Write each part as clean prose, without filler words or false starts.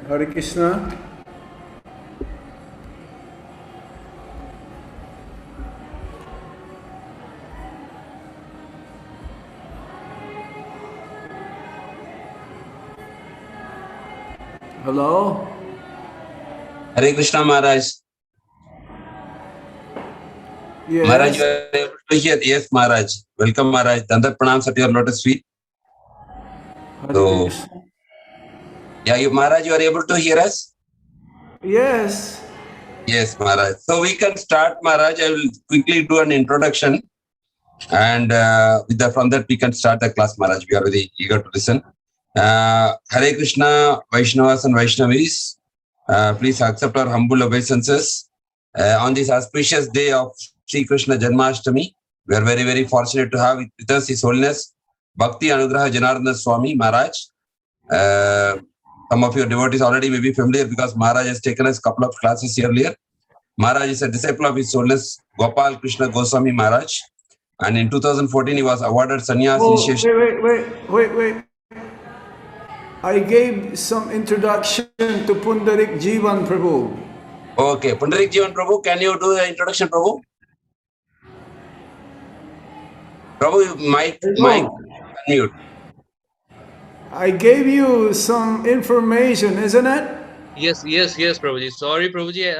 Hare Krishna. Hello? Hare Krishna Maharaj. Yes. Maharaj, you are able to hear? Yes, Maharaj. Welcome, Maharaj. Dandar pranams at your lotus feet. So, yeah, Maharaj, you are able to hear us? Yes. Yes, Maharaj. So we can start, Maharaj. I will quickly do an introduction, and from that we can start the class, Maharaj. We are very eager to listen. Hare Krishna, Vaishnavas and Vaishnavis. Please accept our humble obeisances on this auspicious day of Sri Krishna Janmashtami. We are very, very fortunate to have with us His Holiness Bhakti Anugraha Janardhana Swami Maharaj. Some of your devotees already may be familiar because Maharaj has taken us a couple of classes earlier. Maharaj is a disciple of His Holiness Gopal Krishna Goswami Maharaj, and in 2014 he was awarded sannyas initiation. Wait. I gave some introduction to Pundarik Jivan Prabhu. Okay, Pundarik Jivan Prabhu, can you do the introduction, Prabhu? Prabhu, mic, unmute. I gave you some information, isn't it? Yes, Prabhuji. Sorry, Prabhuji.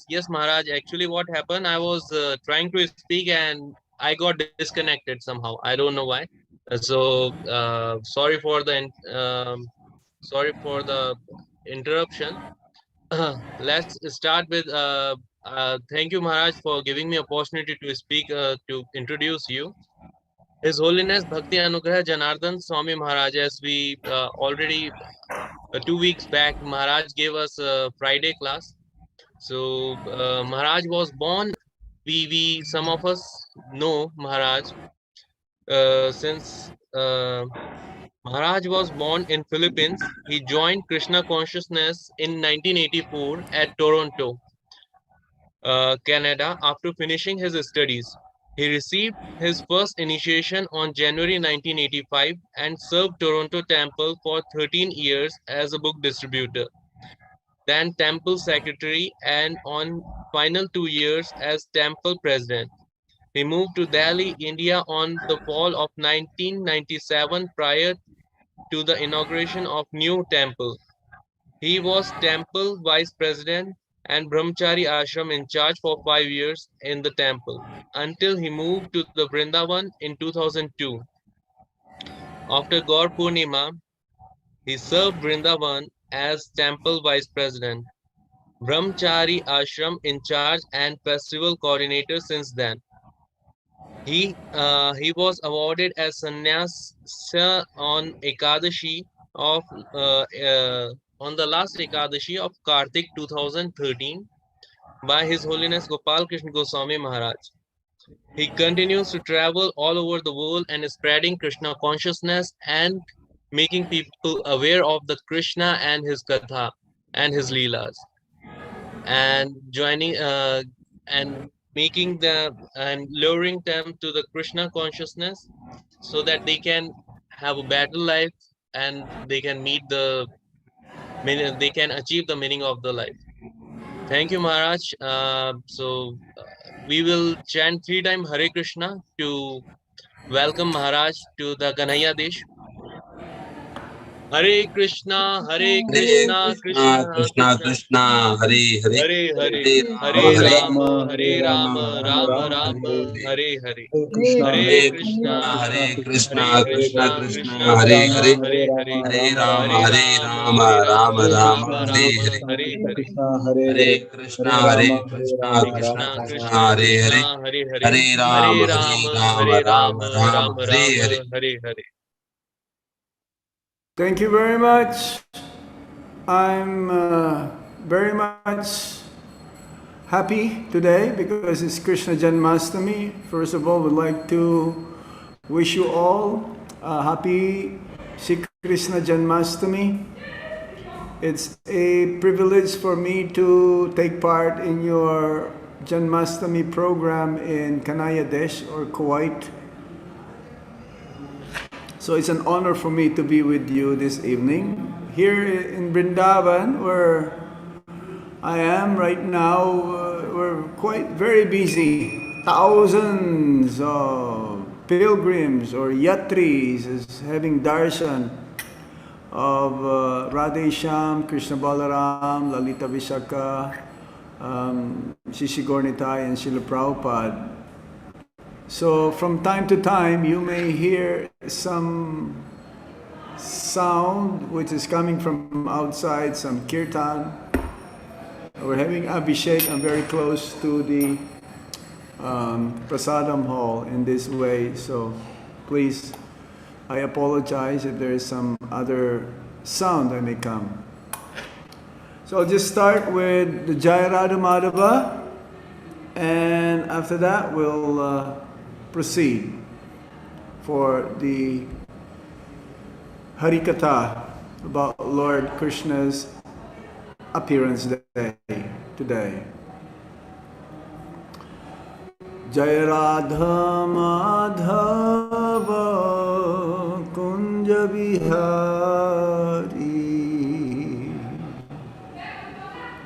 Yes, Maharaj. Actually, what happened? I was trying to speak and I got disconnected somehow. I don't know why. Sorry for the interruption. Let's start with. Thank you, Maharaj, for giving me opportunity to speak to introduce you. His Holiness Bhakti Anugraha Janardhana Swami Maharaj, as we already 2 weeks back, Maharaj gave us a Friday class. So Maharaj was born. We some of us know Maharaj since Maharaj was born in Philippines. He joined Krishna consciousness in 1984 at Toronto, Canada, after finishing his studies. He received his first initiation on January 1985 and served Toronto Temple for 13 years as a book distributor, then Temple Secretary, and on final 2 years as Temple President. He moved to Delhi, India on the fall of 1997 prior to the inauguration of new temple. He was Temple Vice President and Brahmachari Ashram in charge for 5 years in the temple until he moved to the Vrindavan in 2002. After Gaur Purnima, he served Vrindavan as Temple Vice President, Brahmachari Ashram in charge and festival coordinator since then. He was awarded as sannyas on Ekadashi of on the last Ekadashi of Kartik 2013 by His Holiness Gopal Krishna Goswami Maharaj. He continues to travel all over the world and is spreading Krishna consciousness and making people aware of the Krishna and his Katha and his Leelas, and joining and making them and luring them to the Krishna consciousness so that they can have a better life and they can meet the meaning, they can achieve the meaning of the life. Thank you, Maharaj. We will chant 3 times Hare Krishna to welcome Maharaj to the Kanhaiya Desh. Hare Krishna, Krishna Krishna, Hare Hare, Hare Rama, Rama Rama, Hare Hare. Hare Krishna, Krishna, Krishna Hare Hare, Hare, Hare Rama, Rama Rama, Hare Hare. Hare Krishna, Krishna, Hare Hare, Hare Rama, Rama, Hare Hare. Thank you very much. I'm very much happy today because it's Krishna Janmashtami. First of all, we'd like to wish you all a happy Shri Krishna Janmashtami. It's a privilege for me to take part in your Janmashtami program in Kanhaiya Desh or Kuwait. So it's an honor for me to be with you this evening. here in Vrindavan, where I am right now, we're very busy. Thousands of pilgrims or yatris is having darshan of Radhe Shyam, Krishna Balaram, Lalita Vishaka, Shishi Gornitai, and Srila Prabhupada. So from time to time, you may hear some sound which is coming from outside, some kirtan. We're having Abhishek. I'm very close to the Prasadam hall in this way, so please, I apologize if there is some other sound that may come. So I'll just start with the Jaya Radha Madhava, and after that we'll proceed for the Harikatha about Lord Krishna's appearance day today. Jaya Radha Madhava Kunja Bihari,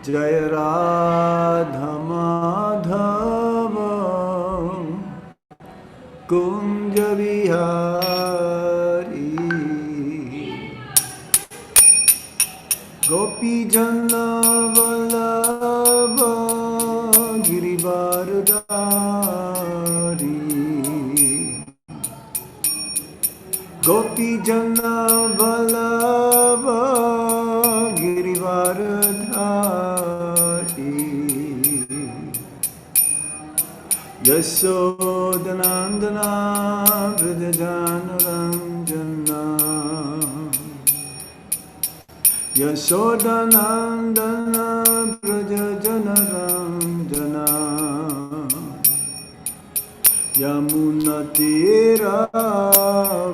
Jaya Radha Madhava Kunja Bihari, Gopi Jana Vallabha Girivardhari, Gopi Jana Vallabha Girivardhari, Yasodhanandana Vrajajanaranjana, Yasodhanandana Vrajajanaranjana, Yamunatira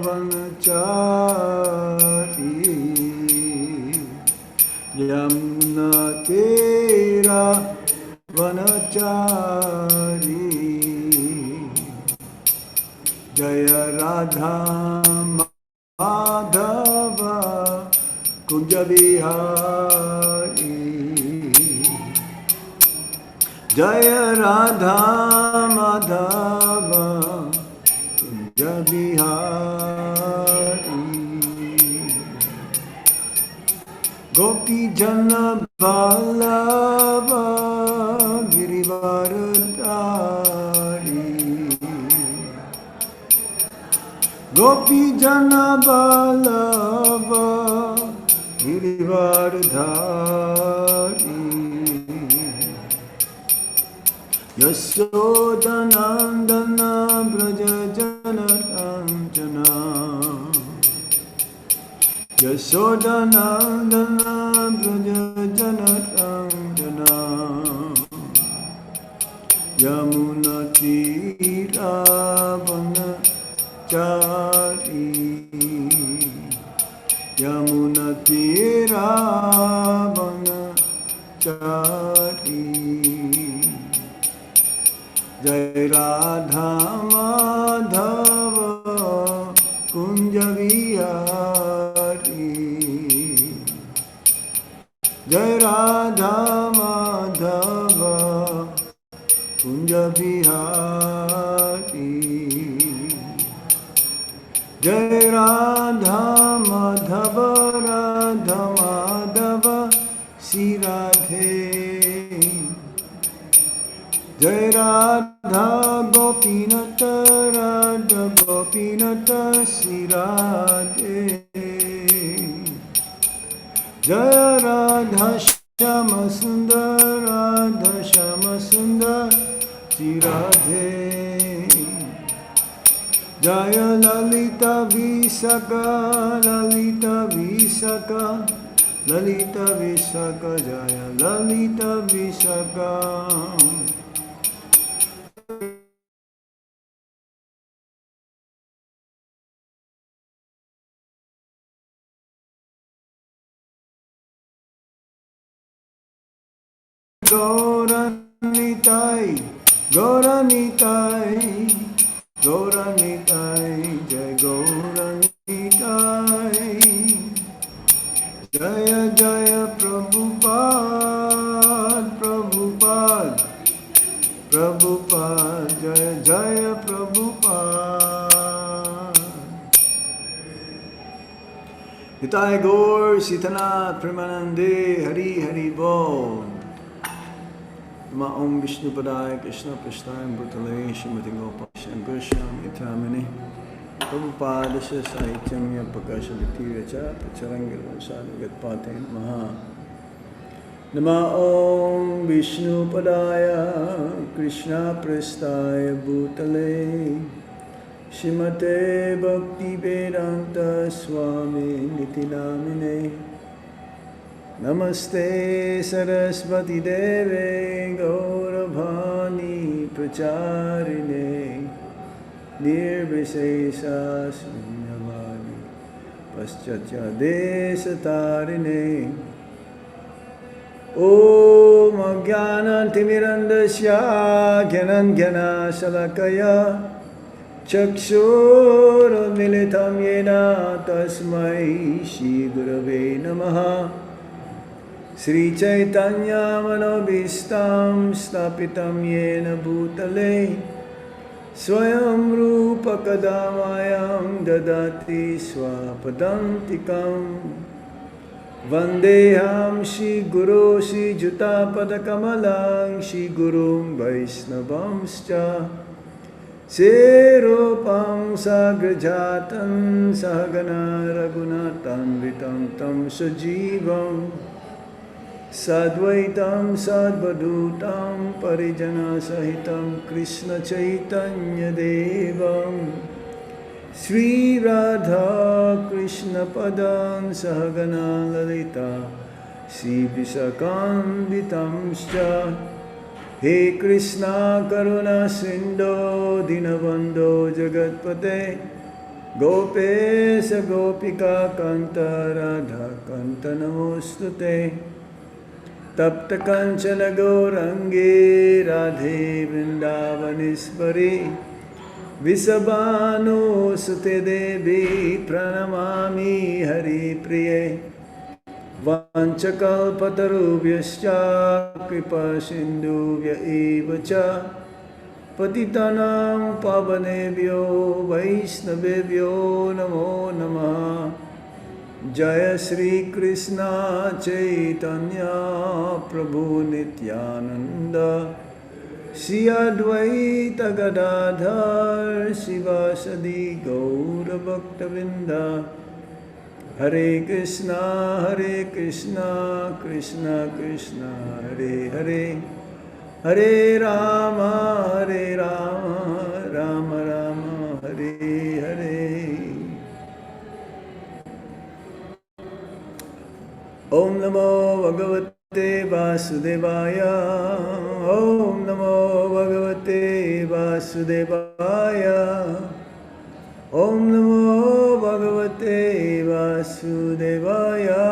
Vanachari, Yamunatira Vanachari, Jaya Radha Madhava Kunja Bihari, Jaya Radha Madhava Kunja Bihari, Gopi Jana Vallabha Girivardhari, Gopi Jana Vallabha Girivardhari, Yasodhanandana Vrajajanaranjana, Yasodhanandana Vrajajanaranjana, Yamunatira Vanachari, Yamunatira Vanachari, Jai Radha Madhava Kunja Vihari, Jai Radha Madhava Kunja Vihari, Jai Radha Madhava Radha Madhava Sri Radhe, Jai Radha Gopinata Radha Gopinata Sri Radhe, Jaya Radha Shama Sundar Radha Shama Sundar Sri Radhe, Jaya Lalita Visaka Lalita Visaka Lalita Visaka, Jaya Lalita Visaka, Gauranitai, Gauranitai, Gauranitai, Jai Gauranitai, Jai Nitai Gaur Sitanath Premanande Hari Hari Bol. Ma Om Vishnu Padaya Krishna Prasthayam Bhutale Shrimati Gopasham Goswam Itamini Prabhupada Sahityam Yapakasha Ditiracha Pacharangil Sadhagat Paten Maha Nama Om Vishnu Padaya Krishna Prasthaya Bhutale Shrimate Bhakti Vedanta Swami Niti Namine Namaste Saraswati Deve Gauravani Pracharine Nirvisesa Sunyavadi Paschatya Desatarine Om Ajnana Timirandasya Gyanan Gyana Salakaya Chakshurmilitam Yena Tasmai Shri Gurave Namaha Sri Chaitanya Manobhistam Stapitam Yena Bhutale Swayam Rupa Kadamayam Dadati Swapadantikam Vandeham Shri Guru Shri Juta Padakamalang Shri Gurum Vaisnavamscha Serupam Sagrajatam Sahagana Raghunathan Vitam Tam Sajivam Sadvaitam Sadvadutam Parijana Sahitam Krishna Chaitanya Devam Sri Radha Krishna Padam Sahagana Lalita Sri Visakam Vitamscha He Krishna Karuna Sindho Dinabandho Jagatpate Gopesa Gopika Kanta Radha Kanta Namostute Tapta Kanchana Gaurangi Radhe Vrindavanisvari Visabhanu Sute Devi Pranamami Hari Priye Vanchakalpatarubhyascha kripa sindhuvya evacha patitanam pavanebhyo vaishnavebhyo namo namaha Jaya Sri Krishna Chaitanya Prabhu Nityananda Shri Advaita Gadadhar Sivasadi Gaura Bhaktavinda Hare Krishna, Krishna Krishna, Hare Hare, Hare Rama, Rama Rama, Hare Hare. Om Namo Bhagavate Vasudevaya, Om Namo Bhagavate Vasudevaya, Om Namo Bhagavate Vasudevaya.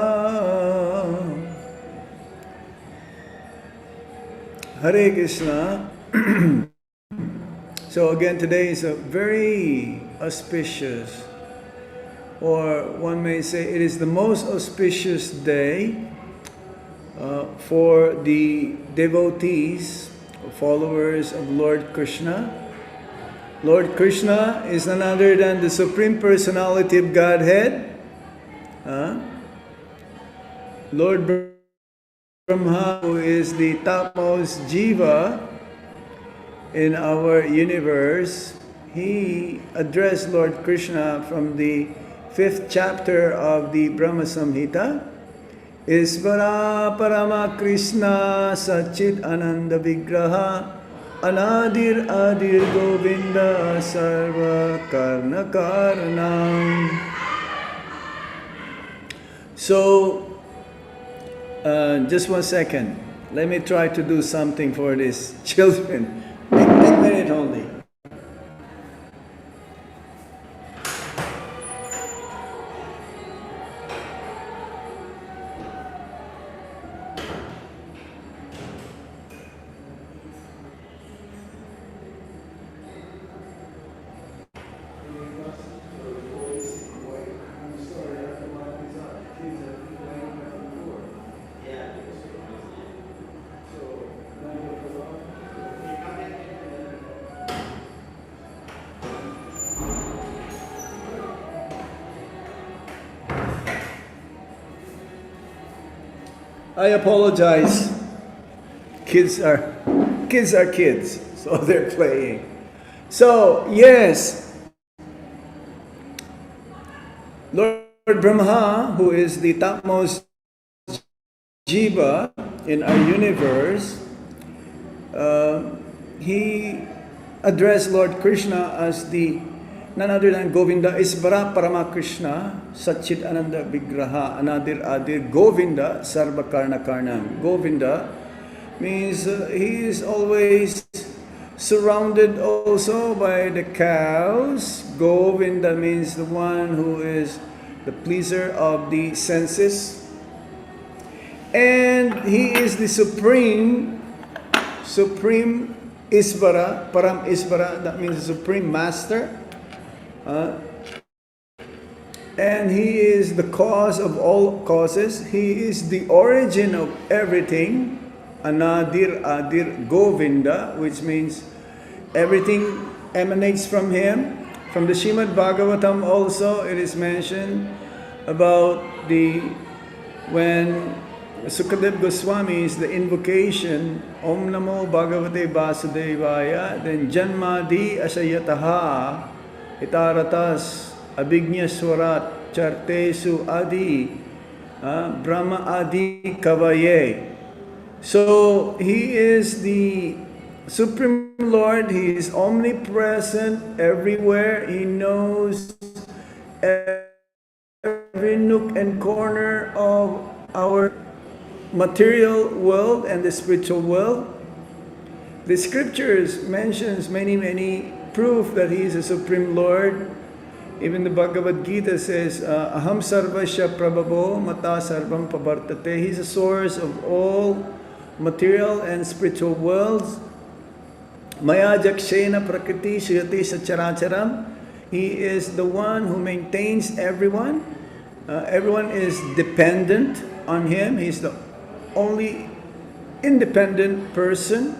Hare Krishna. So again, today is a very auspicious, or one may say it is the most auspicious day for the devotees, followers of Lord Krishna. Lord Krishna is none other than the Supreme Personality of Godhead. Lord Brahma, who is the topmost jiva in our universe, he addressed Lord Krishna from the 5th chapter of the Brahma Samhita. Isvara Parama Krishna Sachit Ananda Vigraha Anadir Adir Govinda Sarva Karna Karanam. So, just 1 second. Let me try to do something for these children. A minute only. I apologize. Kids are kids, so they're playing. So yes, Lord Brahma, who is the topmost jiva in our universe, he addressed Lord Krishna as the none other than Govinda Isvara Parama Krishna Satchit Ananda Vigraha Anadir Adir Govinda Sarva Karna Karnam. Govinda means he is always surrounded also by the cows. Govinda means the one who is the pleaser of the senses. And he is the supreme Isvara, Param Isvara, that means the supreme master. And he is the cause of all causes. He is the origin of everything. Anadir Adir Govinda, which means everything emanates from him. From the Srimad Bhagavatam also it is mentioned about when Sukadev Goswami is the invocation Om Namo Bhagavate Vasudevaya, then Janmadi Asayataha Itaratas Abhignyaswarat Chartesu Adi Brahma Adi Kavaye. So he is the Supreme Lord. He is omnipresent everywhere. He knows every nook and corner of our material world and the spiritual world. The scriptures mentions many proof that he is a Supreme Lord. Even the Bhagavad Gita says, Aham sarvasya prabhavo mata sarvam pavartate. He's a source of all material and spiritual worlds. Maya jakshena prakriti suyati sacharacharam. He is the one who maintains everyone. Everyone is dependent on him. He's the only independent person.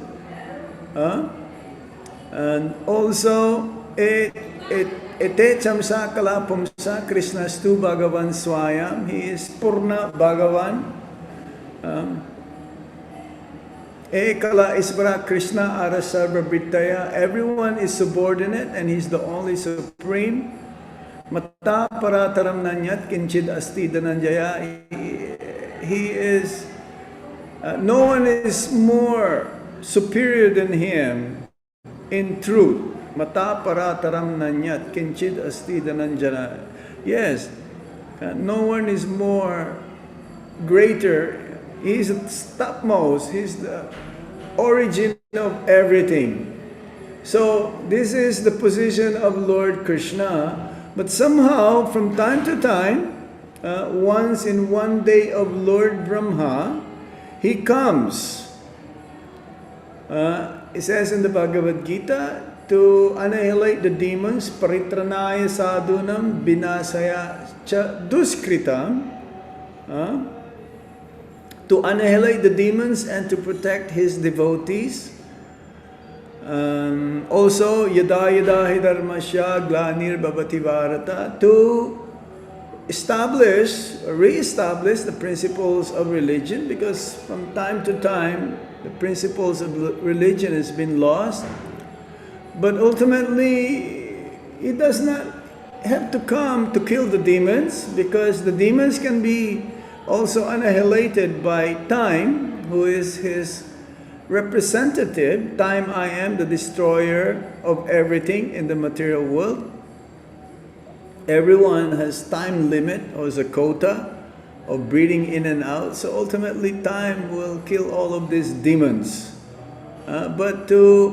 And also, ete chamsa kala pumsa Krishnastu Bhagavan Swayam. He is Purna Bhagavan. Ekala Isvara Krishna Arasarva Britaya. Everyone is subordinate and he's the only supreme. Mata Parataram Nanyat Kinchid Asti Dhananjaya. He is, no one is more superior than him in truth. Mata Parataram Nanyat Kinchid Asti Dhananjaya. Yes, no one is more greater. He's the topmost. He's the origin of everything. So this is the position of Lord Krishna. But somehow, from time to time, once in one day of Lord Brahma, he comes. It says in the Bhagavad Gita, to annihilate the demons, paritranaya sadhunam binasaya cha duskritam. To annihilate the demons and to protect his devotees. Also, yada yada hi dharmasya glanir bhavati bharata, to re-establish the principles of religion, because from time to time the principles of religion has been lost. But ultimately, he does not have to come to kill the demons, because the demons can be also annihilated by time, who is his representative. Time, I am the destroyer of everything in the material world. Everyone has time limit, or is a quota of breathing in and out. So ultimately, time will kill all of these demons. But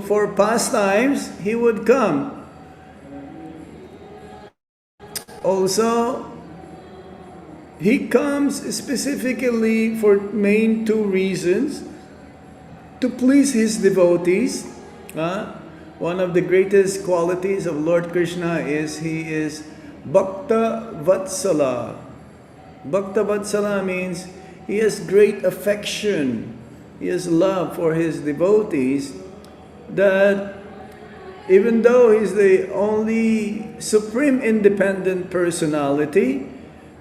for pastimes, he would come. Also, he comes specifically for main two reasons: to please his devotees. One of the greatest qualities of Lord Krishna is he is Bhakta Vatsala. Bhakta Vatsala means he has great affection. He has love for his devotees, that even though he's the only supreme independent personality,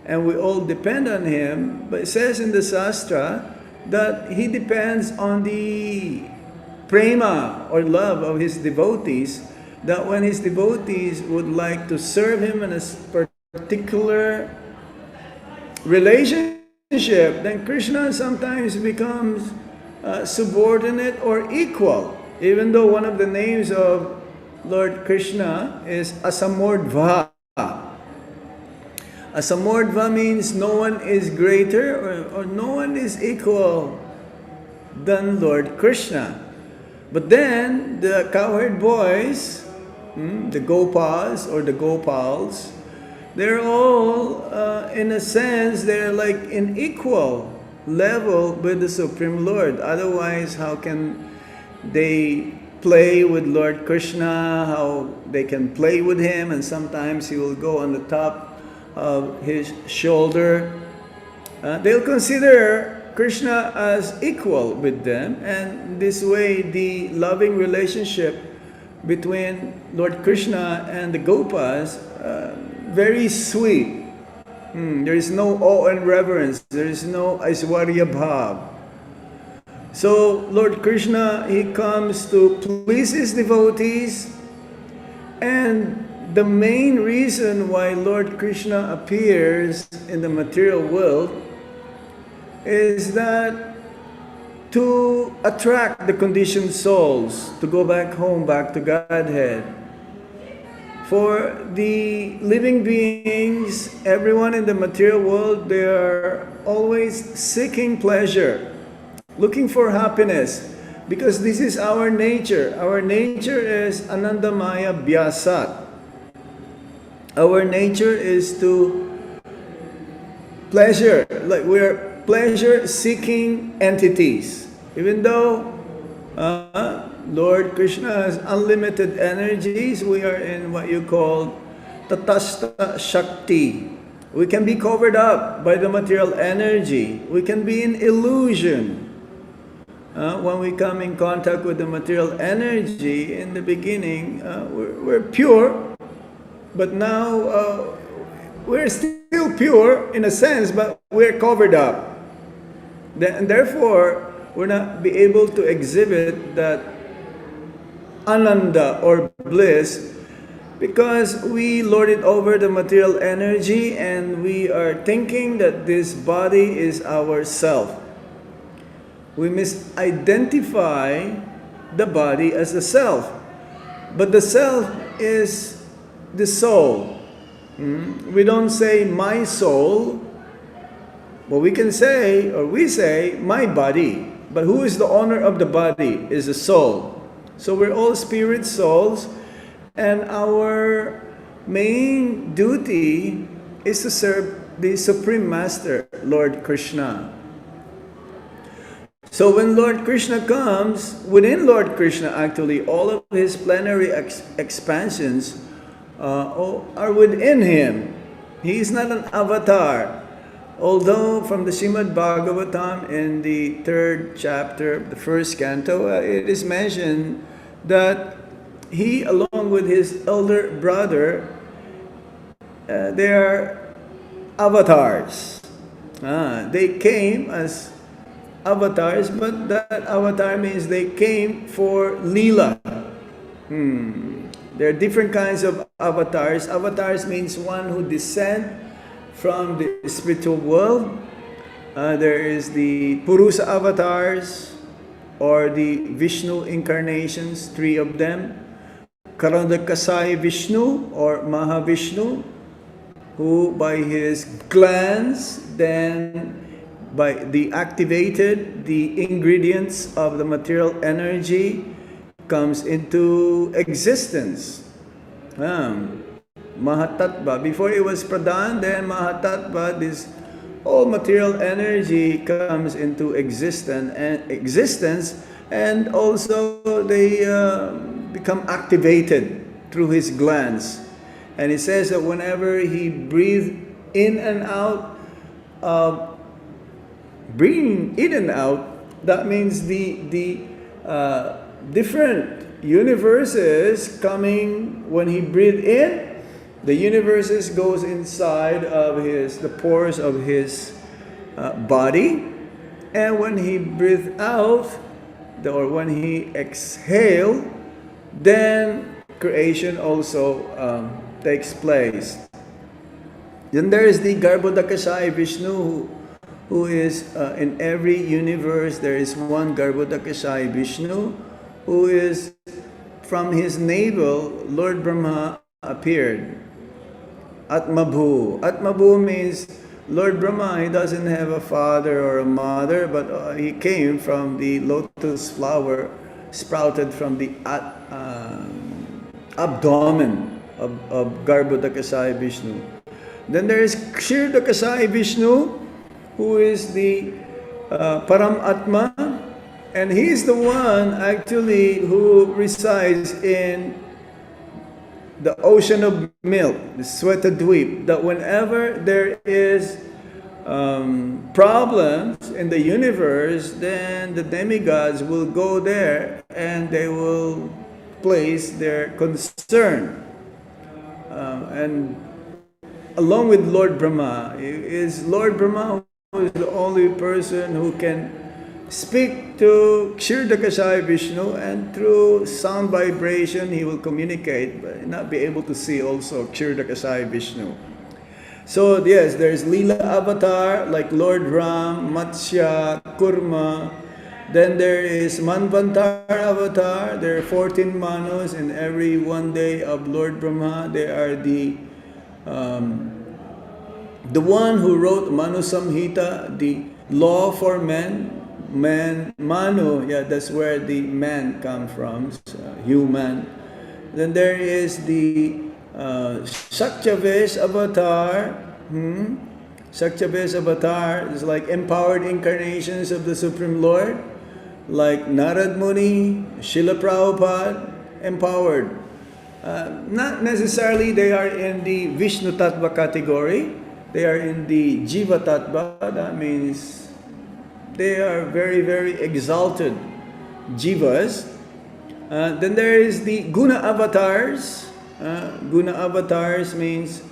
and we all depend on him, but it says in the Shastra that he depends on the prema or love of his devotees, that when his devotees would like to serve him in a particular relationship, then Krishna sometimes becomes subordinate or equal, even though one of the names of Lord Krishna is Asamordva. Asamordva means no one is greater or no one is equal than Lord Krishna. But then the cowherd boys, the Gopas or the Gopals, they're all, in a sense, they're like in equal level with the Supreme Lord. Otherwise, how can they play with Lord Krishna? How they can play with him, and sometimes he will go on the top of his shoulder. They'll consider Krishna as equal with them, and this way the loving relationship between Lord Krishna and the Gopas, very sweet. There is no awe and reverence. There is no Aishwarya Bhav. So Lord Krishna, he comes to please his devotees, and the main reason why Lord Krishna appears in the material world is that to attract the conditioned souls to go back home, back to Godhead. For the living beings, everyone in the material world, they are always seeking pleasure, looking for happiness, because this is our nature. Our nature is Anandamaya Vyasat. Our nature is to pleasure, like we're pleasure-seeking entities. Even though Lord Krishna has unlimited energies, we are in what you call Tatastha Shakti. We can be covered up by the material energy. We can be in illusion. When we come in contact with the material energy, in the beginning, we're pure. But now, we're still pure in a sense, but we're covered up. And therefore, we're not be able to exhibit that ananda or bliss, because we lord it over the material energy and we are thinking that this body is our self. We misidentify the body as the self. But the self is the soul. We don't say my soul, but we can say, or we say, my body. But who is the owner of the body is the soul. So we're all spirit souls, and our main duty is to serve the Supreme Master, Lord Krishna. So when Lord Krishna comes, within Lord Krishna actually, all of his plenary expansions are within him. He is not an avatar. Although from the Srimad Bhagavatam in the 3rd chapter, the 1st canto, it is mentioned that he, along with his elder brother, they are avatars. They came as avatars, but that avatar means they came for Leela. There are different kinds of avatars. Avatars means one who descend from the spiritual world. There is the Purusa avatars, or the Vishnu incarnations, 3 of them. Karandakasai Vishnu or Mahavishnu, who by his glance then activated the ingredients of the material energy comes into existence. Mahatattva. Before it was Pradhan, then Mahatattva, this all material energy comes into existence, and also they become activated through his glance. And it says that whenever he breathed in and out, breathing in and out, that means the different universes coming. When he breathed in, the universes goes inside of the pores of his body, and when he breathed out, or when he exhaled, then creation also takes place. Then there is the Garbhodakashayi Vishnu, who is in every universe. There is one Garbhodakashayi Vishnu, who is from his navel. Lord Brahma appeared. Atmabhu. Atmabhu means Lord Brahma, he doesn't have a father or a mother, but he came from the lotus flower sprouted from the abdomen of Garbhodakashayi Vishnu. Then there is Kshirodakashayi Vishnu, who is the Param Atma, and he is the one actually who resides in the ocean of milk, the Svetadweep, that whenever there is problems in the universe, then the demigods will go there and they will place their concern. And along with Lord Brahma, is Lord Brahma who is the only person who can speak to Kshirodakashayi Vishnu, and through sound vibration he will communicate, but not be able to see also Kshirodakashayi Vishnu. So yes, there's Leela Avatar like Lord Ram, Matsya, Kurma. Then there is Manvantar Avatar. There are 14 Manus in every one day of Lord Brahma. They are the one who wrote Manu Samhita, the law for men. Manu, yeah, that's where the man comes from, human. Then there is the Shakyavesh Avatar. Shakyavesh Avatar is like empowered incarnations of the Supreme Lord, like Narad Muni, Srila Prabhupada, empowered. Not necessarily they are in the Vishnu Tattva category. They are in the Jiva Tattva. That means they are very, very exalted jivas. Then there is the Guna Avatars. Guna Avatars means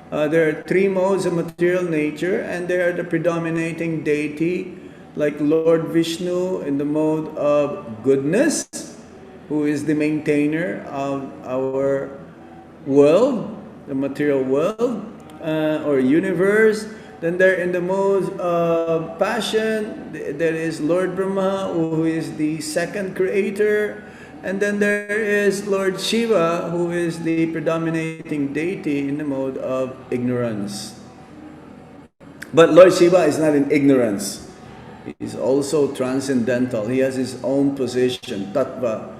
there are three modes of material nature, and they are the predominating deity, like Lord Vishnu in the mode of goodness, who is the maintainer of our world, the material world or universe. Then there in the mode of passion, there is Lord Brahma, who is the second creator. And then there is Lord Shiva, who is the predominating deity in the mode of ignorance. But Lord Shiva is not in ignorance. He is also transcendental. He has his own position, tattva.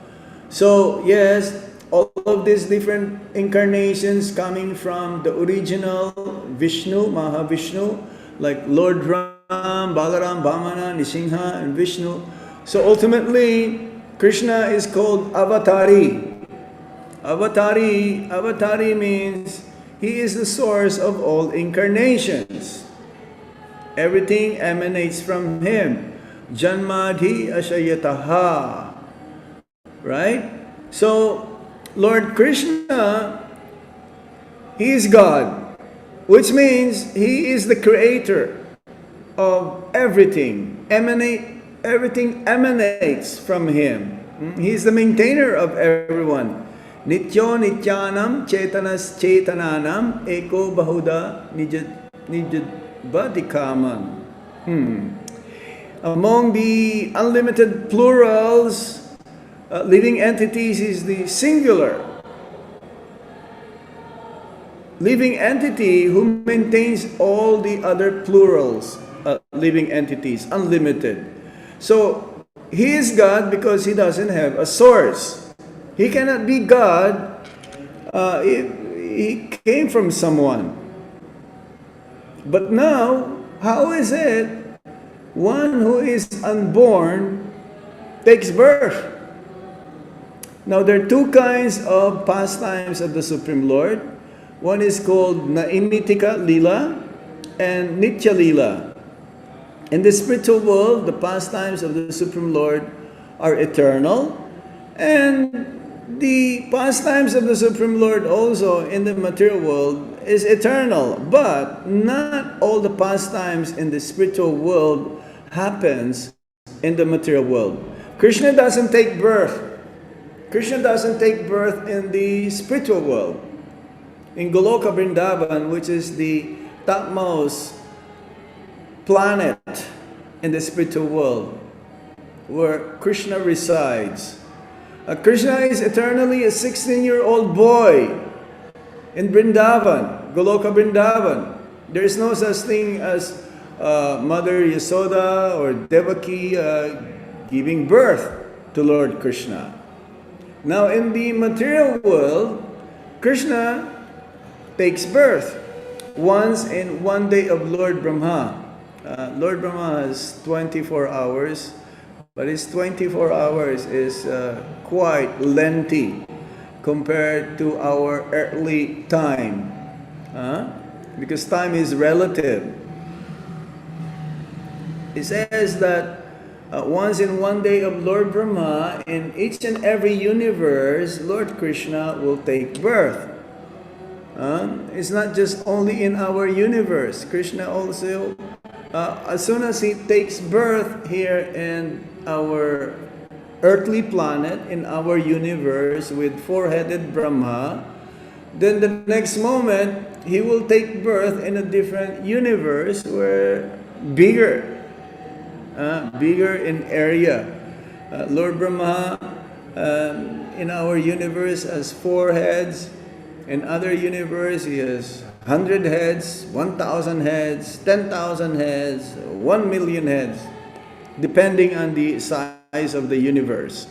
So yes, all of these different incarnations coming from the original Vishnu, Mahavishnu, like Lord Ram, Balaram, Vamana, Nisingha, and Vishnu. So ultimately, Krishna is called Avatari. Avatari means he is the source of all incarnations. Everything emanates from him. Janmadhi Ashayataha. Right? So, Lord Krishna, he is God, which means he is the creator of everything. Everything emanates from him. He is the maintainer of everyone. Nityo nityanam chetanas chetananam eko bahuda nijadvadikaman. Among the unlimited plurals, living entities is the singular living entity who maintains all the other plurals, living entities, unlimited. So he is God because he doesn't have a source. He cannot be God. He came from someone. But now, how is it one who is unborn takes birth? Now, there are two kinds of pastimes of the Supreme Lord. One is called Naimitika Lila and Nitya Lila. In the spiritual world, the pastimes of the Supreme Lord are eternal, and the pastimes of the Supreme Lord also in the material world is eternal. But not all the pastimes in the spiritual world happens in the material world. Krishna doesn't take birth. Krishna doesn't take birth in the spiritual world. In Goloka Vrindavan, which is the topmost planet in the spiritual world, where Krishna resides. Krishna is eternally a 16-year-old boy in Vrindavan, Goloka Vrindavan. There is no such thing as Mother Yasoda or Devaki giving birth to Lord Krishna. Now in the material world, Krishna takes birth once in one day of Lord Brahma. Lord Brahma has 24 hours, but his 24 hours is quite lengthy compared to our earthly time. Because time is relative. It says that once in one day of Lord Brahma, in each and every universe, Lord Krishna will take birth. It's not just only in our universe. Krishna also, as soon as he takes birth here in our earthly planet, in our universe with four-headed Brahma, then the next moment, he will take birth in a different universe where bigger in area. Lord Brahma in our universe has 4 heads. In other universe, he has 100 heads, 1,000 heads, 10,000 heads, 1 million heads, depending on the size of the universe.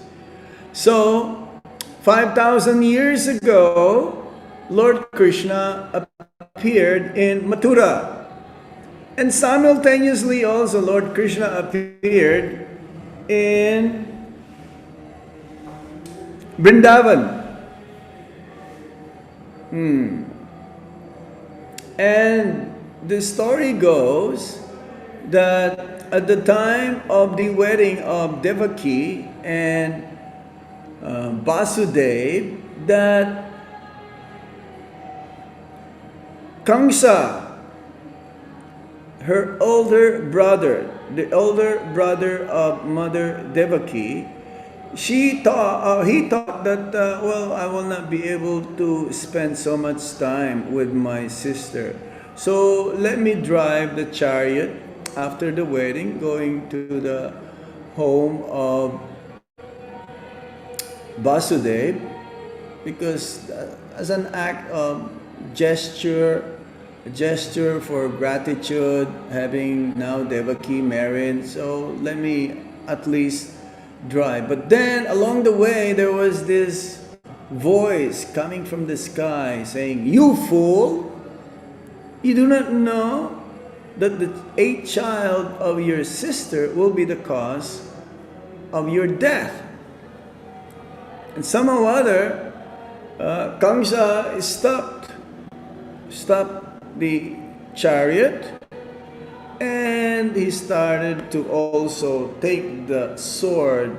So, 5,000 years ago, Lord Krishna appeared in Mathura. And simultaneously also, Lord Krishna appeared in Vrindavan. And the story goes that at the time of the wedding of Devaki and Vasudev, that Kamsa, her older brother, the older brother of Mother Devaki, he thought that, well, I will not be able to spend so much time with my sister. So let me drive the chariot after the wedding, going to the home of Vasudev, because as an act of gesture for gratitude, having now Devaki married, so let me at least drive. But then along the way there was this voice coming from the sky saying, "You fool, you do not know that the 8th child of your sister will be the cause of your death." And somehow or other, Kamsa stopped the chariot, and he started to also take the sword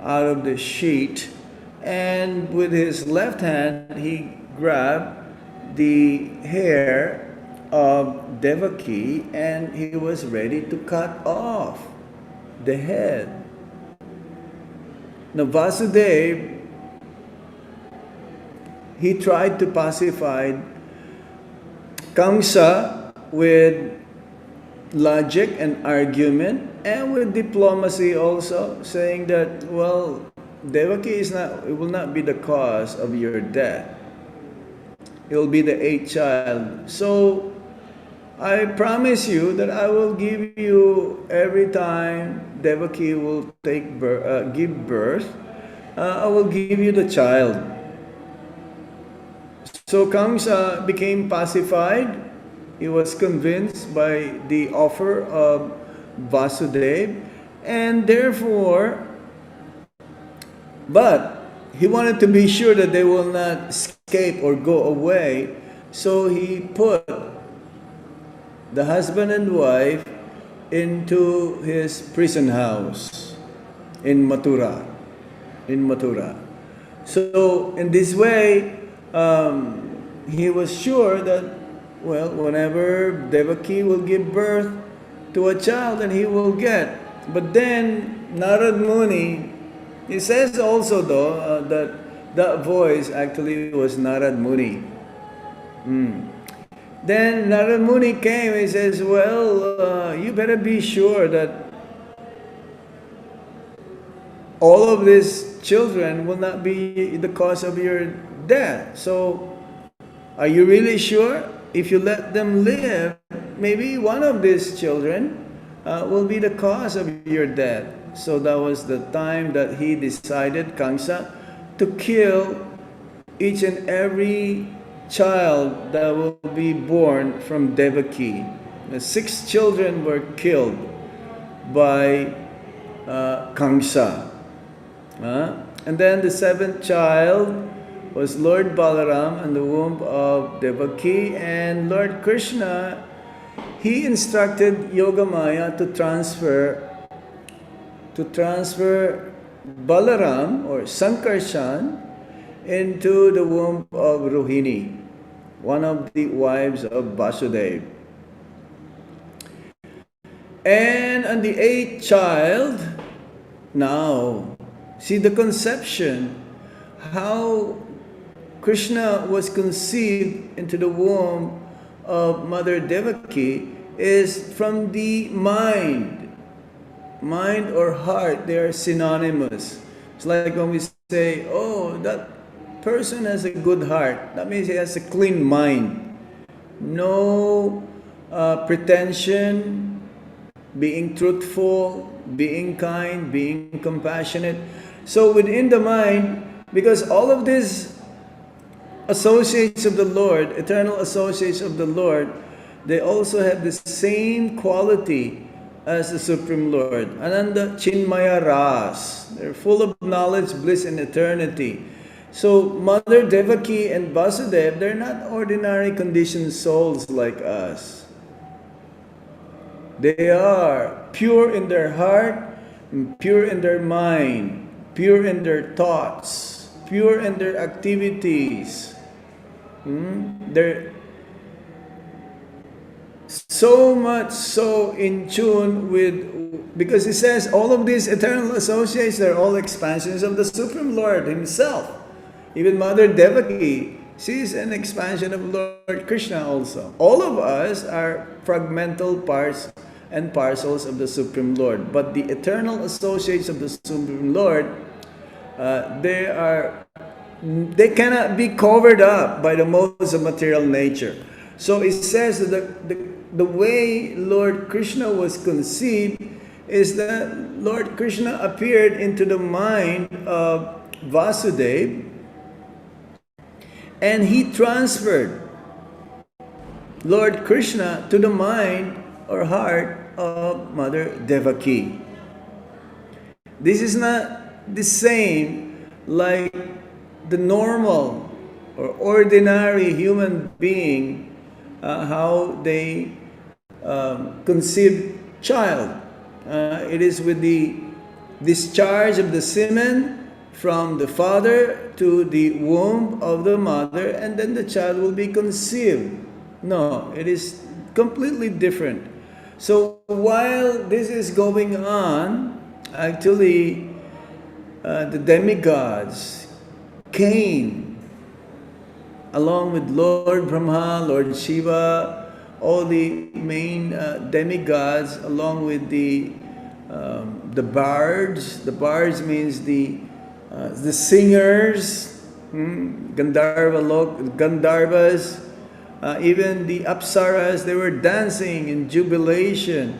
out of the sheath, and with his left hand he grabbed the hair of Devaki, and he was ready to cut off the head. Now Vasudev, he tried to pacify Kamsa with logic and argument, and with diplomacy also, saying that, well, Devaki will not be the cause of your death. It will be the 8th child. So I promise you that I will give you, every time Devaki will give birth, I will give you the child. So Kamsa became pacified. He was convinced by the offer of Vasudev, and therefore, but he wanted to be sure that they will not escape or go away, so he put the husband and wife into his prison house in Mathura. So in this way, he was sure that, well, whenever Devaki will give birth, to a child and he will get. But then Narad Muni, he says also though that voice actually was Narad Muni. Then Narad Muni came, he says, well, you better be sure that all of these children will not be the cause of your death. So, are you really sure? If you let them live, maybe one of these children will be the cause of your death. So that was the time that he decided, Kamsa, to kill each and every child that will be born from Devaki. The 6 children were killed by Kamsa. And then the 7th child was Lord Balaram in the womb of Devaki, and Lord Krishna, he instructed Yogamaya to transfer Balaram or Sankarshan into the womb of Rohini, one of the wives of Vasudeva. And on the 8th child, now, see the conception, how Krishna was conceived into the womb of Mother Devaki is from the mind. Mind or heart, they are synonymous. It's like when we say, oh, that person has a good heart. That means he has a clean mind. No pretension, being truthful, being kind, being compassionate. So within the mind, because all of these associates of the Lord, eternal associates of the Lord, they also have the same quality as the Supreme Lord. Ananda Chinmaya Ras. They're full of knowledge, bliss, and eternity. So Mother Devaki and Vasudeva, they're not ordinary conditioned souls like us. They are pure in their heart, pure in their mind, pure in their thoughts, pure in their activities. They're so much so in tune with, because he says all of these eternal associates, they're all expansions of the Supreme Lord Himself. Even Mother Devaki, she's an expansion of Lord Krishna also. All of us are fragmental parts and parcels of the Supreme Lord. But the eternal associates of the Supreme Lord, they cannot be covered up by the modes of material nature. So it says that the way Lord Krishna was conceived is that Lord Krishna appeared into the mind of Vasudeva, and he transferred Lord Krishna to the mind or heart of Mother Devaki. This is not the same like the normal or ordinary human being, how they conceive child. It is with the discharge of the semen from the father to the womb of the mother, and then the child will be conceived. No, it is completely different. So while this is going on, actually the demigods came along with Lord Brahma, Lord Shiva, all the main demigods, along with the bards. The bards means the singers, Gandharvas, even the Apsaras. They were dancing in jubilation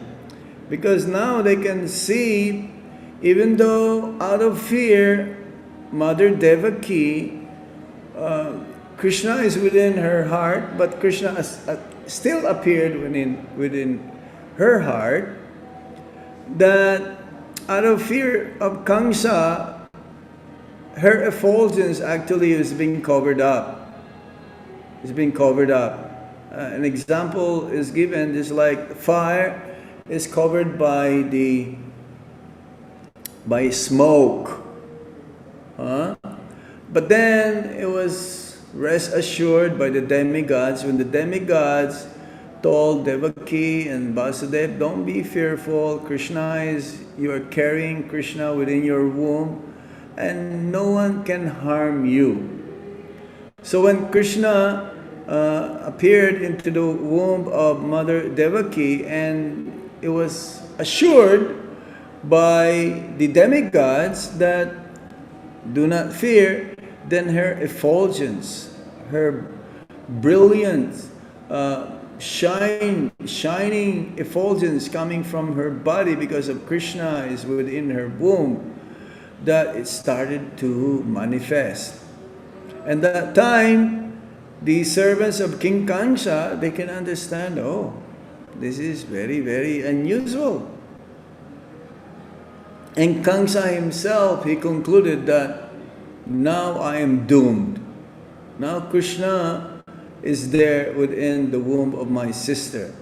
because now they can see, even though out of fear, Mother Devaki, Krishna is within her heart, but Krishna still appeared within her heart, that out of fear of Kamsa, her effulgence actually is being covered up. It's being covered up. An example is given, just like fire is covered by smoke. But then it was rest assured by the demigods, when the demigods told Devaki and Vasudeva, don't be fearful. You are carrying Krishna within your womb, and no one can harm you. So when Krishna appeared into the womb of Mother Devaki, and it was assured by the demigods that do not fear, then her effulgence, her brilliant, shining effulgence coming from her body because of Krishna is within her womb, that it started to manifest. And that time, the servants of King Kansa, they can understand, oh, this is very, very unusual. And Kansa himself, he concluded that now I am doomed. Now Krishna is there within the womb of my sister.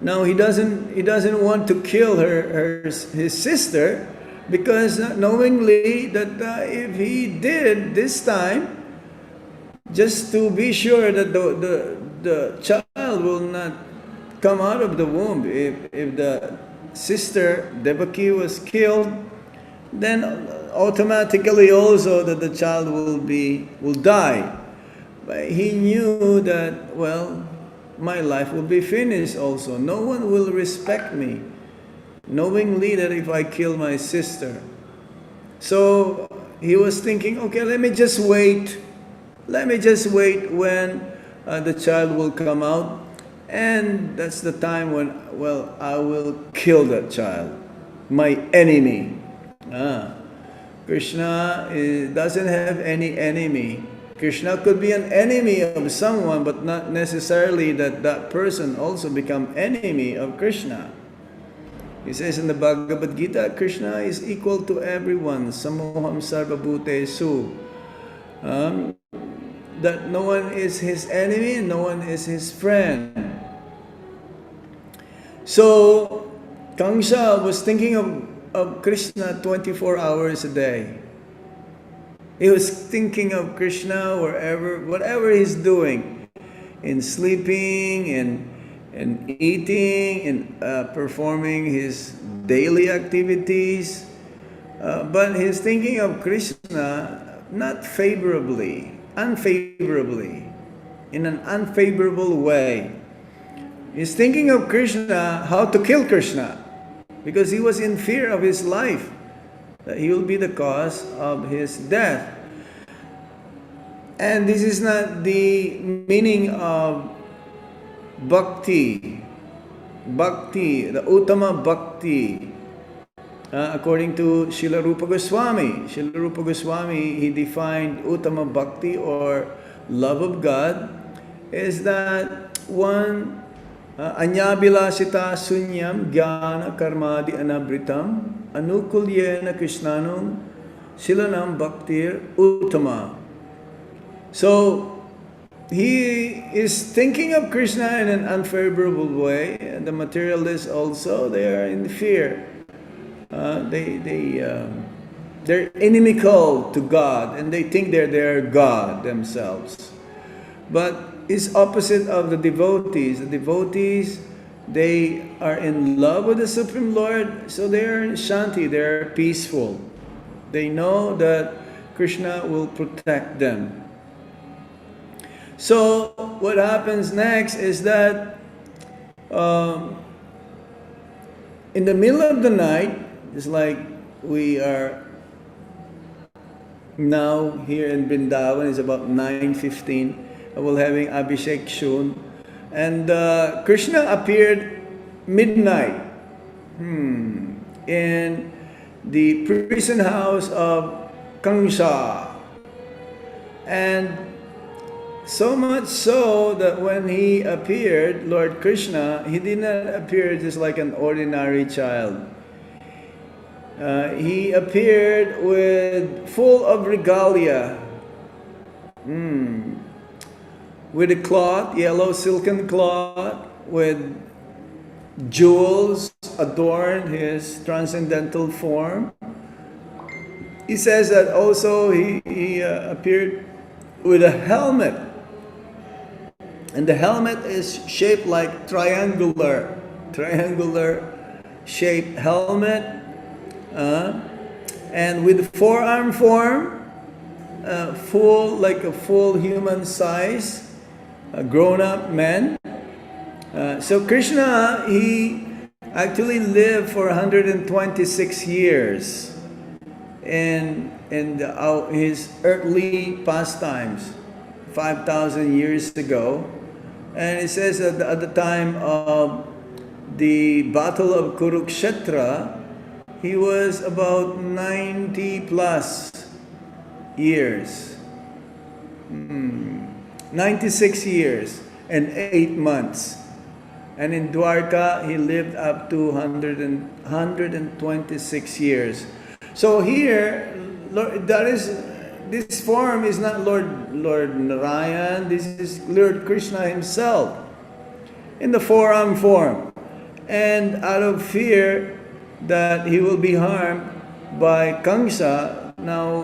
Now he doesn't want to kill his sister, because knowingly that if he did this time, just to be sure that the child will not come out of the womb. If the sister Devaki was killed, then automatically also that the child will die. But he knew that, well, my life will be finished also. No one will respect me, knowingly that if I kill my sister. So he was thinking, okay, let me just wait. Let me just wait when the child will come out, and that's the time when, well, I will kill that child, my enemy. Krishna doesn't have any enemy. Krishna could be an enemy of someone, but not necessarily that person also become enemy of Krishna. He says in the Bhagavad Gita, Krishna is equal to everyone. Samoham sarva bhutesu. That no one is his enemy and no one is his friend. So Kansa was thinking of Krishna 24 hours a day. He was thinking of Krishna whatever he's doing, in sleeping, in eating, in performing his daily activities. But he's thinking of Krishna not unfavorably, in an unfavorable way. He's thinking of Krishna, how to kill Krishna, because he was in fear of his life, that he will be the cause of his death. And this is not the meaning of Bhakti, the Uttama Bhakti. According to Srila Rupa Goswami, he defined Uttama Bhakti, or love of God, is that one anyabilasita sunyam jnana karmadi anabritam anukulyena krishnanum silanam bhaktir uttama. So he is thinking of Krishna in an unfavorable way, and the materialists also, they are in fear. They're inimical to God, and they think they're God themselves. But it's opposite of the devotees. The devotees, they are in love with the Supreme Lord, so they're shanti, they're peaceful. They know that Krishna will protect them. So what happens next is that in the middle of the night, it's like we are now here in Vrindavan, it's about 9:15. We're having Abhishek soon. And Krishna appeared midnight in the prison house of Kansa. And so much so that when he appeared, Lord Krishna, he did not appear just like an ordinary child. He appeared full of regalia, with a cloth, yellow silken cloth, with jewels adorned his transcendental form. He says that also he appeared with a helmet. And the helmet is shaped like triangular shaped helmet, and with forearm form, full, like a full human size, grown-up man. So Krishna, he actually lived for 126 years in his earthly pastimes, 5,000 years ago. And it says that at the time of the Battle of Kurukshetra, he was about 90 plus years. 96 years and 8 months. And in Dwarka, he lived up to 126 years. So here, this form is not Lord Narayan, this is Lord Krishna himself in the forearm form. And out of fear that he will be harmed by Kamsa, now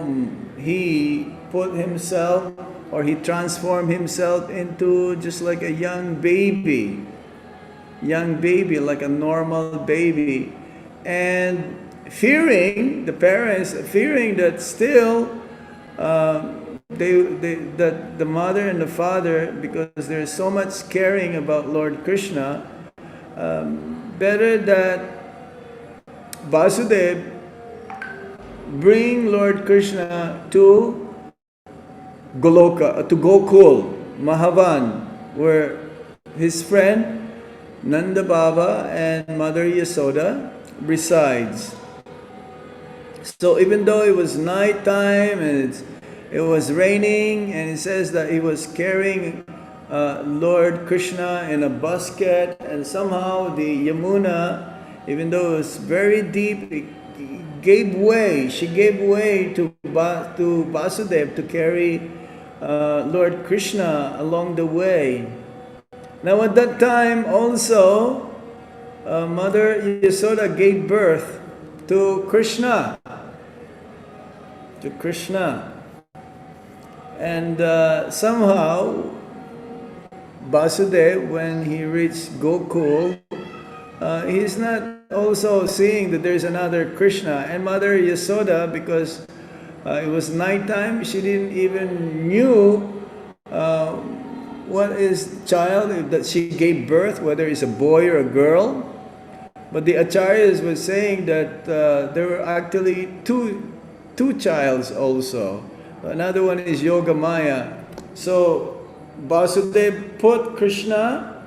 he put himself, or he transformed himself into just like a young baby, like a normal baby. And fearing, the parents, fearing that still that the mother and the father, because there's so much caring about Lord Krishna, better that Vasudeva bring Lord Krishna to Goloka, to Gokul, Mahavan, where his friend Nanda Baba and Mother Yasoda resides. So even though it was nighttime and it was raining, and it says that he was carrying Lord Krishna in a basket, and somehow the Yamuna, even though it was very deep, it gave way. She gave way to Vasudeva to carry Lord Krishna along the way. Now at that time also, Mother Yasoda gave birth to Krishna. And somehow Vasudeva, when he reached Gokul, he's not also seeing that there's another Krishna. And Mother Yasoda, because it was nighttime, she didn't even knew what is child that she gave birth, whether it's a boy or a girl. But the acharyas was saying that there were actually two childs also. Another one is Yogamaya. So Vasudeva put Krishna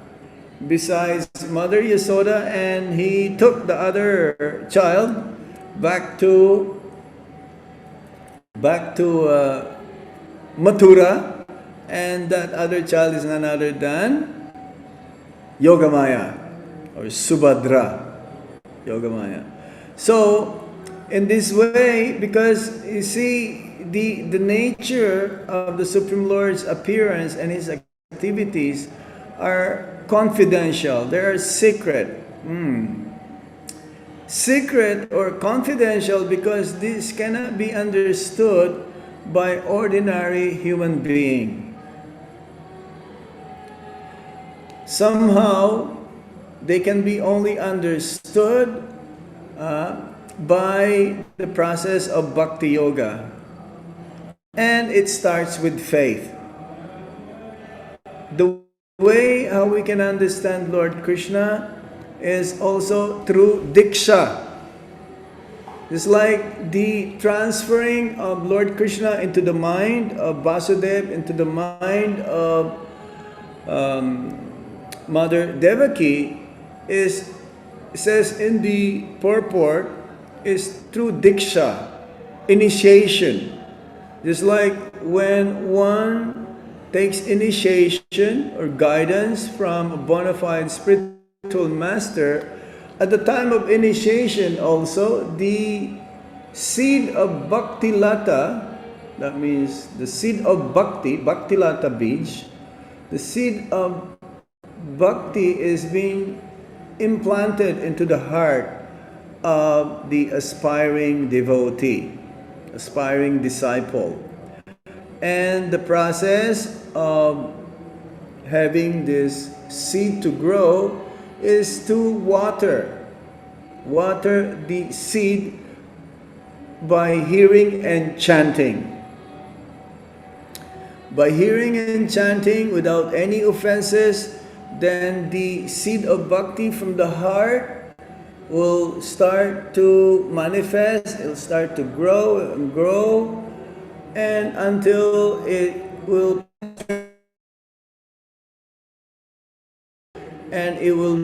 besides Mother Yasoda, and he took the other child back to Mathura, and that other child is none other than Yogamaya or Subhadra. Yogamaya. So in this way, because you see the nature of the Supreme Lord's appearance and his activities are confidential. They are secret. Secret or confidential because this cannot be understood by ordinary human being. Somehow, they can be only understood by the process of Bhakti Yoga. And it starts with faith. The way how we can understand Lord Krishna is also through Diksha. It's like the transferring of Lord Krishna into the mind of Vasudeva, into the mind of Mother Devaki, is, it says in the purport, is through Diksha, initiation. Just like when one takes initiation or guidance from a bona fide spiritual master, at the time of initiation also, the seed of Bhakti Lata, that means the seed of Bhakti, Bhakti Lata Bij, the seed of Bhakti is being implanted into the heart of the aspiring devotee, aspiring disciple. And the process of having this seed to grow is to water the seed by hearing and chanting. By hearing and chanting without any offenses, then the seed of bhakti from the heart will start to manifest, it will start to grow and grow, and until it will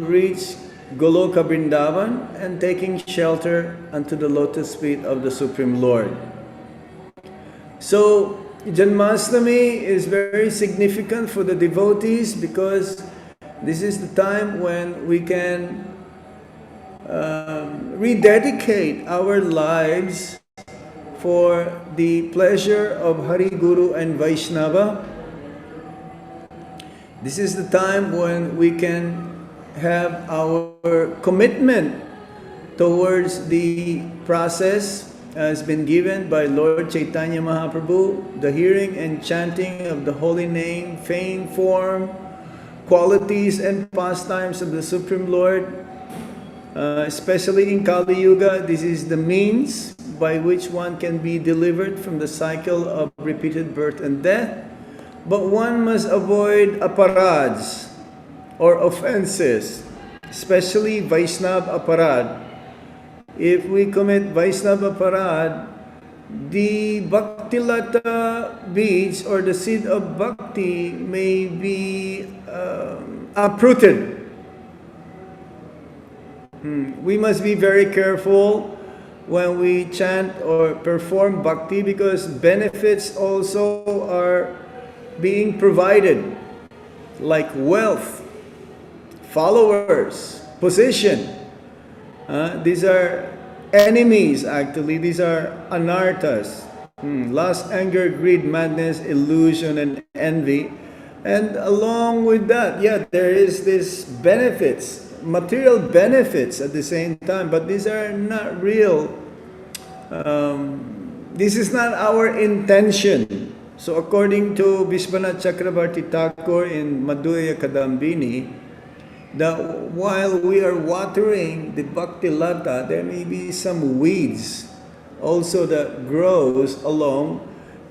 reach Goloka Vrindavan and taking shelter unto the lotus feet of the Supreme Lord. So Janmashtami is very significant for the devotees because this is the time when we can rededicate our lives for the pleasure of Hari, Guru and Vaishnava. This is the time when we can have our commitment towards the process has been given by Lord Chaitanya Mahaprabhu, the hearing and chanting of the holy name, fame, form, qualities and pastimes of the Supreme Lord. Especially in Kali Yuga, this is the means by which one can be delivered from the cycle of repeated birth and death. But one must avoid aparads or offenses, especially Vaishnav aparad. If we commit Vaishnav aparad, the Bhakti Lata beads or the seed of Bhakti may be uprooted. We must be very careful when we chant or perform Bhakti because benefits also are being provided, like wealth, followers, position. These are enemies actually, these are anarthas. Lust, anger, greed, madness, illusion and envy. And along with that, there is this benefits, material benefits at the same time, but these are not real. This is not our intention. So according to Vishwanath Chakravarti Thakur in Madhurya Kadambini, that while we are watering the Bhakti Lata, there may be some weeds also that grows along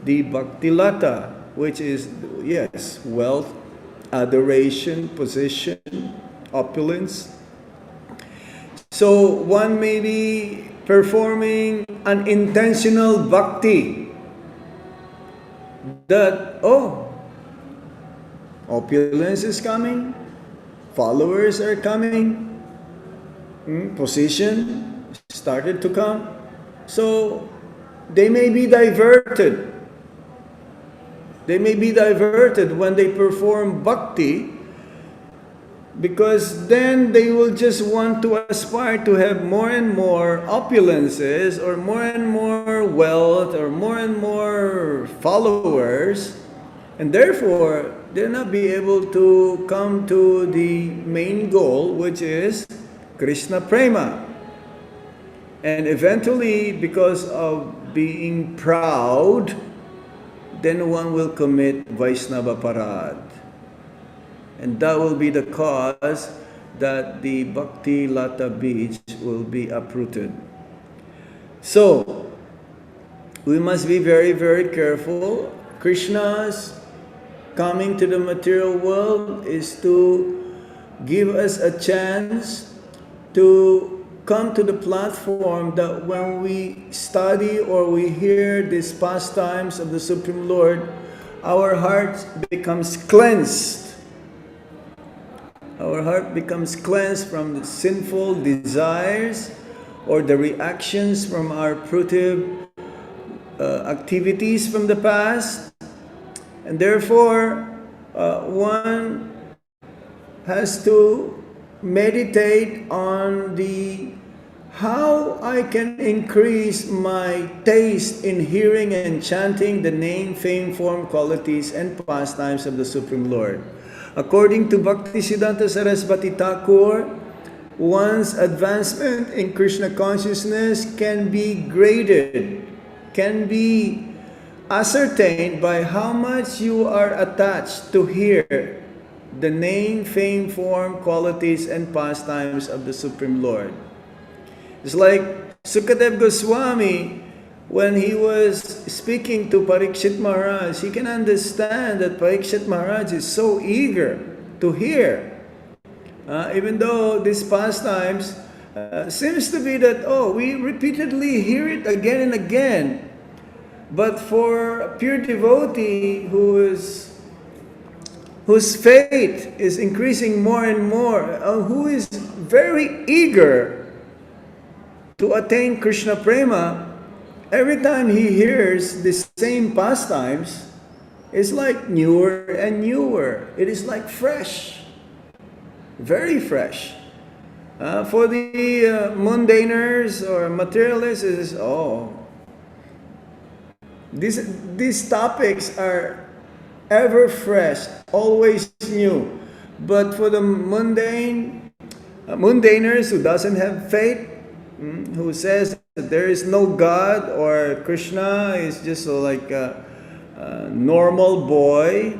the Bhakti Lata, which is, wealth, adoration, position, opulence. So one may be performing an intentional bhakti that, opulence is coming, followers are coming, position started to come. So they may be diverted. They may be diverted when they perform bhakti, because then they will just want to aspire to have more and more opulences or more and more wealth or more and more followers, and therefore they'll not be able to come to the main goal, which is Krishna Prema. And eventually, because of being proud, then one will commit Vaishnava Parad. And that will be the cause that the Bhakti Lata beach will be uprooted. So, we must be very, very careful. Krishna's coming to the material world is to give us a chance to come to the platform that when we study or we hear these pastimes of the Supreme Lord, our heart becomes cleansed. Our heart becomes cleansed from the sinful desires or the reactions from our fruitive activities from the past. And therefore, one has to meditate on how I can increase my taste in hearing and chanting the name, fame, form, qualities, and pastimes of the Supreme Lord. According to Bhaktisiddhanta Sarasvati Thakur, one's advancement in Krishna consciousness can be graded, can be ascertained by how much you are attached to hear the name, fame, form, qualities, and pastimes of the Supreme Lord. It's like Sukadev Goswami, when he was speaking to Parikshit Maharaj, he can understand that Parikshit Maharaj is so eager to hear. Even though these pastimes seems to be that, we repeatedly hear it again and again. But for a pure devotee whose faith is increasing more and more, who is very eager to attain Krishna Prema, every time he hears the same pastimes, it's like newer and newer. It is like fresh, very fresh. For the mundaners or materialists, it is, these topics are ever fresh, always new. But for the mundaners who doesn't have faith, who says that there is no God or Krishna is just like a normal boy,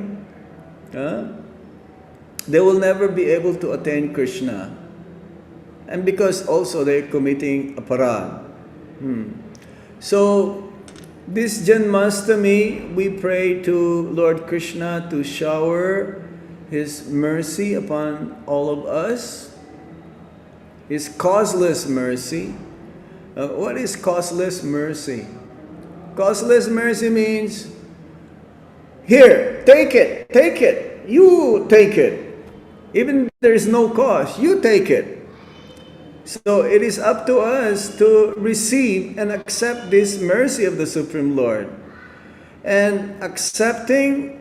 they will never be able to attain Krishna. And because also they're committing aparad. So this Janmashtami, we pray to Lord Krishna to shower His mercy upon all of us, His causeless mercy. What is causeless mercy? Causeless mercy means, here, take it, you take it. Even there is no cause, you take it. So it is up to us to receive and accept this mercy of the Supreme Lord. And accepting,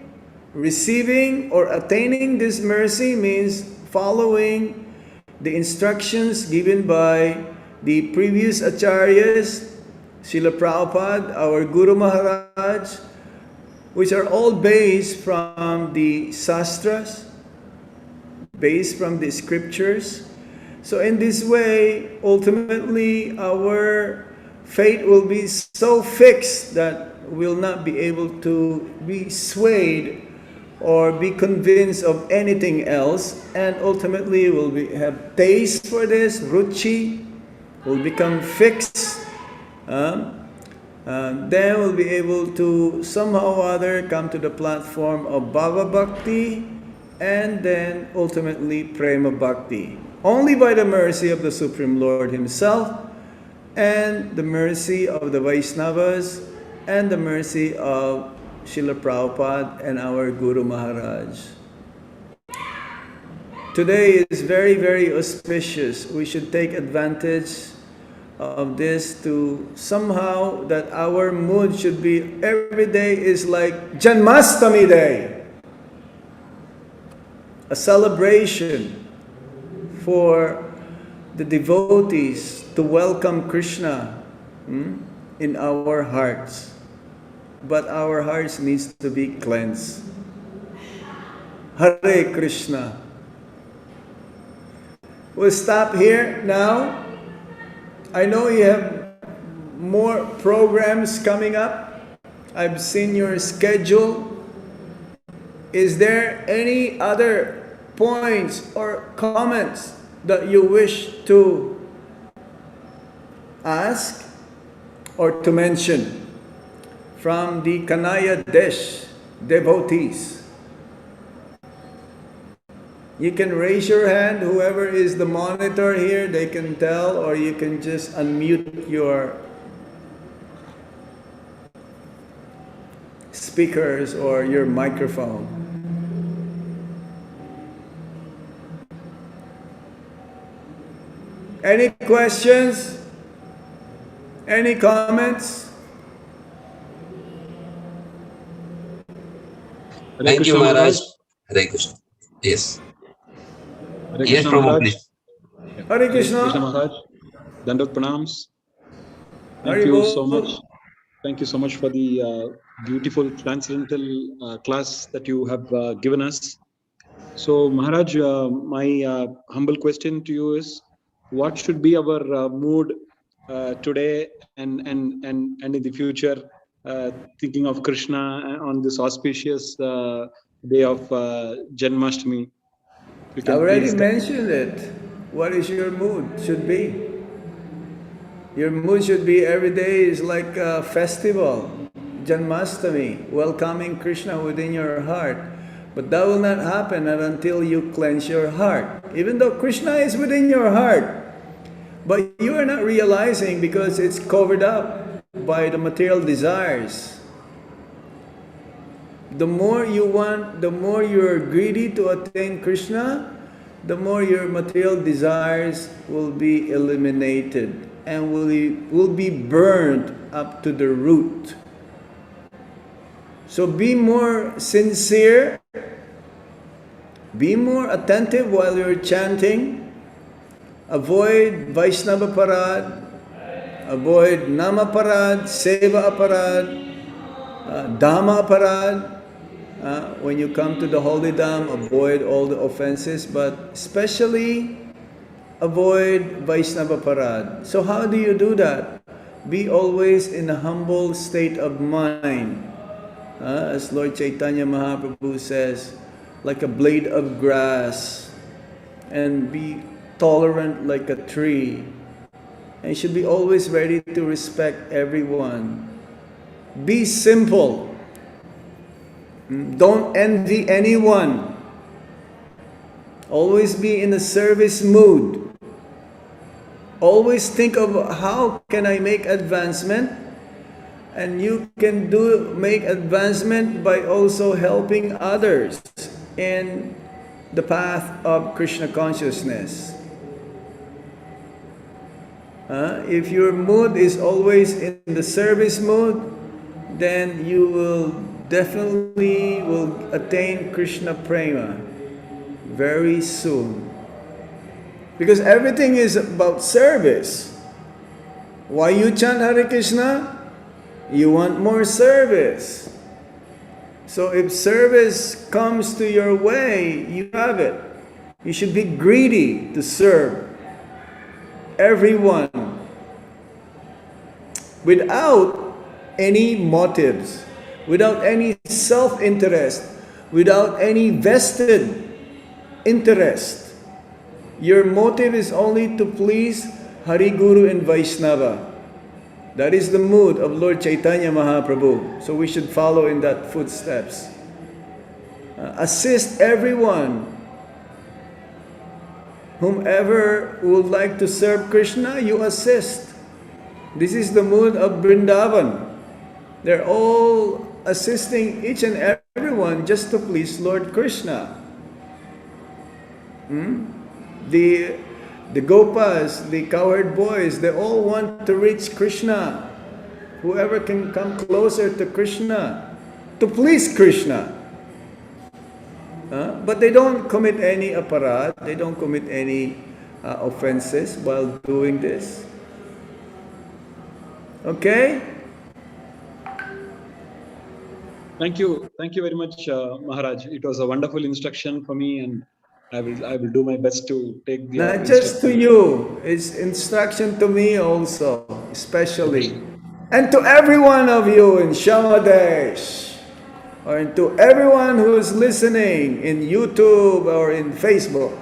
receiving, or attaining this mercy means following the instructions given by the previous acharyas, Srila Prabhupada, our Guru Maharaj, which are all based from the sastras, based from the scriptures. So in this way, ultimately, our fate will be so fixed that we'll not be able to be swayed or be convinced of anything else, and ultimately we'll have taste for this, ruchi, will become fixed. Then we'll be able to somehow or other come to the platform of Bhava Bhakti, and then ultimately Prema Bhakti. Only by the mercy of the Supreme Lord Himself, and the mercy of the Vaishnavas, and the mercy of Srila Prabhupada and our Guru Maharaj. Today is very, very auspicious. We should take advantage of this to somehow that our mood should be every day is like Janmashtami Day, a celebration for the devotees to welcome Krishna in our hearts. But our hearts needs to be cleansed. Hare Krishna. We'll stop here now. I know you have more programs coming up. I've seen your schedule. Is there any other points or comments that you wish to ask or to mention from the Kanaya Desh devotees? You can raise your hand, whoever is the monitor here, they can tell, or you can just unmute your speakers or your microphone. Any questions? Any comments? Thank you, Maharaj. Hare Krishna. Yes. Hare Yes, Krishna, Prabhu, Maharaj. please. Hare Krishna. Krishna Maharaj. Dandavat pranams. Thank Hare you Bol. so much. Thank you so much for the beautiful transcendental class that you have given us. So, Maharaj, my humble question to you is, what should be our mood today and in the future, thinking of Krishna on this auspicious day of Janmashtami? You I can already please. mentioned it. What is your mood? Should be. Your mood should be every day is like a festival. Janmashtami, welcoming Krishna within your heart. But that will not happen until you cleanse your heart. Even though Krishna is within your heart, but you are not realizing because it's covered up by the material desires. The more you want, the more you're greedy to attain Krishna, the more your material desires will be eliminated and will be burned up to the root. So be more sincere, be more attentive while you're chanting, avoid Vaishnava Parad, avoid Nama Parad, Seva Aparad, Dhamma Aparad. When you come to the holy dham, avoid all the offenses, but especially avoid Vaishnava Parad. So how do you do that? Be always in a humble state of mind. As Lord Chaitanya Mahaprabhu says, like a blade of grass, and be tolerant like a tree. And you should be always ready to respect everyone. Be simple. Don't envy anyone. Always be in a service mood. Always think of how can I make advancement, and you can make advancement by also helping others in the path of Krishna consciousness. If your mood is always in the service mood, then you will definitely attain Krishna prema very soon. Because everything is about service. Why you chant Hare Krishna? You want more service. So if service comes to your way, you have it. You should be greedy to serve everyone without any motives, without any self-interest, without any vested interest. Your motive is only to please Hari Guru and Vaishnava. That is the mood of Lord Chaitanya Mahaprabhu. So we should follow in that footsteps. Assist everyone. Whomever would like to serve Krishna, you assist. This is the mood of Vrindavan. They're all assisting each and everyone just to please Lord Krishna. The Gopas, the cowherd boys, they all want to reach Krishna. Whoever can come closer to Krishna, to please Krishna. But they don't commit any aparad, they don't commit any offenses while doing this. Okay? Thank you very much, Maharaj. It was a wonderful instruction for me, and I will do my best to take the. Not just to you, it's instruction to me also, especially. And to every one of you in Shamadesh, or to everyone who is listening in YouTube or in Facebook.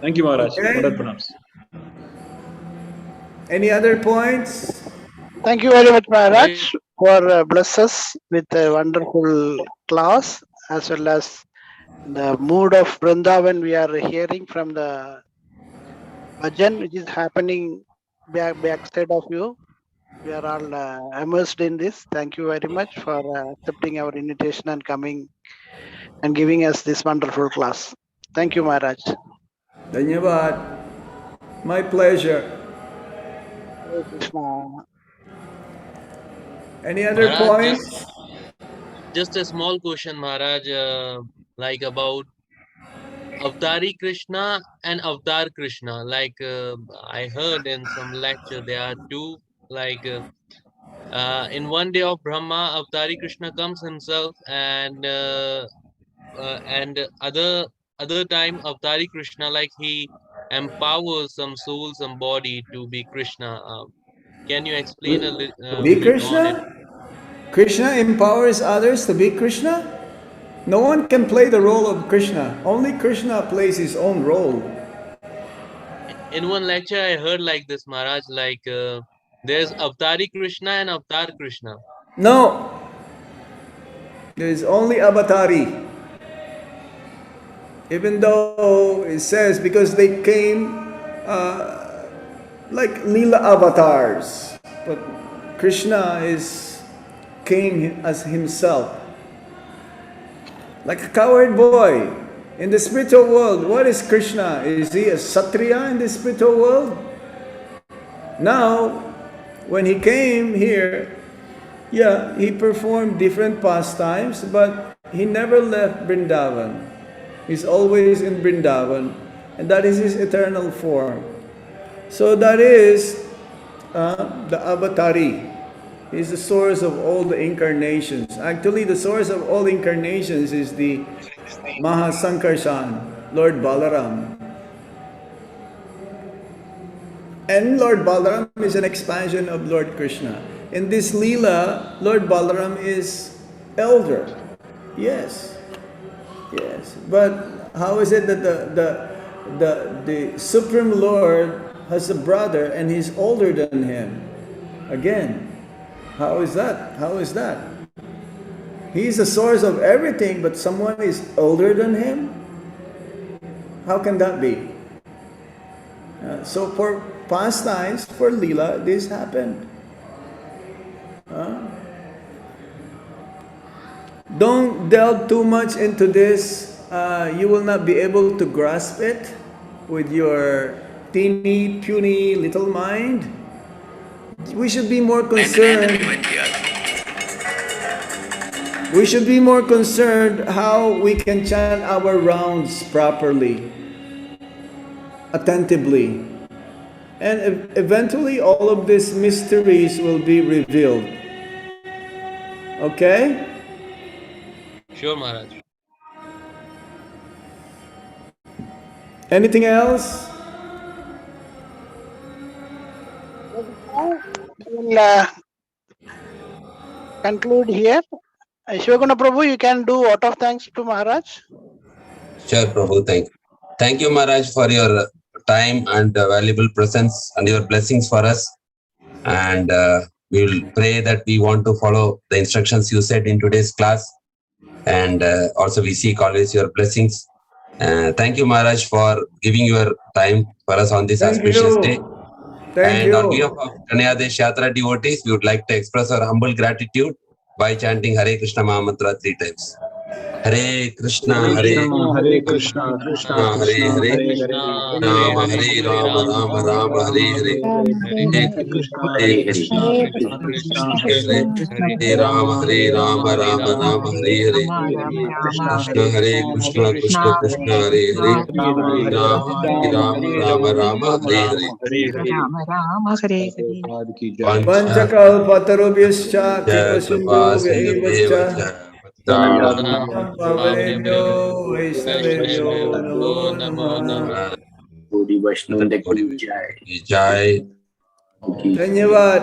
Thank you, Maharaj. Okay? Any other points? Thank you very much, Maharaj, for bless us with a wonderful class, as well as the mood of Vrindavan we are hearing from the bhajan which is happening backside of you. We are all immersed in this. Thank you very much for accepting our invitation and coming and giving us this wonderful class. Thank you, Maharaj. Dhanyavad. My pleasure. Hare Krishna. Any other Maharaj, points? Just a small question, Maharaj, like about Avatari Krishna and Avatar Krishna. Like I heard in some lecture, there are two. Like in one day of Brahma, Avatari Krishna comes himself, and other time Avatari Krishna, like he empowers some soul, some body to be Krishna. Can you explain a Be bit on it? Krishna? Krishna empowers others to be Krishna? No one can play the role of Krishna. Only Krishna plays his own role. In one lecture, I heard like this, Maharaj, like there's Avatari Krishna and Avatar Krishna. No, there is only Avatari. Even though it says because they came like Leela avatars, but Krishna came as himself. Like a cowherd boy. In the spiritual world, what is Krishna? Is he a Satriya in the spiritual world? Now, when he came here, yeah, he performed different pastimes, but he never left Vrindavan. He's always in Vrindavan, and that is his eternal form. So that is the Avatari. He's the source of all the incarnations. Actually, the source of all incarnations is the Mahasankarshan, Lord Balaram. And Lord Balaram is an expansion of Lord Krishna. In this Leela, Lord Balaram is elder. Yes. Yes. But how is it that the Supreme Lord has a brother and he's older than him? Again, how is that? How is that? He's the source of everything, but someone is older than him? How can that be? So for pastimes, for Leela, this happened. Don't delve too much into this. You will not be able to grasp it with your teeny, puny little mind. We should be more concerned. We should be more concerned how we can chant our rounds properly, attentively. And eventually all of these mysteries will be revealed. Okay? Sure, Maharaj. Anything else? We'll conclude here. Shivaguna Prabhu, you can do vote of thanks to Maharaj. Sure, Prabhu. Thank you. Thank you, Maharaj, for your time and valuable presence and your blessings for us. And we will pray that we want to follow the instructions you said in today's class. And also we seek always your blessings. Thank you, Maharaj, for giving your time for us on this auspicious day. Thank On behalf you. of Kanyadesh Yatra devotees, we would like to express our humble gratitude by chanting Hare Krishna Mahamantra 3 times. Hare Krishna, Hare Hare Krishna, Krishna Hare Krishna, Hare, Hare Krishna, Hare, Rama Hare Rama, Rama Rama Hare Hare, Hare Krishna, Hare Krishna, Krishna Krishna, Hare Hare Rama, Hare Rama, Rama Rama Hare Hare, Krishna, Krishna Hare Krishna, Krishna Krishna Hare Hare, Hare Rama Hare Rama, Rama Rama Hare Hare. Vancha Panchakalpatarubhyascha Kripasindhu Kripasindhubhyavascha Pavanebhyo Vaishnavebhyo Namo Namah. Jai. Dhanyavad.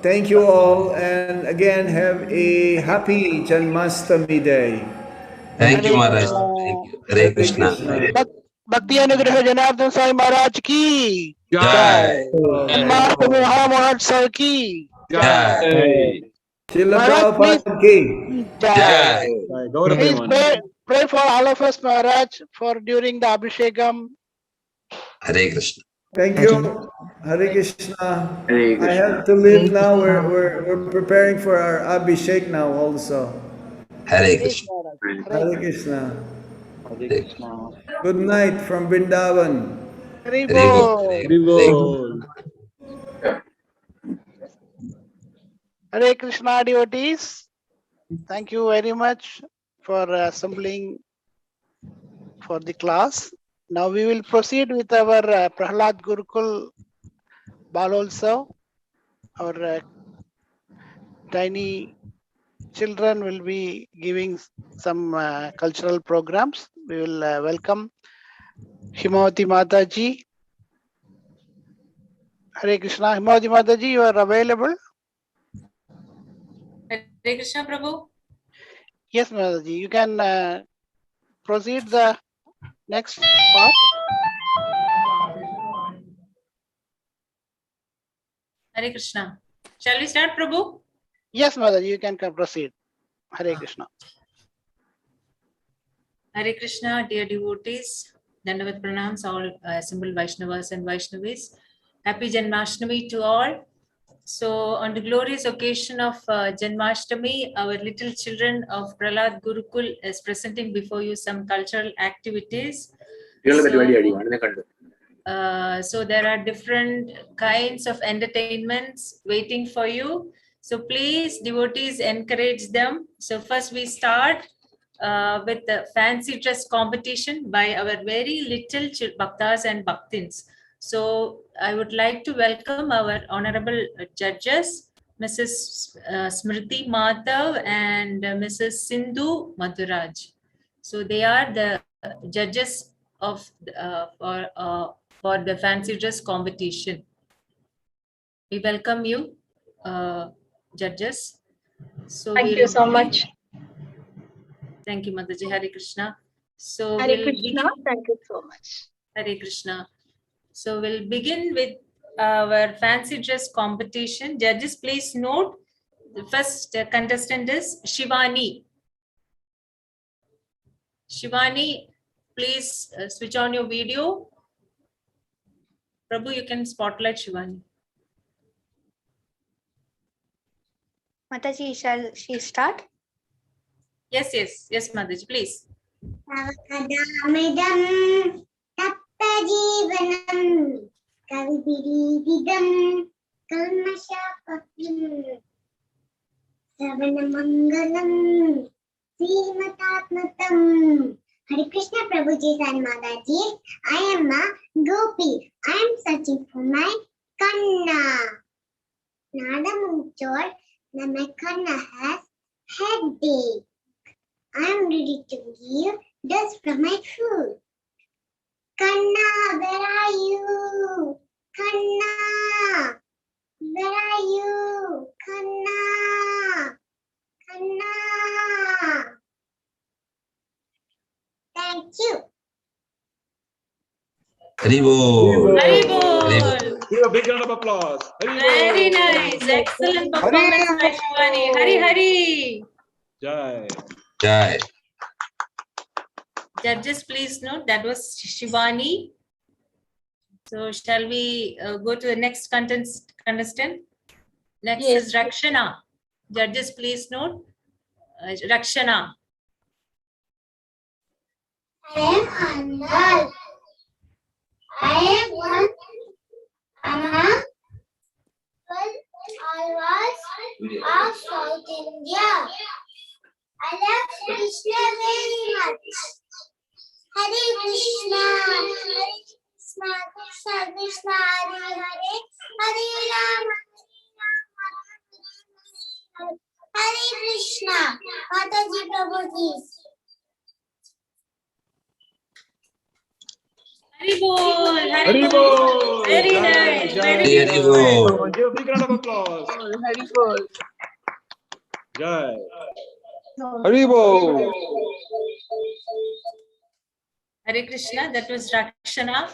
Thank you all, and again have a happy Janmashtami day. Thank you, Maharaj. Thank you. Hare Krishna. Bhakti Anugraha Janardhana Swami Maharaj ki. Jai. Janmashtami Mahamahotsav ki. Jai. Srila Maharaj, please. Prabhupada ki. Jai. Please pray for all of us, Maharaj, for during the Abhishekam. Hare Krishna. Thank you. Hare Krishna. I have to leave now. We're preparing for our Abhishek now also. Hare Krishna. Hare Krishna. Good night from Vrindavan. Hare Hare Krishna devotees. Thank you very much for assembling for the class. Now we will proceed with our Prahlad Gurukul Balolsav. Our tiny children will be giving some cultural programs. We will welcome Himavati Mataji. Hare Krishna. Himavati Mataji, you are available? Hare Krishna, Prabhu. Yes, Mataji, you can proceed the next part. Hare Krishna. Shall we start, Prabhu? Yes, Mataji, you can proceed. Hare Krishna. Hare Krishna, dear devotees. Dandavat pranams, all assembled Vaishnavas and Vaishnavis. Happy Janmashtami to all. So, on the glorious occasion of Janmashtami, our little children of Prahlad Gurukul is presenting before you some cultural activities. So there are different kinds of entertainments waiting for you. So please, devotees, encourage them. So first we start with the fancy dress competition by our very little bhaktas and bhaktins. So I would like to welcome our honorable judges, Mrs. Smriti Madhav and Mrs. Sindhu Madhuraj. So they are the judges of for the fancy dress competition. We welcome you, judges. So Thank you so much. Thank you, Mataji. Hare Krishna. So Hare Krishna. Thank you so much. Hare Krishna. So we'll begin with our fancy dress competition. Judges, please note the first contestant is Shivani. Shivani, please switch on your video. Prabhu, you can spotlight Shivani. Mataji, shall she start? Yes, Mataji, please. Savakadamidam taptajivanam kavibirididam kalmashapakam Savanamangalam Srimatatmatam. Hare Krishna Prabhuji and Mataji. I am a gopi. I am searching for my Kanna. Nadam told that my Kanna has headache. I am ready to give dust from my food. Kanna, where are you? Kanna, where are you? Kanna, Kanna. Thank you. Haribo. Haribol. Give a big round of applause. Very nice. Excellent performance by Shivani. Hari. Jai. Jai. Judges, please note that was Shivani. So shall we go to the next contestant? Next Yes. is Rakshana. Judges, please note Rakshana. I am Anal. I am one. Anna. I was of South India. I love Krishna very much. Hare Krishna, Hare Krishna, Krishna Krishna, Hare Hare, Hare Rama, Hare Krishna. Mataji Prabhuji. Haribol. Haribol. Very Jai, nice. Jai, Very Jai. good. Haribol. Give a big round of applause. Haribol. Jai. Haribo. Hare Krishna. That was Rakshana.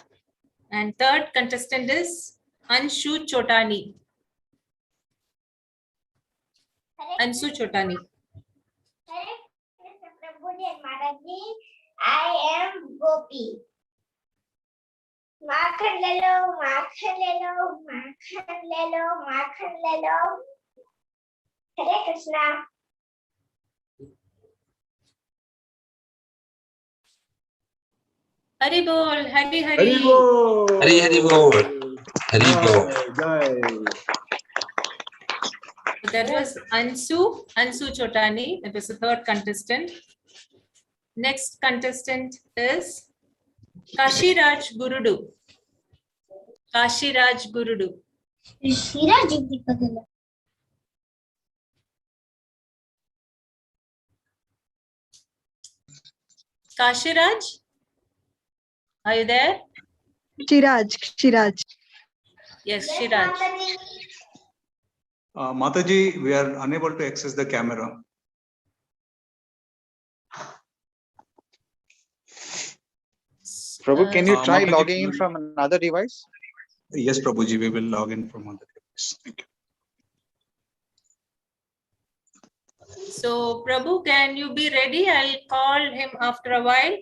And third contestant is Anshu Chotani. Anshu Chotani. Hare Krishna Prabhuji and Mataji. I am Gopi. Makhan lelo, makhan lelo, makhan lelo, makhan lelo. Hare Krishna. Haribol. Hari. Haribo. Haribol. Haribol. Jai. That was Anshu Chotani. That was the third contestant. Next contestant is Kashiraj Gurudu. Kashiraj Gurudu. Kashiraj, are you there? Shiraj. Yes, Shiraj. Mataji, we are unable to access the camera. Prabhu, can you try Mataji, logging in from another device? Yes, Prabhuji, we will log in from other device. Thank you. So Prabhu, can you be ready? I'll call him after a while.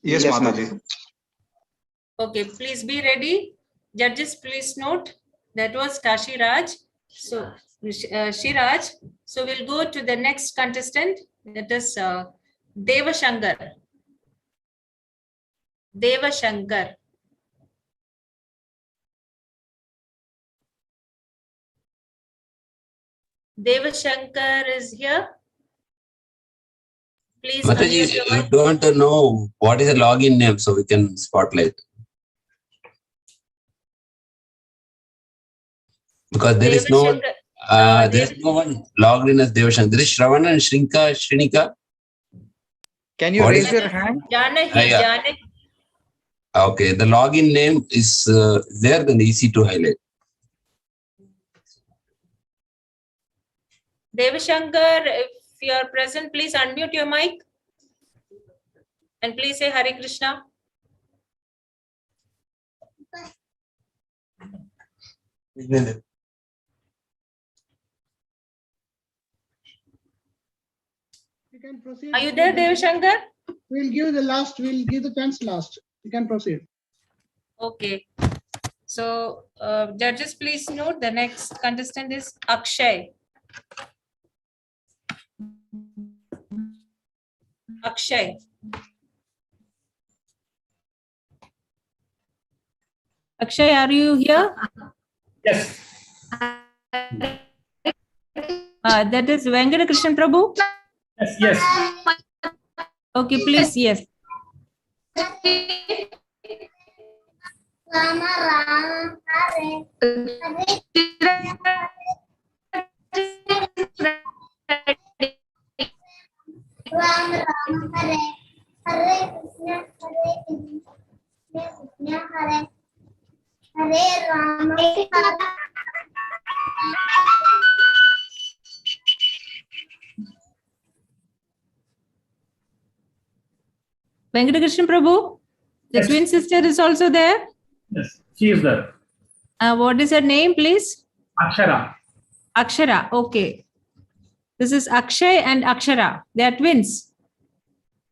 Yes, Mataji. Okay, please be ready. Judges, please note that was Kashiraj. So Shiraj. So we'll go to the next contestant. That is Devashankar. Devashankar. Devashankar is here. Please Mataji, unmute your you mic. don't know what is the login name, so we can spotlight. Because there is no one, there is no one logged in as Devashankar. There is Shravana and Shrinika. Can you What raise is your hand? Janahi, yeah. Janahi. Okay, the login name is there, then easy to highlight. Devashankar, if you are present, please unmute your mic. And please say Hare Krishna. You can proceed. Are you there, Devashankar? We'll give the chance last. You can proceed. Okay. So, judges, please note the next contestant is Akshay. Akshay. Akshay, are you here? Yes. That is Venkata Krishnan Prabhu. Yes, yes. Okay, please, yes. Rama Rama Hare Rama Rama Hare Hare Krishna Krishna Hare Hare Rama Venkata Krishnan Prabhu, the Yes. twin sister is also there. Yes, she is there. What is her name, please? Akshara. Akshara. Okay. This is Akshay and Akshara. They are twins.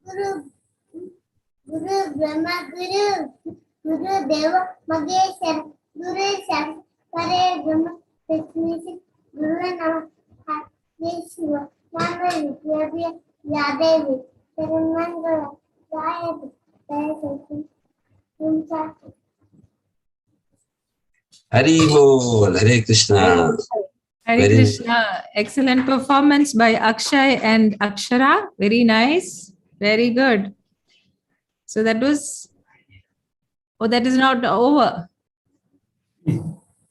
Guru Brahma Guru Deva Mageshwar Guru Sankare Brahma Vishnu Guru Nama Hare Shiva Nama Vidya Yadevi Sarunangala Jayati Jayati Hari Bol, Hare Krishna. Hare Very Krishna. Excellent performance by Akshay and Akshara. Very nice. Very good. So that was, oh, that is not over.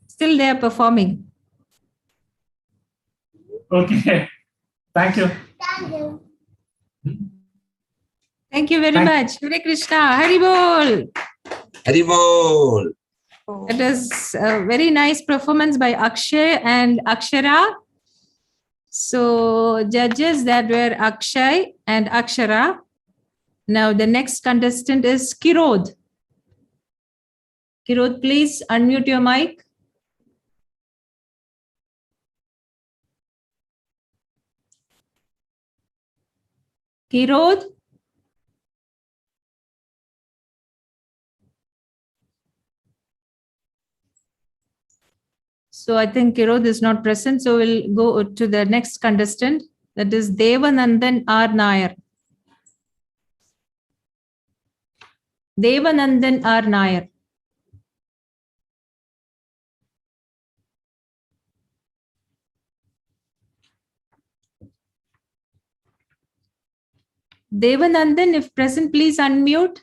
Still they are performing. Okay. Thank you. Thank you. Thank you very much. Hare Krishna. Hari Bol. Hari Bol. It is a very nice performance by Akshay and Akshara. So judges, that were Akshay and Akshara. Now the next contestant is Kirod. Kirod, please unmute your mic. Kirod. So I think Kirod is not present. So we'll go to the next contestant. That is Devanandan R. Nair. Devanandan R. Nair. Devanandan, if present, please unmute.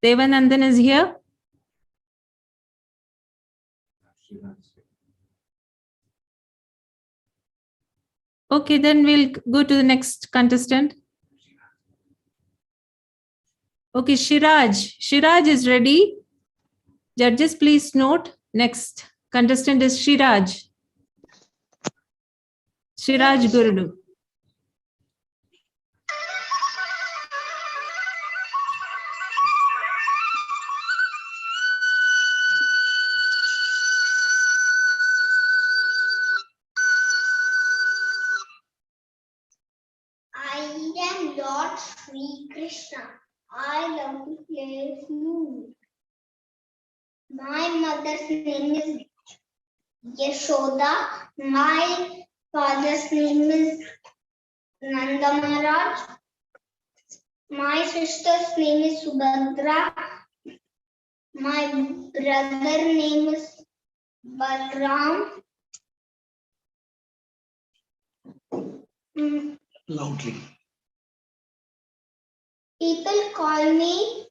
Devanandan is here. Okay, then we'll go to the next contestant. Okay, Shiraj. Shiraj is ready. Judges, please note. Next contestant is Shiraj. Shiraj Gurudu. I am Lord Sri Krishna. I love to play flute. My mother's name is Yashoda. My father's name is Nanda Maharaj. My sister's name is Subhadra. My brother name is Balram. Loudly. People call me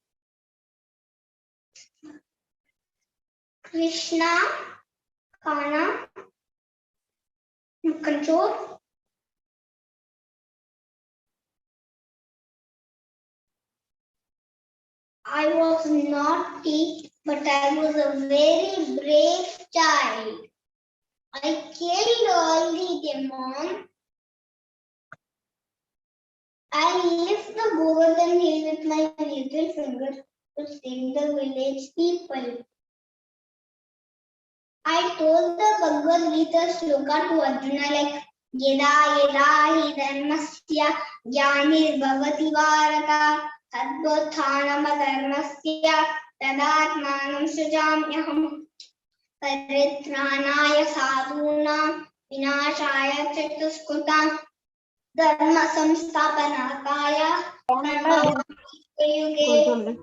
Krishna, Kana, Control. I was naughty, but I was a very brave child. I killed all the demons. I lift the Govardhan hill with my little finger to save the village people. I told the Bhagavad Gita sloka to Arjuna like Yeda yeda hi dharmasya jnanir bhavati varaka tadvothanam dharmasya tadatmanam sujamyaham paritranaya sadhunam vinashaya chatuskutam dharma samsthapanakaya yuge.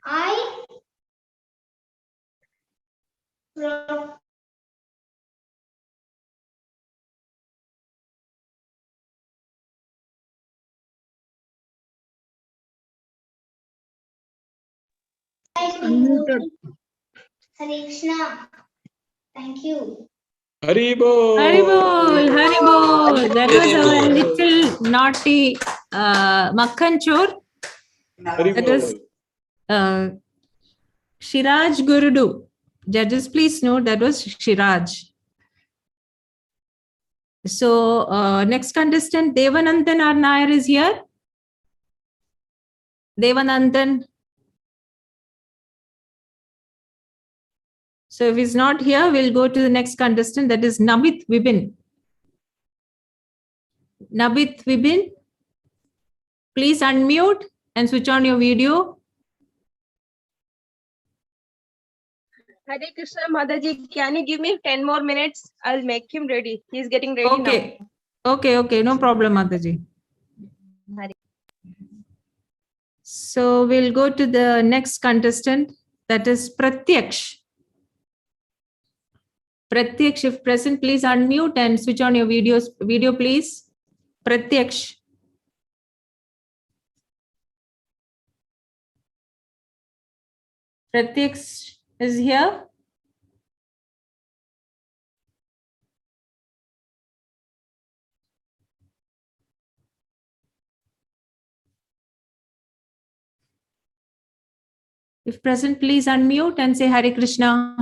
I Unmuted. Hare Krishna. Thank you. Haribol. Haribol, Haribol. That was our Haribol. little naughty Makhan Chor. That was Shiraj Gurudu. Judges, please note that was Shiraj. So next contestant, Devanandan Arnayar is here. Devanandan. So if he's not here, we'll go to the next contestant, that is Nabith Vibin. Nabith Vibin, please unmute and switch on your video. Hare Krishna Mataji, can you give me 10 more minutes? I'll make him ready. He's getting ready Okay. Okay, no problem, Mataji. Hare. So we'll go to the next contestant, that is Pratyaksh. Pratyaksh, if present, please unmute and switch on your video, please. Pratyaksh. Pratyaksh is here. If present, please unmute and say Hare Krishna.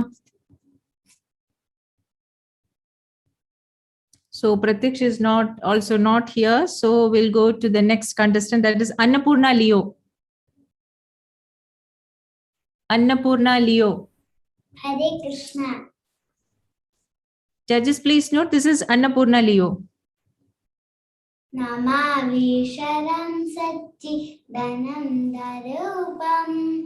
So Pratyaksh is also not here. So we'll go to the next contestant, that is Annapurna Leo. Annapurna Leo. Hare Krishna. Judges, please note this is Annapurna Leo. Namavisharam Sachi Dhanam Darupam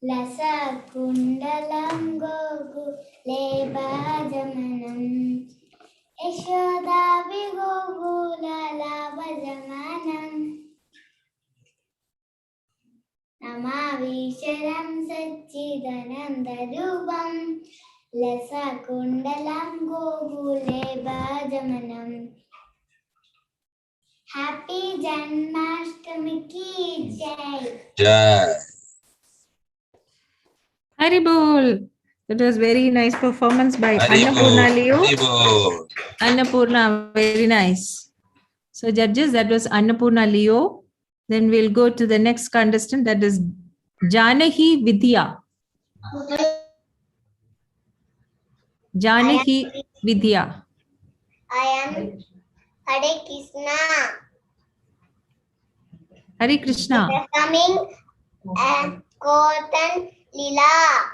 Lasa Kundalam Gogu Lebajamanam Yashoda Vigogula Lavajamanam Namavisharam Sachi Dhanam Darupam Lasa Kundalam Gogu Lebajamanam. Happy Janmashtami ki jai. Jai. Haribol. That was very nice performance by Hari Annapurna Bol, Leo. Hari Bol. Annapurna, very nice. So judges, that was Annapurna Leo. Then we'll go to the next contestant, that is Janahi Vidya. Janahi Vidya. I am Hare Krishna. Hare Krishna. Coming and Kotan Lila.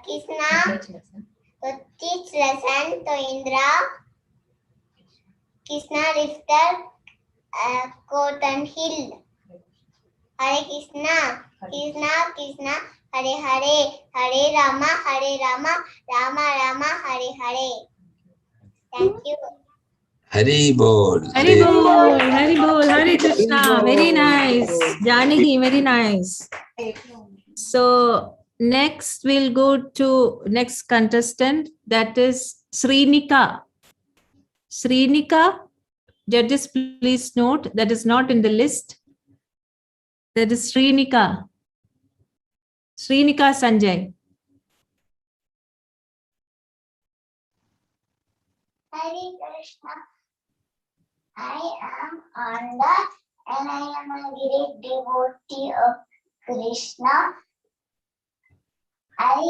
Krishna to teach lesson to Indra. Krishna lifted Kotan hill. Hare Krishna, Krishna Krishna, Hare Hare, Hare Rama, Rama Rama, Hare Hare. Thank you. Hari Bol. Hari Bol, Hari Bol, Hare Krishna. Very nice. Janaki, very nice. So next we'll go to next contestant, that is Srinika. Srinika, judges please note that is not in the list. That is Srinika. Srinika Sanjay. Hare Krishna. I am Anda and I am a great devotee of Krishna. I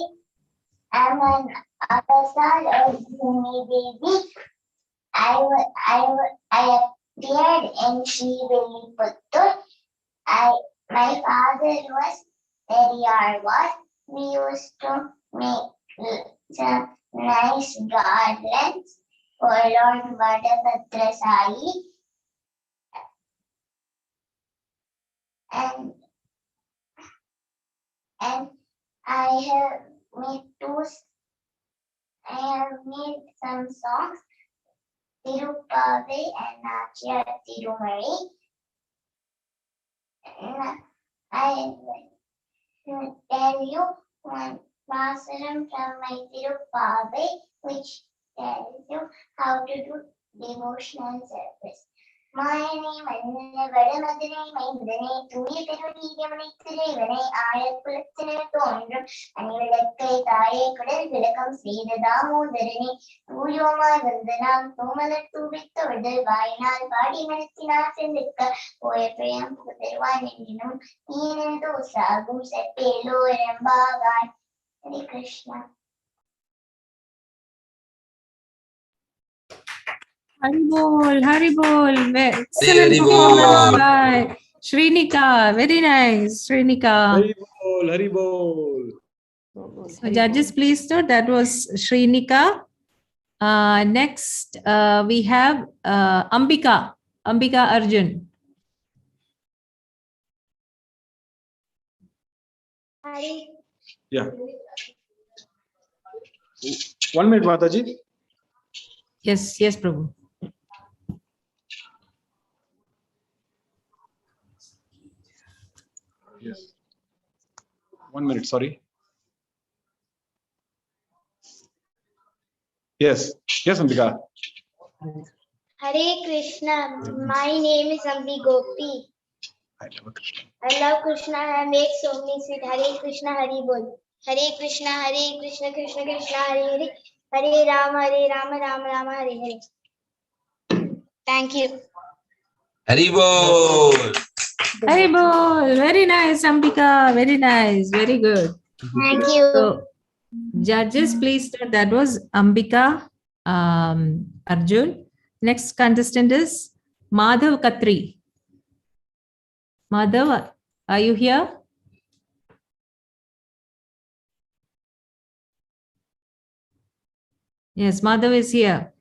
am an avatar of Guna Baby. I appeared in Srivilliputtur. My father was Periyar. We used to make some nice garlands for Lord Vadabhadra Sai. And I have made some songs, Tirupave and Nachya Tirumari. I will tell you one pasaram from my Tirupave, which tells you how to do devotional service. Mine Manne Vadamadane Mindane, Tui Peruni Tirevane, Ayakulacine Tondram, and Vilaka Taye Kudel Vilakam Sri the Damodarini, Tuyoma Vandanam, Tomala to Victor, the Vainal Badi Manatina Sindika, Poetrium Puterwan Indinum, Inen Dosa, Gum Sepelo, and Bagan, Hare Krishna. Hari Bol, Hari Bol. Excellent Hari performance Bol. by Srinika. Very nice, Srinika. Hari Bol, Hari Bol. So judges, please note that was Srinika. Next, we have Ambika Arjun. Yeah. 1 minute, Mataji. Yes, Prabhu. Yes. 1 minute, sorry. Yes, Ambika. Hare Krishna. My name is Ambi Gopi. I love Krishna and make so many sweet. Hare Krishna, Hari Bol. Hare Krishna, Krishna Krishna, Hare Hare. Hare Rama, Rama Rama, Hare Hare. Thank you. Hari Bol. Hari Bol. Very nice, Ambika. Very nice. Very good. Thank you. So, judges, please note that was Ambika Arjun. Next contestant is Madhav Khatri. Madhav, are you here? Yes, Madhav is here.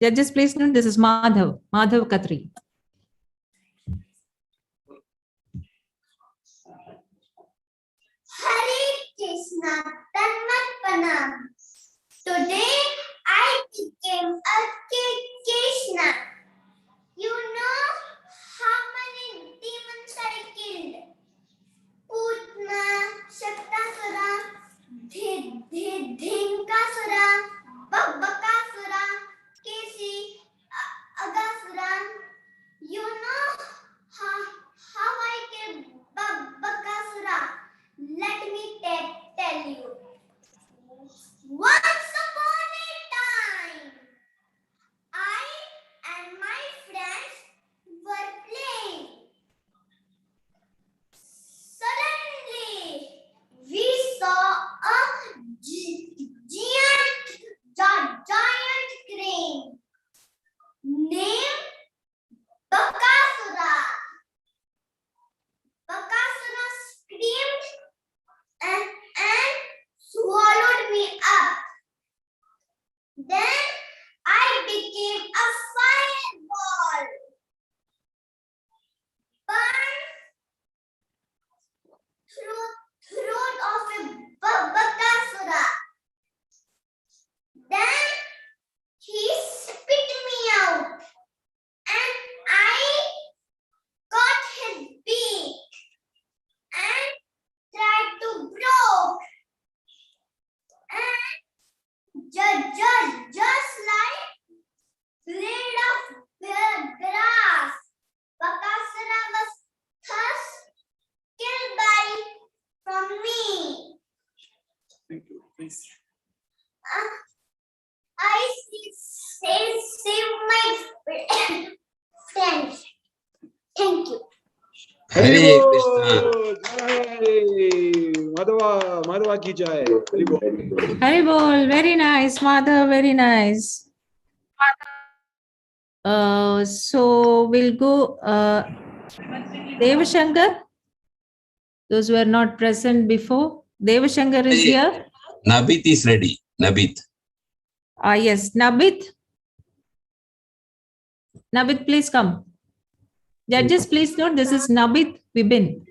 Judges, please note this is Madhav Khatri. Hare Krishna, Tanmat. Today I became a Krishna. You know how many demons I killed? Putna, Shaktasura, Dhinkasura, Babbakasura, Kesi, Agasura. You know how I killed Babbakasura? Hare Krishna. Madhava ki jai. Hari Bol. Hari Bol, very nice, Mother, very nice. So we'll go Devashankar. Those who are not present before. Devashankar is here. Nabit is ready. Nabit. Yes, Nabit. Nabit, please come. Judges, please note this is Nabit Vibin.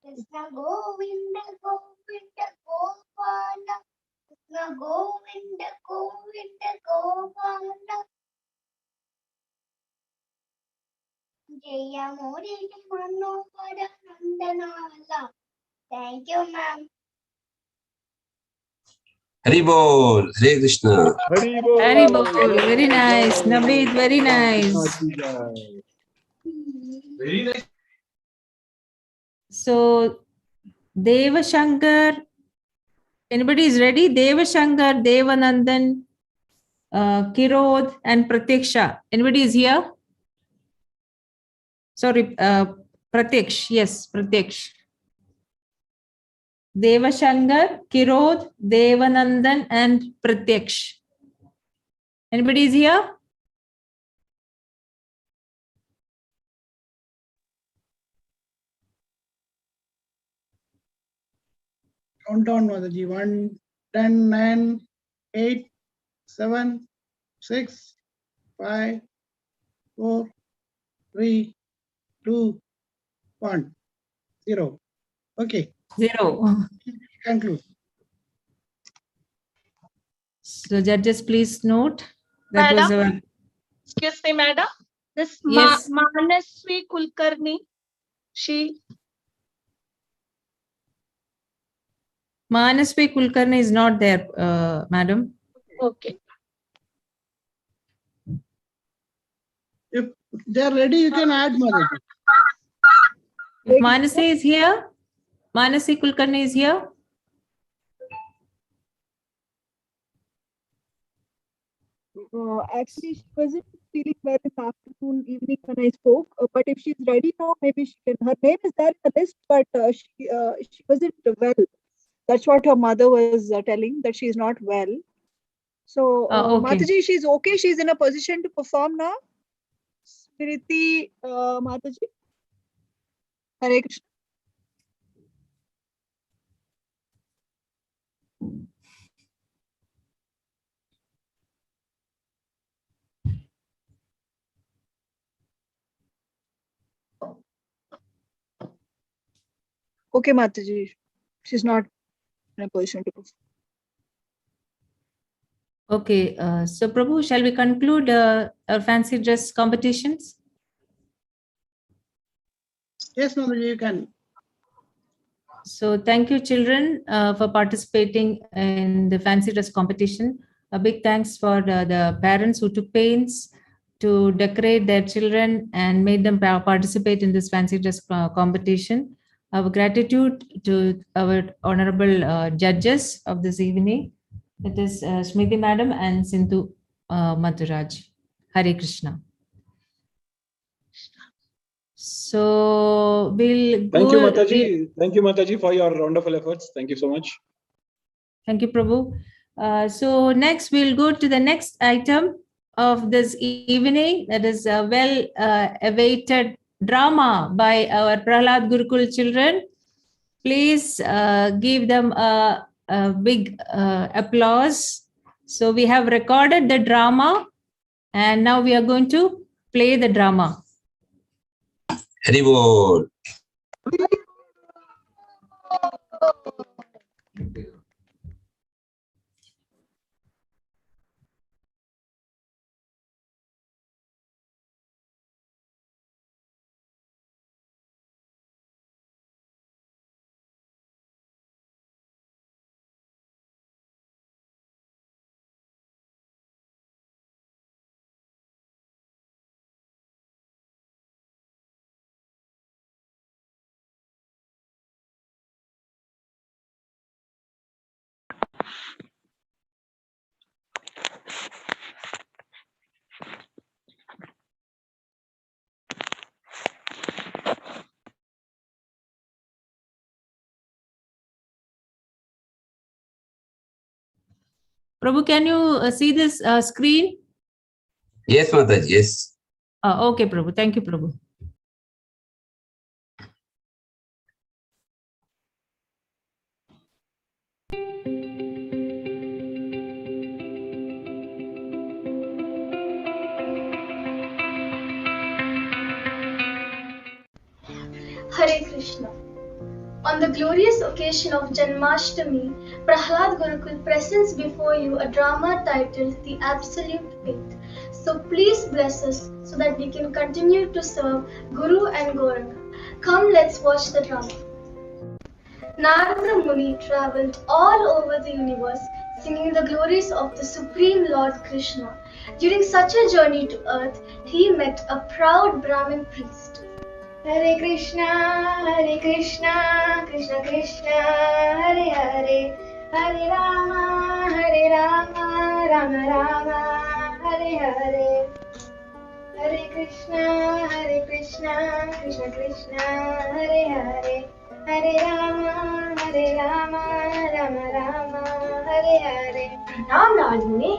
Krishna Govinda Govinda Gopala Krishna Govinda Govinda Gopala Jaya Murali Manohara Nandanala. Thank you, ma'am. Hari Bol. Hare Krishna. Hari Bol. Hari Bol, very nice. Nabit, very nice. Very nice. So, Devashankar, anybody is ready? Devashankar, Devanandan, Kirod, and Pratiksha. Anybody is here? Sorry, Pratiksh. Yes, Pratiksh. Devashankar, Kirod, Devanandan, and Pratiksh. Anybody is here? Count down, Mataji. 1, 10, 9, 8, 7, 6, 5, 4, 3, 2, 1, 0. Okay. 0. Conclude. So judges, please note that was our. Excuse me, madam. This Yes. Manasvi Kulkarni, she. Manasvi Kulkarni is not there, madam. Okay. If they're ready, you can add, Mataji. If Manasi is here, Manasi Kulkarni is here. Actually, she wasn't feeling well in the afternoon, evening when I spoke. But if she's ready now, maybe she can. Her name is there in the list, but she wasn't well. That's what her mother was telling, that she's not well. So, Okay. Mataji, she's okay. She's in a position to perform now. Smriti Mataji. Hare Krishna. Okay, Mataji. She's not in a position to perform. Okay. So Prabhu, shall we conclude our fancy dress competitions? Yes, Mataji, you can. So thank you, children, for participating in the fancy dress competition. A big thanks for the parents who took pains to decorate their children and made them participate in this fancy dress competition. Our gratitude to our honorable judges of this evening. It is Smriti Madam and Sindhu Madhuraj. Hare Krishna. So we'll go. Thank you, Mataji. Thank you, Mataji, for your wonderful efforts. Thank you so much. Thank you, Prabhu. So next we'll go to the next item of this evening. That is a well-awaited drama by our Prahlad Gurukul children. Please give them a big applause. So we have recorded the drama and now we are going to play the drama. Hari Bol. Prabhu, can you see this screen? Yes, Mataji, yes. Okay, Prabhu. Thank you, Prabhu. Hare Krishna. On the glorious occasion of Janmashtami, Prahlad Gurukul presents before you a drama titled The Absolute Faith. So please bless us so that we can continue to serve Guru and Gauranga. Come, let's watch the drama. Narada Muni travelled all over the universe singing the glories of the Supreme Lord Krishna. During such a journey to earth, he met a proud Brahmin priest. Hare Krishna, Krishna Krishna, Hare Hare, Hare Rama, Rama Rama, Hare Hare. Hare Krishna, Krishna Krishna, Hare Hare, Hare Rama, Rama Rama, Hare Hare. Pranam Narad Muni.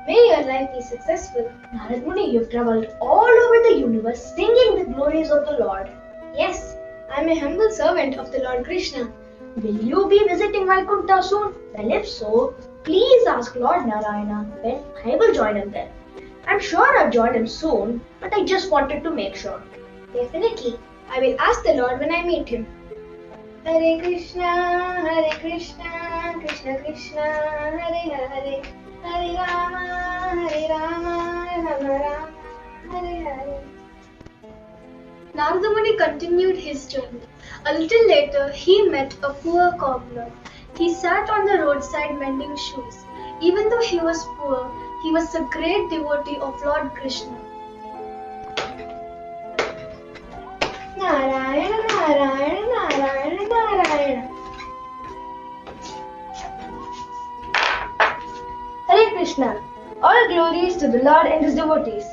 May your life be successful. Narad Muni, you've travelled all over the universe singing the glories of the Lord. Yes, I am a humble servant of the Lord Krishna. Will you be visiting Vaikuntha soon? Well, if so, please ask Lord Narayana when I will join him there. I'm sure I'll join him soon, but I just wanted to make sure. Definitely, I will ask the Lord when I meet him. Hare Krishna, Krishna Krishna, Hare Hare. Hare Rama, Rama Rama, Hare Hare. Narada Muni continued his journey. A little later, he met a poor cobbler. He sat on the roadside mending shoes. Even though he was poor, he was a great devotee of Lord Krishna. Narayana, Narayana, Narayana, Narayana. Hare Krishna. All glories to the Lord and his devotees.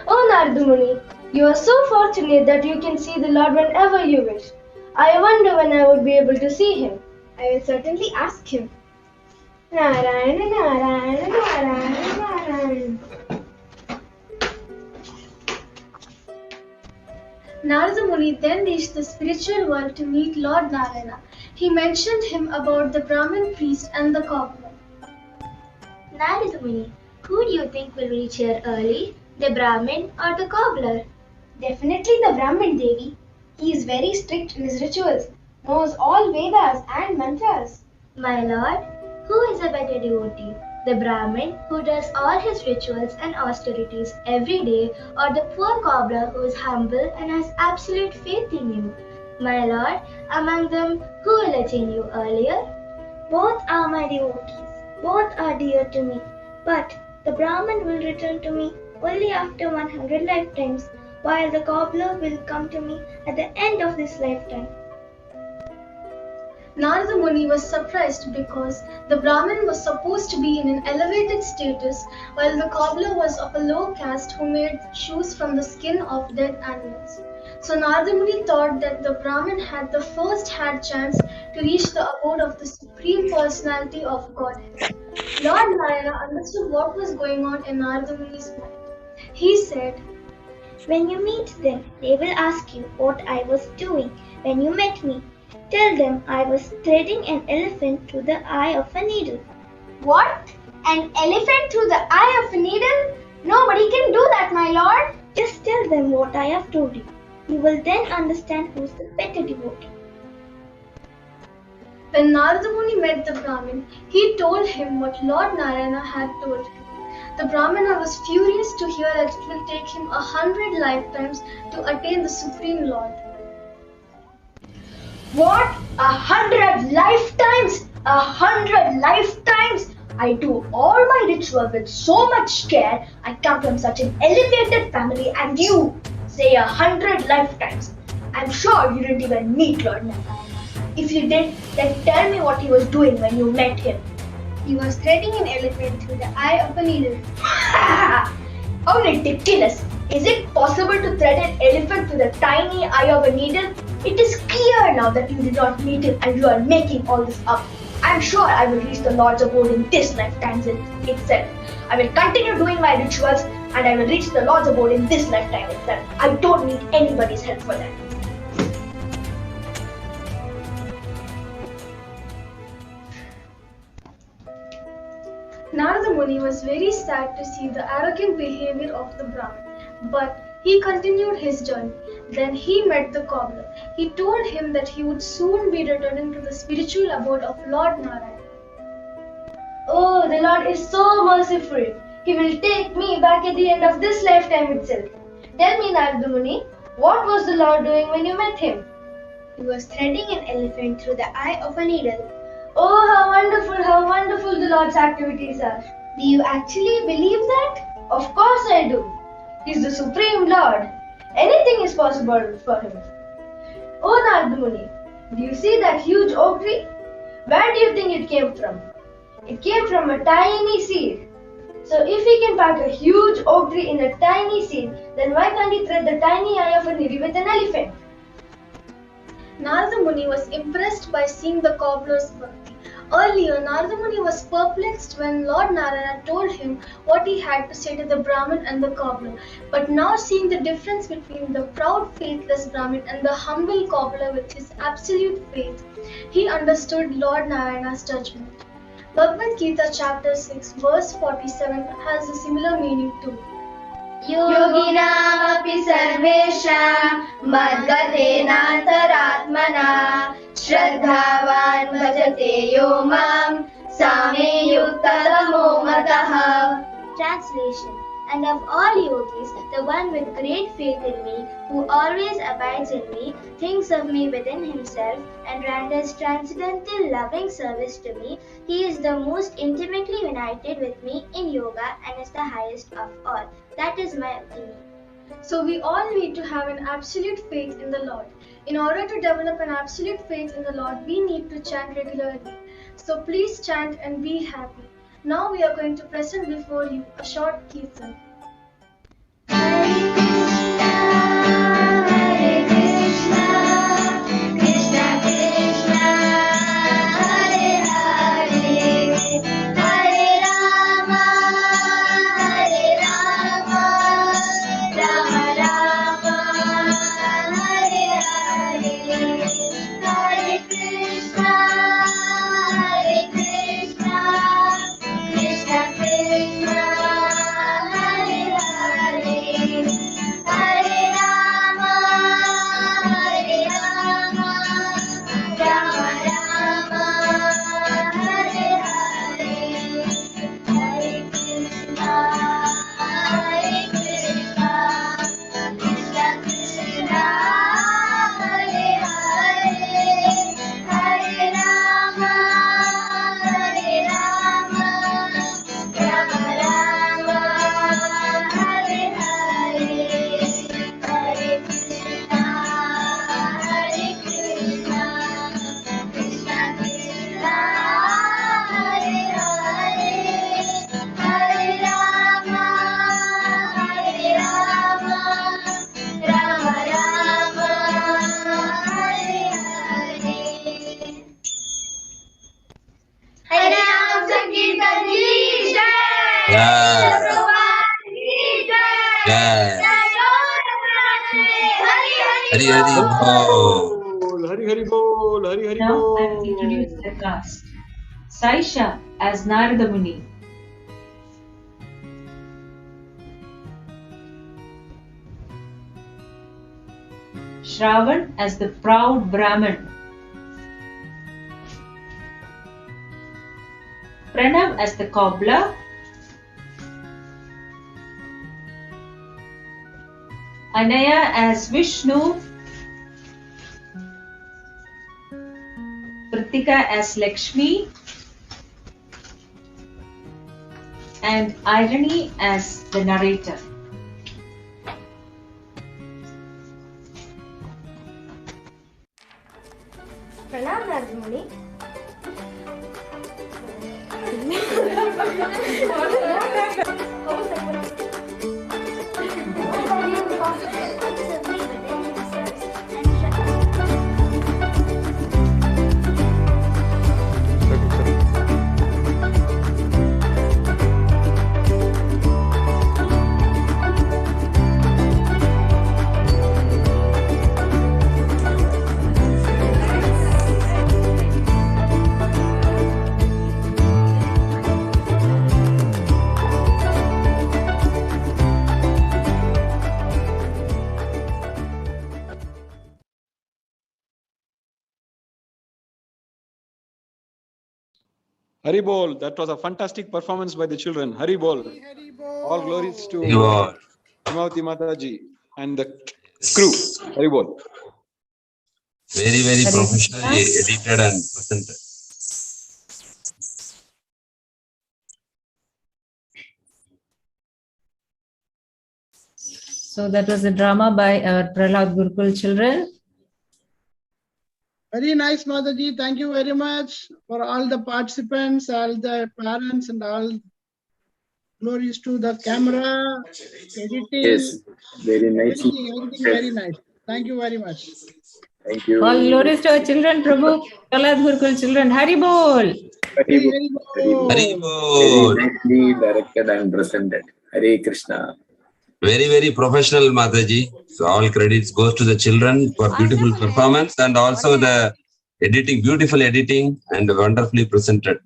Oh Narada Muni, you are so fortunate that you can see the Lord whenever you wish. I wonder when I would be able to see him. I will certainly ask him. Narayana, Narayana, Narayana, Narayana. Narada Muni then reached the spiritual world to meet Lord Narayana. He mentioned him about the Brahmin priest and the cobbler. Narada Muni, who do you think will reach here early, the Brahmin or the cobbler? Definitely the Brahmin, Devi. He is very strict in his rituals, knows all Vedas and mantras. My lord, who is a better devotee? The Brahmin who does all his rituals and austerities every day, or the poor cobbler who is humble and has absolute faith in you? My lord, among them, who will attain you earlier? Both are my devotees. Both are dear to me. But the Brahmin will return to me only after 100 lifetimes, while the cobbler will come to me at the end of this lifetime. Narada Muni was surprised because the Brahmin was supposed to be in an elevated status, while the cobbler was of a low caste who made shoes from the skin of dead animals. So Narada Muni thought that the Brahmin had the first-hand chance to reach the abode of the Supreme Personality of Godhead. Lord Narayana understood what was going on in Narada Muni's mind. He said, "When you meet them, they will ask you what I was doing when you met me. Tell them I was threading an elephant through the eye of a needle." What? An elephant through the eye of a needle? Nobody can do that, my lord. Just tell them what I have told you. You will then understand who is the better devotee. When Narada Muni met the Brahmin, he told him what Lord Narayana had told him. The Brahmana was furious to hear that it will take him 100 lifetimes to attain the Supreme Lord. What? 100 lifetimes? 100 lifetimes? I do all my ritual with so much care. I come from such an elevated family, and you say 100 lifetimes. I'm sure you didn't even meet Lord Narayana. If you did, then tell me what he was doing when you met him. He was threading an elephant through the eye of a needle. How ridiculous! Is it possible to thread an elephant through the tiny eye of a needle? It is clear now that you did not meet him and you are making all this up. I'm sure I will reach the Lord's abode in this lifetime itself. I will continue doing my rituals and I will reach the Lord's abode in this lifetime itself. I don't need anybody's help for that. Narada Muni was very sad to see the arrogant behavior of the Brahmin, but he continued his journey. Then he met the cobbler. He told him that he would soon be returning to the spiritual abode of Lord Narayana. Oh, the Lord is so merciful. He will take me back at the end of this lifetime itself. Tell me, Narada Muni, what was the Lord doing when you met him? He was threading an elephant through the eye of a needle. Oh, how wonderful the Lord's activities are. Do you actually believe that? Of course I do. He is the Supreme Lord. Anything is possible for him. Oh, Narada Muni, do you see that huge oak tree? Where do you think it came from? It came from a tiny seed. So if he can pack a huge oak tree in a tiny seed, then why can't he thread the tiny eye of a needle with an elephant? Narada Muni was impressed by seeing the cobbler's bhakti. Earlier, Narada Muni was perplexed when Lord Narayana told him what he had to say to the Brahmin and the cobbler. But now seeing the difference between the proud, faithless Brahmin and the humble cobbler with his absolute faith, he understood Lord Narayana's judgment. Bhagavad Gita chapter 6 verse 47 has a similar meaning too. Yoginam api sarvesham madgatenantaratmana shraddhavan bhajate yo mam same yuktadamo mataha. Translation: And of all yogis, the one with great faith in me, who always abides in me, thinks of me within himself, and renders transcendental loving service to me, he is the most intimately united with me in yoga and is the highest of all. That is my opinion. So we all need to have an absolute faith in the Lord. In order to develop an absolute faith in the Lord, we need to chant regularly. So please chant and be happy. Now we are going to present before you a short kirtan. Hare Krishna, Krishna Krishna, Hare Hare, Hare Rama, Hare Rama, Rama Rama, Hare Hare, Hare Krishna, Hare Krishna, Krishna Krishna, Hare Hare, Hare Rama, Hare Rama, Rama Rama, Hare Hare, Hare Krishna, Krishna Krishna, Hare Hare, Hare Rama, Hare Rama, Rama Rama, Hare Hare, Hare Krishna, Krishna Krishna, Hare Hare, Hare Rama, Hare Rama, Rama Rama, Hare Hare. Hare Ram Sankirtan ki jai. Yeah. Prabhupada ki jai. Yeah. Jai Gauranga. Hari Hari Hari Hari Bol. Bol. Hari Hari Bol, Hari Hari Now I will Bol. introduce the cast. Saisha as Narada Muni. Shravan as the proud Brahmin. Pranav as the cobbler. Anaya as Vishnu. Pritika as Lakshmi. And Irony as the narrator. Pranam Narada Muni. Hari Bol. That was a fantastic performance by the children. Hari Bol. All glories to Himavati Mataji and the crew. Hari Bol. Very, very professionally edited and presented. So that was a drama by our Prahlad Gurukul children. Very nice, Mataji. Thank you very much for all the participants, all the parents, and all glories to the camera, editing. Yes, very nice. Everything very nice. Thank you very much. Thank you. All glories to our children, Prabhu. Prahlad Gurukul children. Hari Bol. Hari Bol. Very nicely directed and presented. Hare Krishna. Very, very professional, Mataji. So all credits goes to the children for beautiful performance and also the editing, beautiful editing and wonderfully presented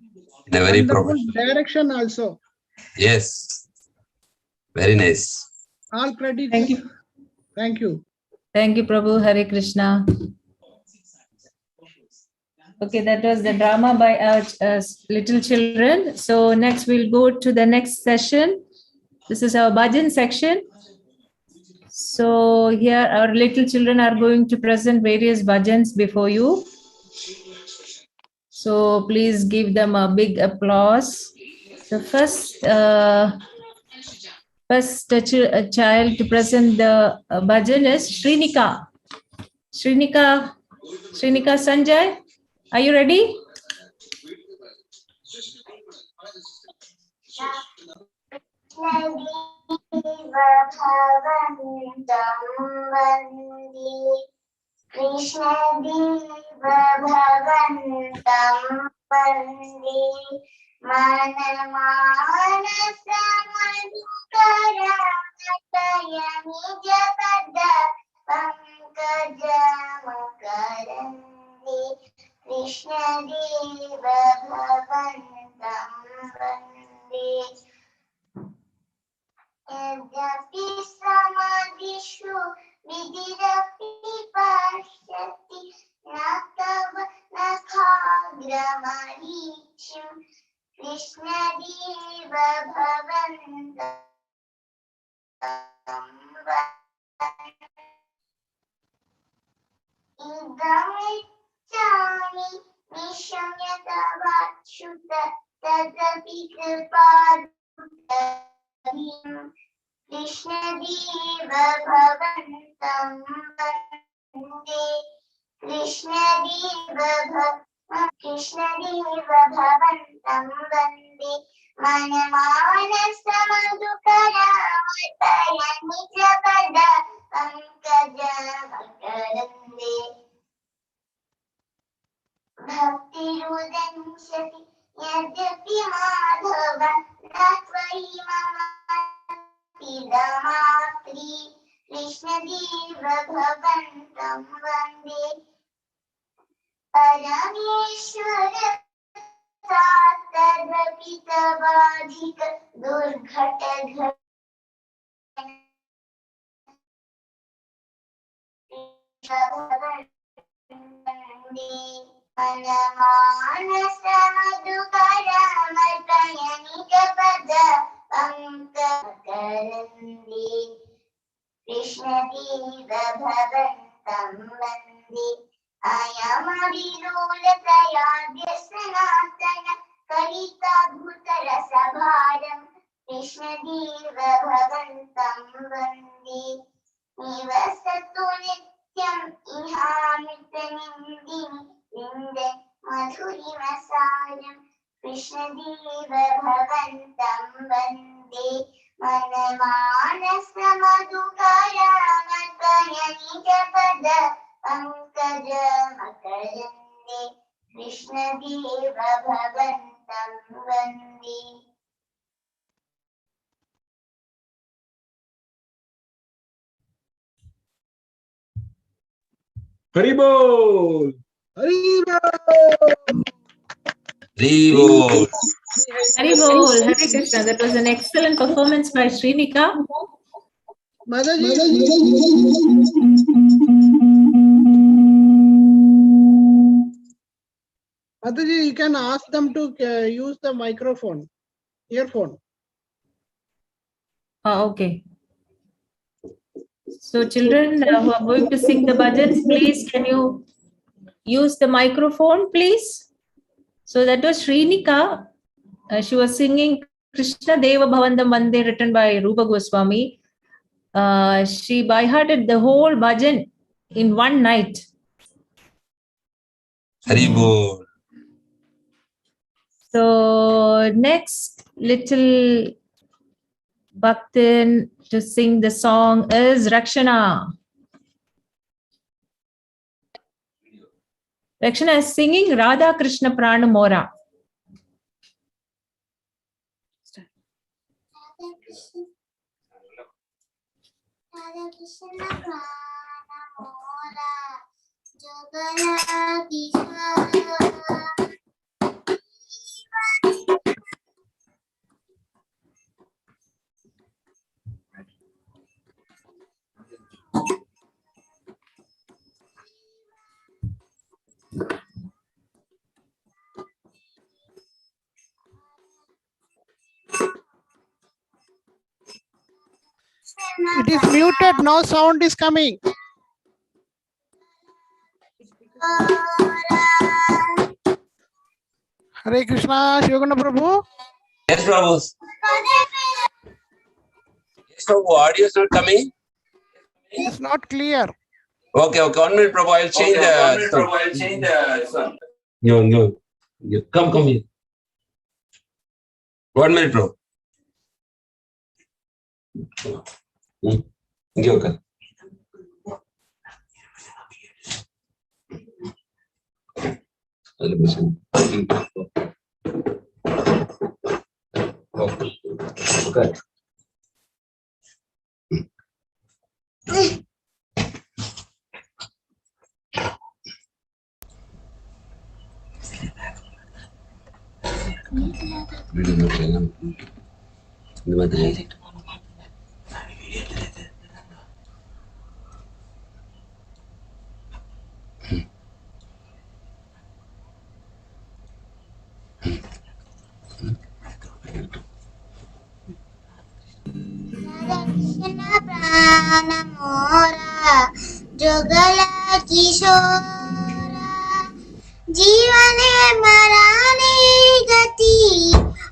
in a very professional direction also. Yes, very nice. All credit. Thank you. Thank you. Thank you, Prabhu. Hare Krishna. Okay, that was the drama by our little children. So next we'll go to the next session. This is our bhajan section. So here our little children are going to present various bhajans before you. So please give them a big applause. So first child to present the bhajan is Srinika. Srinika Sanjay, are you ready? Krishna Deva Bhavantam Vande Manamanasa Madhukara Nataya Nijapada Pankaja Makarandi Krishna Deva Bhavantam Vande Yadapi Samadhishu Vidirapi Pashyati Natava Nakhagramarishim Krishna Deva Bhavantam Idamichani Nishamyatavachuta Tadapi Kripadam Krishna Deva Bhavantam Vande Krishna Deva Bhavantam Vande Manamanasa Madhukara Mataya Nijapada Pankaja Makarande Bhakti Rudanshati Yadapi Madhava Natvai Mama Damatri Krishna Deva Bhavantam Vande Parameshwara Tatadapita Vadhika Durghata Anamanasa Madhukara Mataya Nijapada Pankakarandi Krishna Deva Bhavantam Vande Ayamavirulakaya Sanatana Kalita Bhutara Sabharam Krishna Deva Bhavantam Vande Nivasatu Nityam Ihamritanindini Vinde Madhuri Masaram Krishna Deva Bhavantam Vande Manamanasa Madhukara Mataya Nijapada Pankaja Makarande Krishna Deva Bhavantam Vande Hari Bol. Hari Bol. Hari Bol. Hari Bol. Hare Krishna. That was an excellent performance by Srinika. Mataji, you can ask them to use the microphone, earphone. Okay. So children who are going to sing the bhajans, please can you use the microphone, please? So that was Srinika. She was singing Krishna Deva Bhavandam Vande, written by Rupa Goswami. She by-hearted the whole bhajan in one night. Haribol. So next little Bhaktin to sing the song is Rakshana. Rakshana is singing Radha Krishna Prana Mora. Radha Krishna Prana Mora Jagala Kishora. It is muted, no sound is coming. Hare Krishna, Shivaguna Prabhu. Yes, Prabhu. Yes, Prabhu. Audio is not coming. It's not clear. Okay. 1 minute, Prabhu. I'll change the sound. Yo. Come here. 1 minute, Prabhu. Okay. Okay. Krishna Prana Mora Jogala Kishora Jeevane Marane Gati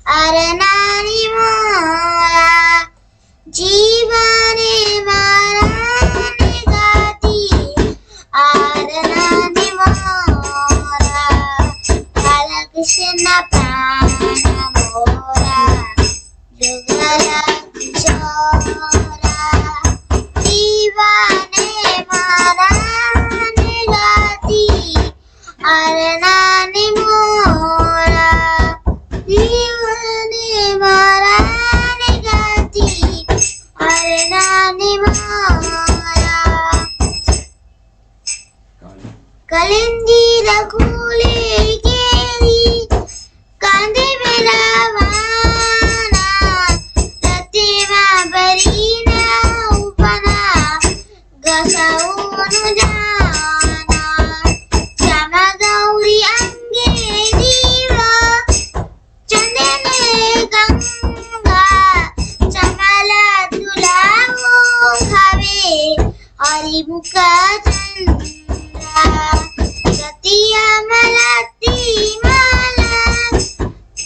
Aranani Mora Jeevane Marane Gati Aranani Mora Radha Krishna Prana Mora Jogala Kishora Jeevane Marane Gati Aranani Mora Jeevane Marane Gati Aranani Mora Kalindira Kule Keri Kandi Belavana Ratima Barina Upana Gasaunu Jana Chamagauri Ange Diva Chandane Ganga Chamala Tulavu Khave Haribukha Chandra Gatiya Malati Mala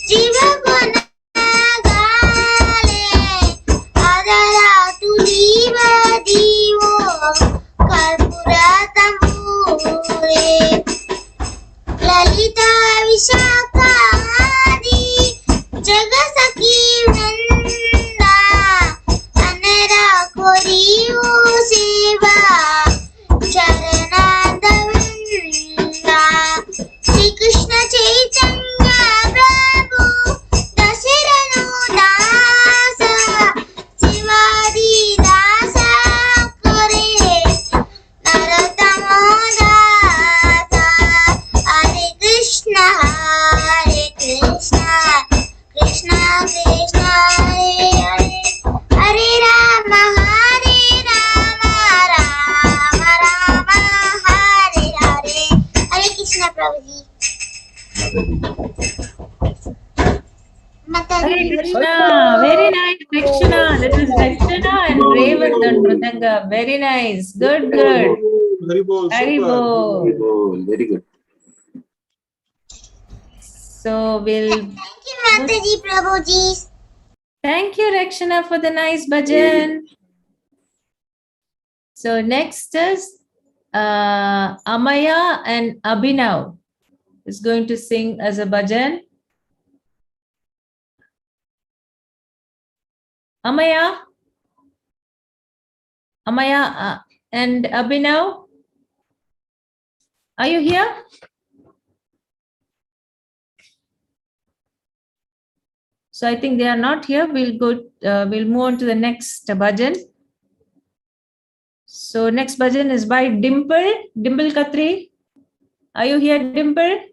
Jiva Guna Gale Adara Tuliva Divo Karpura Tambure Lalita Vishaka Adi Jagasaki Vrinda Anera Koriu Seva Charananda Vrinda Shri Krishna Chaitanya Prabhu Dasiranu Dasa Shivadi Dasa Kore Naratamo Dasa Hare Krishna Krishna Krishna Hare Hare Hare Rama Rama Rama Hare Hare Hare Krishna Prabhuji. Hare Krishna. Very nice, Rakshana. That was Rakshana and Revat and Mridanga. Very nice. Good, good. Haribol. Very good. So we'll. Thank you, Mataji Prabhuji. Thank you, Rakshana, for the nice bhajan. So next is Amaya and Abhinav is going to sing as a bhajan. Amaya and Abhinav, are you here? So I think they are not here. We'll move on to the next bhajan. So next bhajan is by Dimple Khatri. Are you here, Dimple?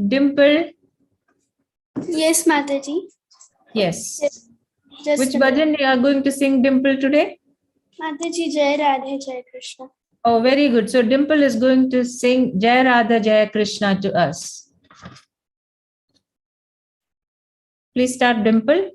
Dimple? Yes, Mataji. Yes. Just Which a bhajan you are going to sing, Dimple, today? Mataji, Jai Radhe, Jai Krishna. Oh, very good. So Dimple is going to sing Jai Radha Jai Krishna to us. Please start, Dimple.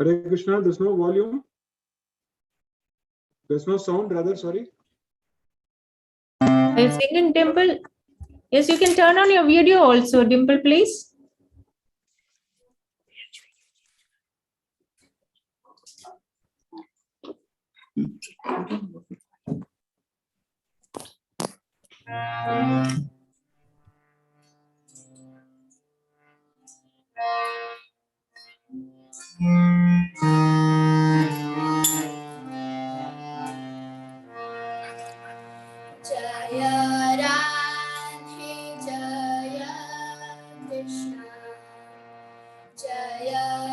Hare Krishna, there's no volume. There's no sound, rather, sorry. Are you singing, Dimple? Yes, you can turn on your video also, Dimple, please. Jaya Radhe, Jaya Krishna, Jaya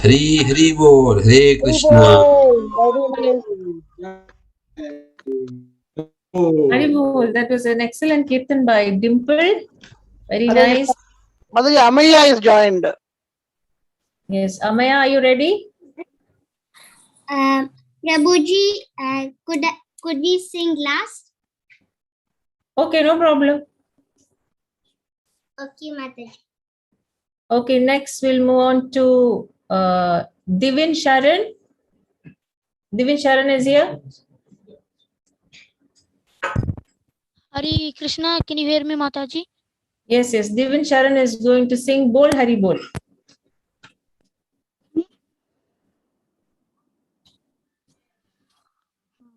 Hari Hari Bol, Hare Krishna. Haribol, that was an excellent kirtan by Dimple. Very nice. Mataji, Amaya is joined. Yes, Amaya, are you ready? Prabhuji, could we sing last? Okay, no problem. Okay, Mataji. Okay, next we'll move on to Divin Sharan. Divin Sharan is here. Hare Krishna, can you hear me, Mataji? Yes, yes. Divin Sharan is going to sing Bol Hari Bol.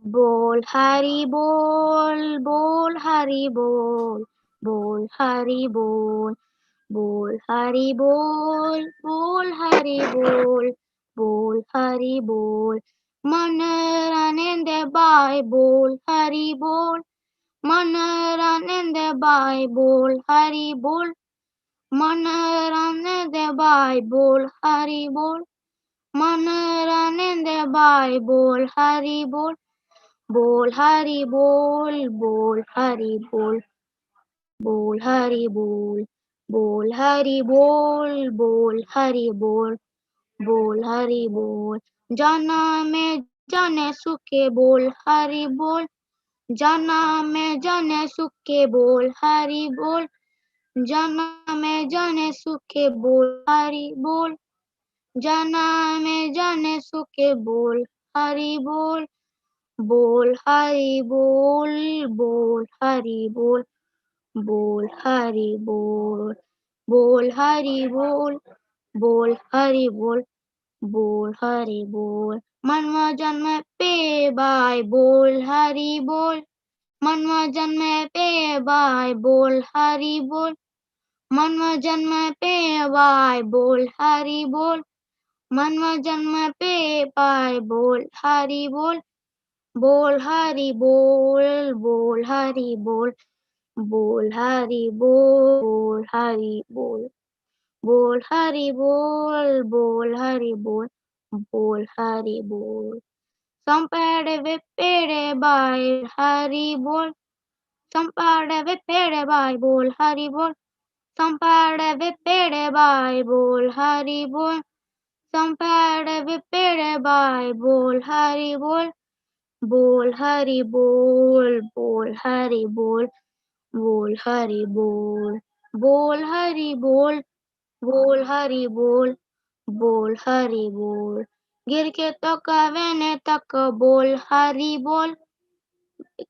Bol Hari Bol, Bol Hari Bol, Bol Hari Bol, Bol Hari Bol, Bol Hari Bol, Bol Hari Bol. Manarande Bai Bol Hari Bol, Manarande Bai Bol Hari Bol, Manarande Bai Bol Hari Bol. Manarande Bai Bol Hari Bol, Bol Hari Bol, Bol Hari Bol, Bol Hari Bol, Bol Hari Bol, Bol Hari Bol, Bol Hari Bol. Jana mein jane suke Bol Hari Bol, Jana mein jane suke Bol Hari Bol, Jana mein jane suke Bol Hari Bol. Jana में जाने सुके बोल हरि बोल, बोल हरि बोल, बोल हरि बोल, बोल हरि बोल, बोल हरि बोल, बोल हरि बोल, बोल हरि बोल. मनवा जन्म पे बाय बोल हरि बोल, मनवा जन्म पे बाय बोल हरि बोल, मनवा जन्म पे बाय बोल हरि बोल. मनवा जन्म पे पाए बोल हरि बोल, बोल हरि बोल, बोल हरि बोल, बोल हरि बोल, बोल हरि बोल, बोल हरि बोल, बोल हरि बोल, बोल हरि बोल. संपेड़े विपेड़े बाय हरि बोल, संपेड़े विपेड़े बाय बोल हरि बोल, संपेड़े विपेड़े बाय बोल हरि बोल. Sampade vipede by bol hari bol, bol hari bol, bol hari bol, bol hari bol, bol hari bol, bol hari bol, bol hari bol. गिर के तक वेने तक बोल हरि बोल,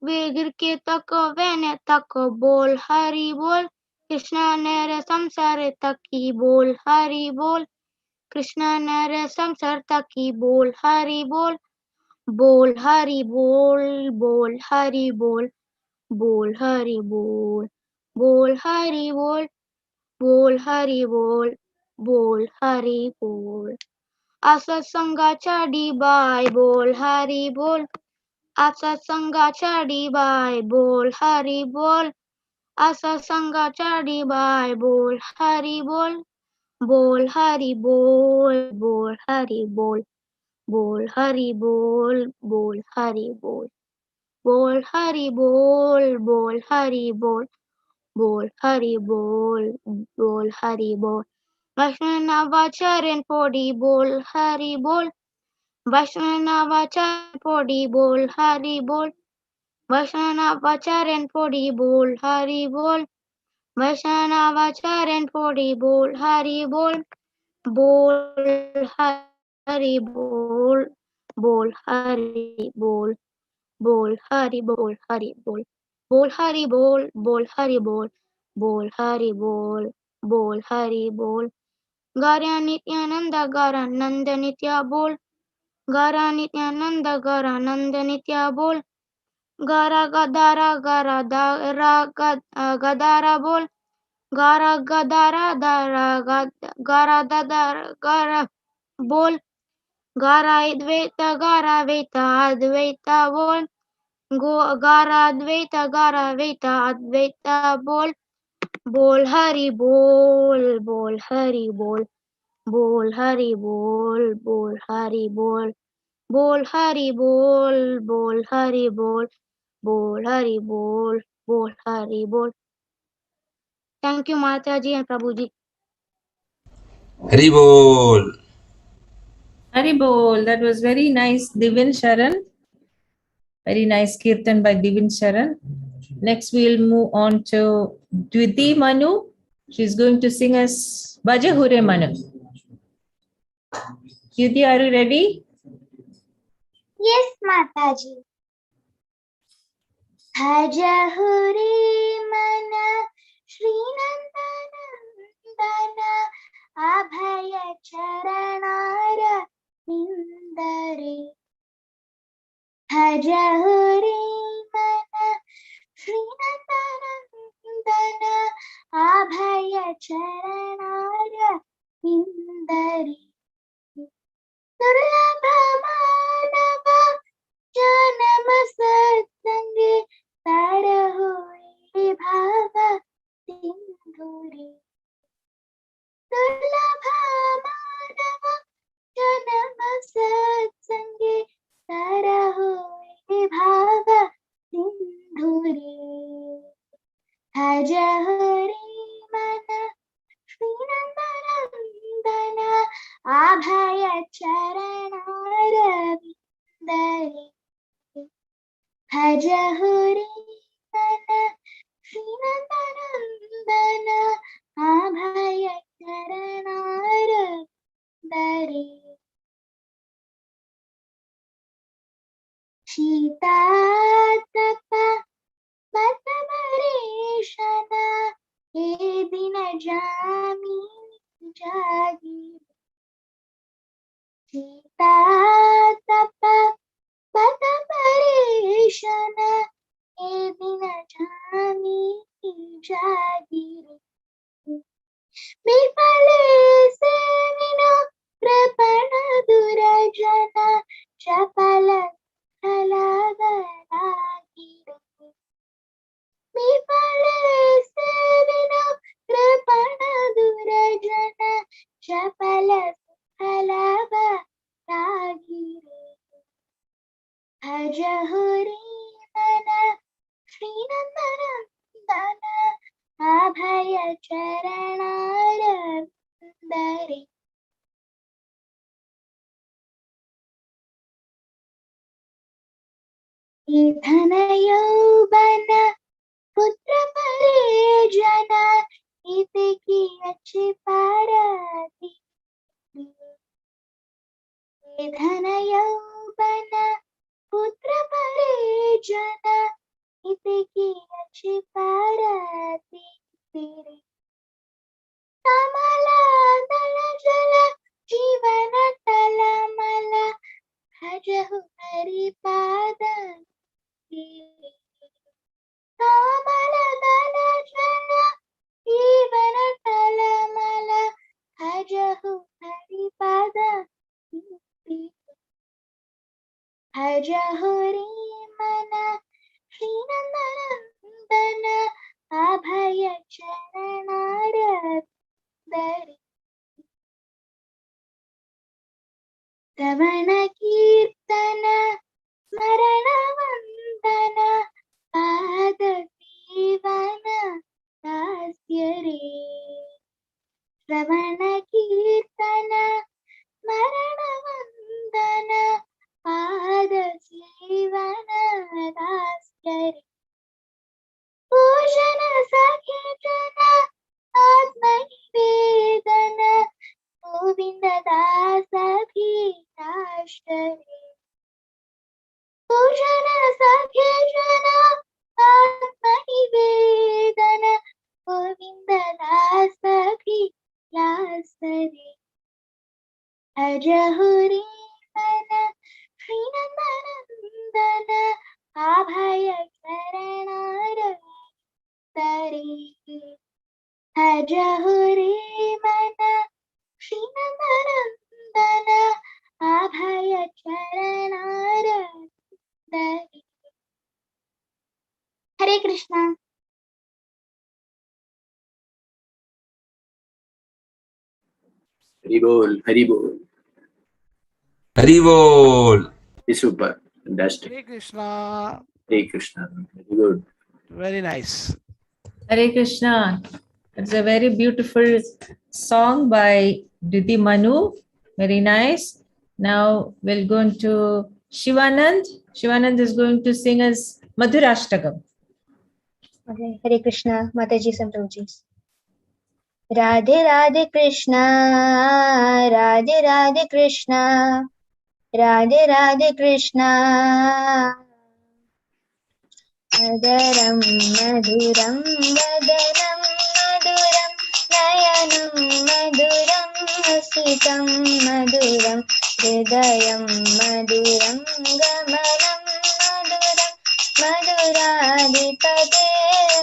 गिर के तक वेने तक बोल हरि बोल. कृष्णा ने संसार तक की बोल हरि बोल, कृष्णा नर संसार की बोल हरि बोल, बोल हरि बोल, बोल हरि बोल, बोल हरि बोल, बोल हरि बोल, बोल हरि बोल, बोल हरि बोल. असा संगाचा बाय बोल हरि बोल, असा संगाचा बाय बोल हरि बोल, असा संगाचा बाय बोल हरि बोल. बोल हरि बोल, बोल हरि बोल, बोल हरि बोल, बोल हरि बोल, बोल हरि बोल, बोल हरि बोल, बोल हरि बोल, बोल हरि बोल. वैष्णवाचार्य पोड़ी बोल हरि बोल, वैष्णवाचार्य पोड़ी बोल हरि बोल, वैष्णवाचार्य पोड़ी बोल हरि बोल, वैष्णवाचार्य पोड़ी बोल हरि बोल. बोल हरि बोल, बोल हरि बोल, बोल हरि बोल हरि बोल, बोल हरि बोल, बोल हरि बोल, बोल हरि बोल, बोल हरि बोल. गारा नित्यानंद गारा नंद नित्या बोल, गारा नित्यानंद गारा नंद नित्या बोल. गारा गदारा गारा दारा गदारा बोल, गारा गदारा दारा गारा दादारा गारा बोल. गारा अद्वैत गारा वेता अद्वैत बोल, गारा अद्वैत गारा वेता अद्वैत बोल. बोल हरि बोल, बोल हरि बोल, बोल हरि बोल, बोल हरि बोल, बोल हरि बोल, बोल हरि बोल, बोल हरि बोल, बोल हरि बोल. Thank you, Mataji and Prabhuji. Hari Bol. Hari Bol, that was very nice. Divin Sharan. Very nice kirtan by Divin Sharan. Next, we'll move on to Dviti Manu. She's going to sing us Baja Hure Manu. Dviti, are you ready? Yes, Mataji. Bhaja Hure Mana Srinandanandana Abhaya Charanara Nindare. Bhaja Hure Mana Srinandanandana Abhaya Charanara Nindare. Durlabha Manava Janama Satsange Tarahoe Bhava Sindhuri. Durlabha Manava Janama Satsange Tarahoe Bhava Sindhuri. Bhaja Hari Mana Srinandanandana Abhaya Charanara Vindare. Bhaja Hari Mana Srinandanandana Abhaya Charanara Vindare. Shita Tapa Matamareshana He Dina Jami Jagi. Shita Tapa Matamareshana He Dina Jami Jagi. Bifale Sevino Prapana Durajana Chapala Kalavaragi. Bifale Sevino Prapana Durajana Chapala Kalavaragi. Bhaja Hari Mana Srinandanandana Abhaya Charanara Vindare. Idhana Yobana Putra Parejana Ite ki achi parati. Idhana Yobana Putra Parejana Ite ki achi parati. Kamala Dala Jala Jivana Talamala Bhajahu Hari Pada. Kamala Dala Jala Jivana Talamala Bhajahu Hari Pada. Bhaja Hari Mana Srinandanandana Abhaya Charanara Vindare. Ravana Kirtana Marana Vandana Pada Devana Dasyare. Ravana Kirtana Marana Vandana Pada Devana Dasyare. Pujana Sakhijana Atma Nivedana Govinda Dasa Bhitashare. Pujana Sakhijana Atma Nivedana Govinda Dasa Bhitashare. Bhaja Hari Mana Srinandanandana Abhaya Charanara Vindare. Bhaja Hari Mana Srinandanandana Abhaya Charanara Vindare. Hare Krishna. Hari Bol, Hari Bol. Hari Bol. It's super. Fantastic. Hare Krishna. Hare Krishna. Very good. Very nice. Hare Krishna. It's a very beautiful song by Dviti Manu. Very nice. Now we'll go into Shivanand. Shivanand is going to sing us Madhurashtakam. Okay. Hare Krishna, Mataji and Prabhuji. Radhe Radhe Krishna, Radhe Radhe Krishna, Radhe Radhe Krishna. Madaram Maduram Vadanam Maduram Nayanam Maduram Hasitam Maduram Hridayam Maduram Gamanam Maduram Maduradipate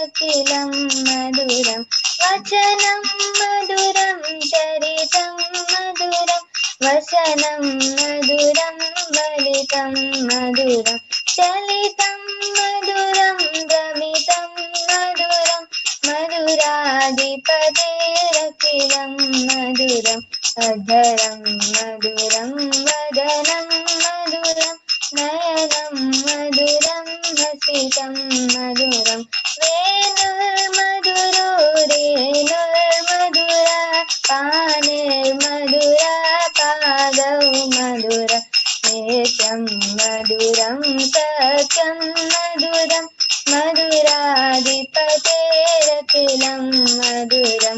Akilam Maduram Vachanam Maduram Charitam Maduram Vasanam Maduram Valitam Maduram Chalitam Maduram Gamitam Maduram Maduradipate Akilam Maduram Adharam Maduram Vadanam Maduram Nayanam Maduram Hasitam Maduram Venur Maduro Renur Madura Panir Madura Padav Madura Netam Maduram Satyam Maduram Maduradipate Rakilam Maduram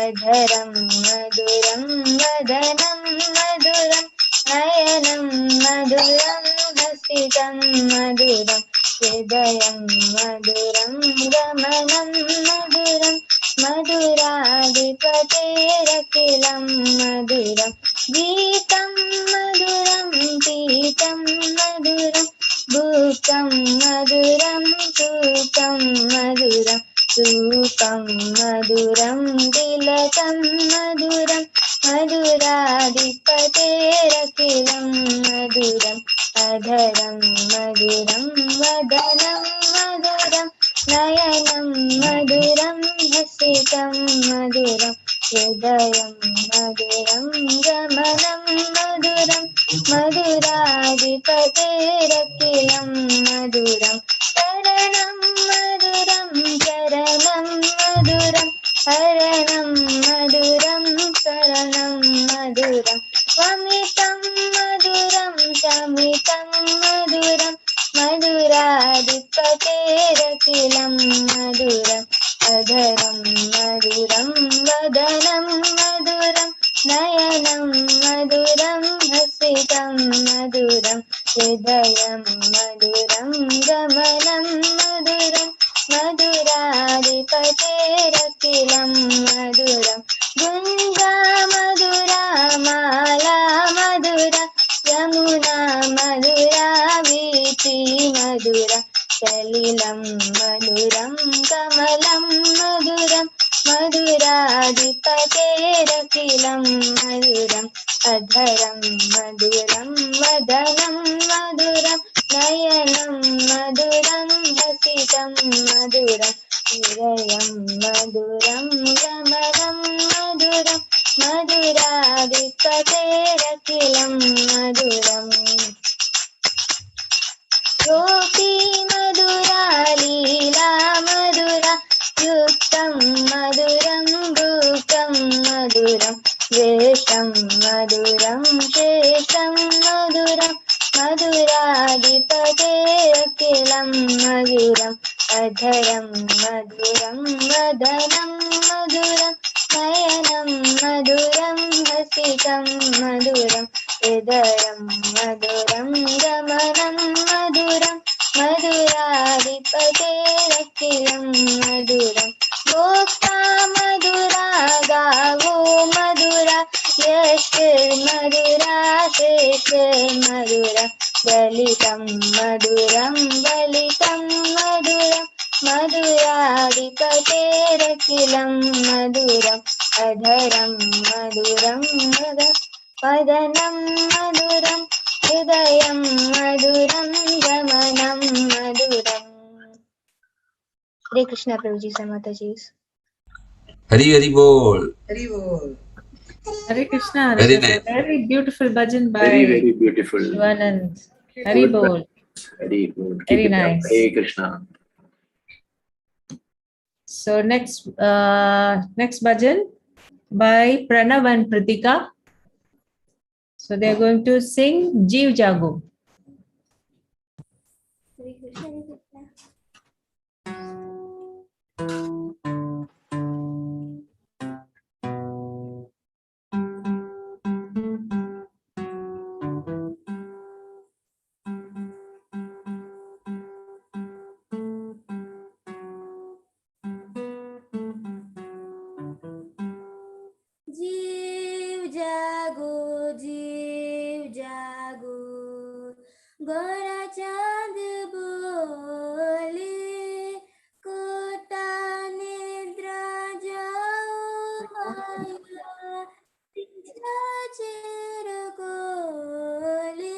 Adharam Maduram Vadanam Maduram Nayanam Maduram Hasitam Maduram Hridayam Maduram Gamanam Maduram Maduradipate Rakilam Maduram Geetam Maduram Pitam Maduram Bhukam Maduram Sukam Maduram Sukam Maduram Tilakam Maduram Maduradipate Rakilam Maduram Adharam Maduram Vadanam Maduram Nayanam Maduram Hasitam Maduram Hridayam Maduram Gamanam Maduram Maduradipate Rakilam Maduram Saranam Maduram Charanam Maduram Haranam Maduram Saranam Maduram Swamitam Maduram Shamitam Maduram Maduradipate Rakilam Maduram Adharam Maduram Vadanam Maduram Nayanam Maduram Hasitam Maduram Hridayam Maduram Gamanam Maduram Maduradipate Rakilam Maduram Gunga Madura Mala Madura Yamuna Madura Viti Madura Salilam Maduram Kamalam Maduram Maduradipate Rakilam Maduram Adharam Maduram Vadanam Maduram Nayanam Maduram Hasitam Maduram Hridayam Maduram Gamanam Maduram Maduradipate Rakilam Maduram Gopi Madura Leela Madura Yuktam Maduram Bhukam Maduram Vesham Maduram Shesham Maduram Maduradipate Rakilam Maduram Adharam Maduram Vadanam Maduram Nayanam Maduram Hasitam Maduram Hridayam Maduram Gamanam Maduram Maduradipate Rakilam Maduram Gopta Madura Gavo Madura Yashir Madura Sheshir Madura Dalitam Maduram Balitam Maduram Maduradipate Rakilam Maduram Adharam Maduram Vadanam Maduram Hridayam Maduram Gamanam Maduram. Hare Krishna Prabhuji and Mataji. Hari Bol. Hare Krishna. Very That was nice. a very beautiful bhajan by Very beautiful. Shivanand. Hari Good Bol. Very good. Keep Very it up. nice. Hare Krishna. So next bhajan by Pranav and Pratika. So they are going to sing Jeev Jago. जीव जागो गोरा चांद बोले कोटा निद्रा जाओ माया पीछा chair कोले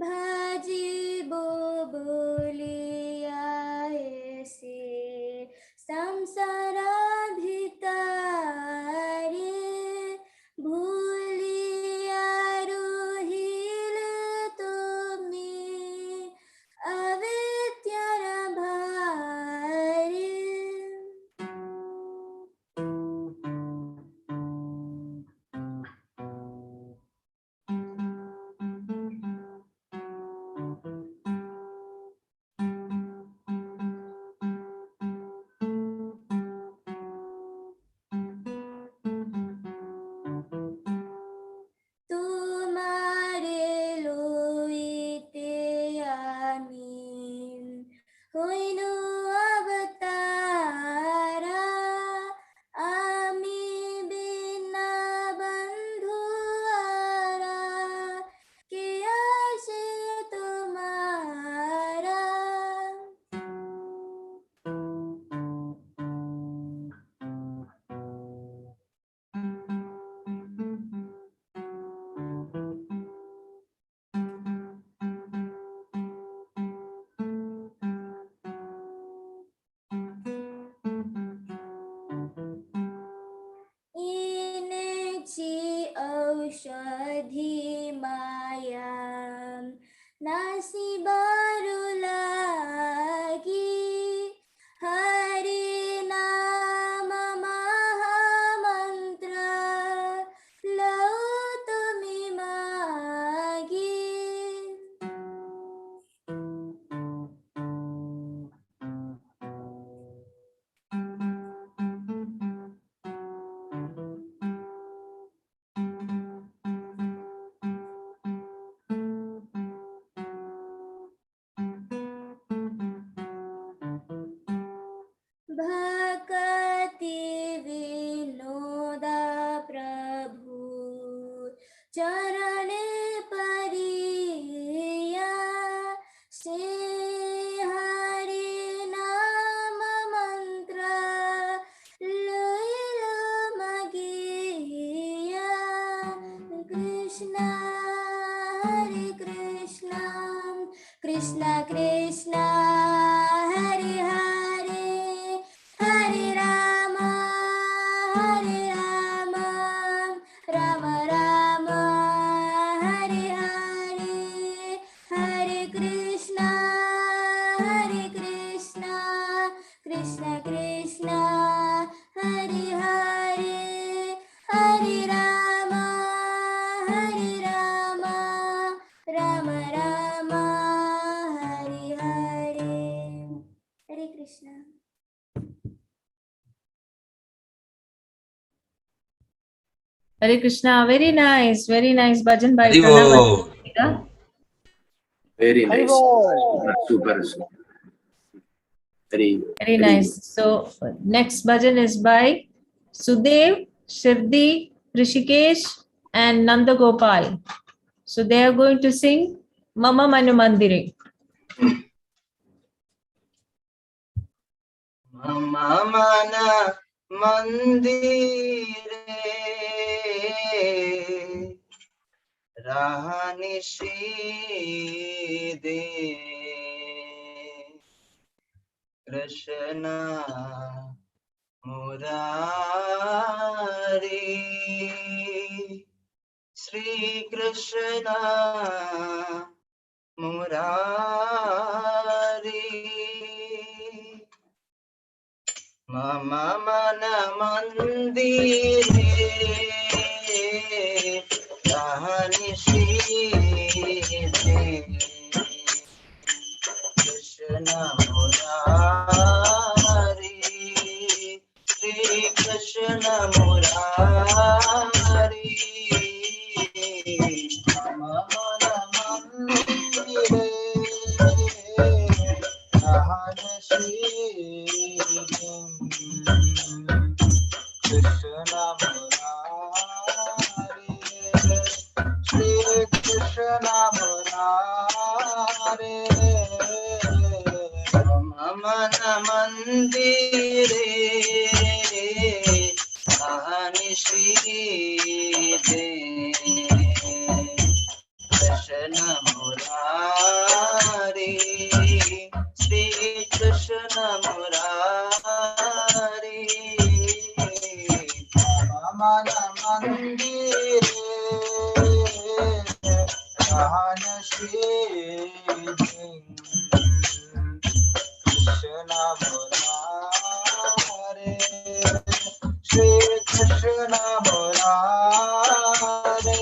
भाजी बोलिया ऐसे संसारा भितारे भूलिया रोहिल तुम्हें अविद्यार भारे तुम्हारे लोईते आमीन होइनु अवतारा आमी बिना बंधु आरा के आशे तुम्हारा इनेची औषधि माया नासी बारू लागी हरि नाम महामंत्र लो तुमी मागी भक्ति विनोदा प्रभु चरण परिया से हरि नाम मंत्र लइल मगिया कृष्ण हरे Krishna Krishna Krishna Hare Hare Hare Ram Ram Ram Hare Hare Hare Krishna Krishna Krishna Hare Hare Hare Ram Ram Ram Hare Hare Hare Krishna Hare Krishna, very nice bhajan by Haribo. Pranam. Very nice. Haribo. Super. Very nice. So next bhajan is by Sudev, Shivdi, Rishikesh and Nanda Gopal. So they are going to sing Mama Manu Mandire. Mama mana mandire rahani de Krishna Murari, Sri Krishna Murari, Mama Mana Mandire Rahani Shri Krishna Murari, Sri Krishna Murari, Mama Mana Mandire Rahani Shri Krishna Murari, Shri Krishna Murari, Mana Mandire Ahani Shri Krishna Murari, Shri Krishna Murari, Mana Mandire Ahani Shri Krishna Murari, Shri Krishna Murari,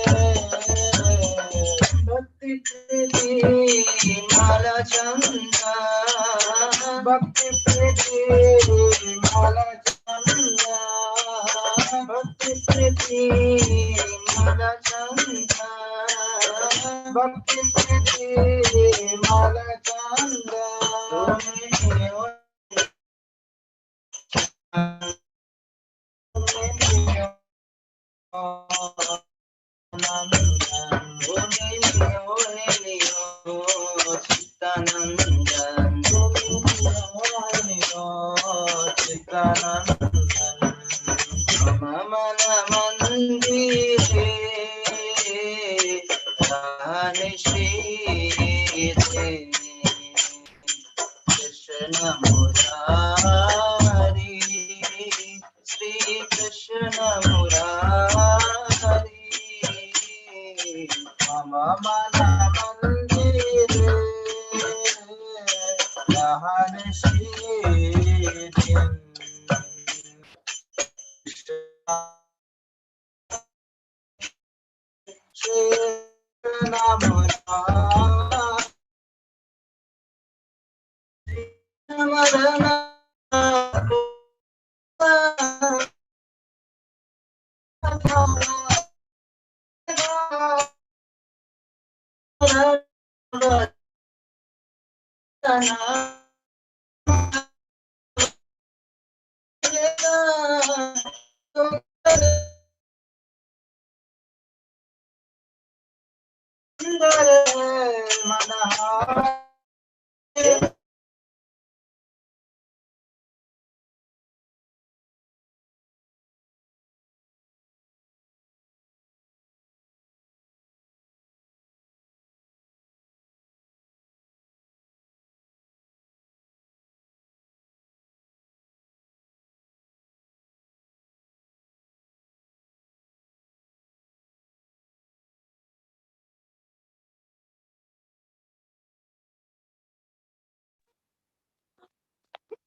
Bhakti Priti Mala Chanda, Bhakti Priti Mala Chanda, Bhakti Priti Mala Chanda, Bhakti Priti Mala Chanda, Mana Mandire Rahani Shri Krishna Murari, Shri Krishna Murari, Mama Mana Mandire Rahani Shri Krishna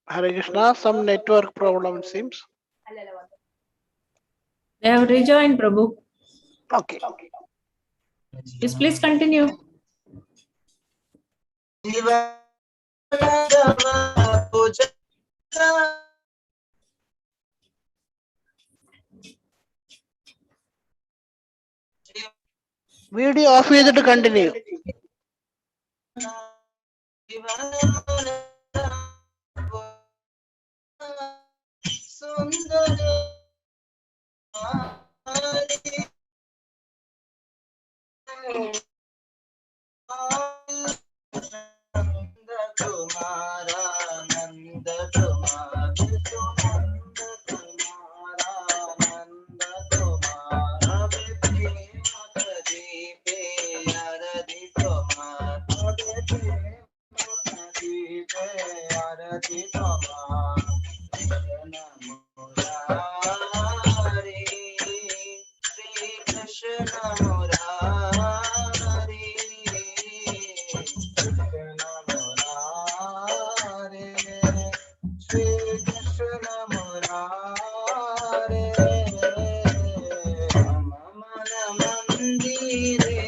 Hare Krishna, some network problem seems. They have rejoined, Prabhu. Okay. Please continue. Video off with to continue. Krishna Murari, Krishna Murari, Shri Krishna Murari, Mana Mandire,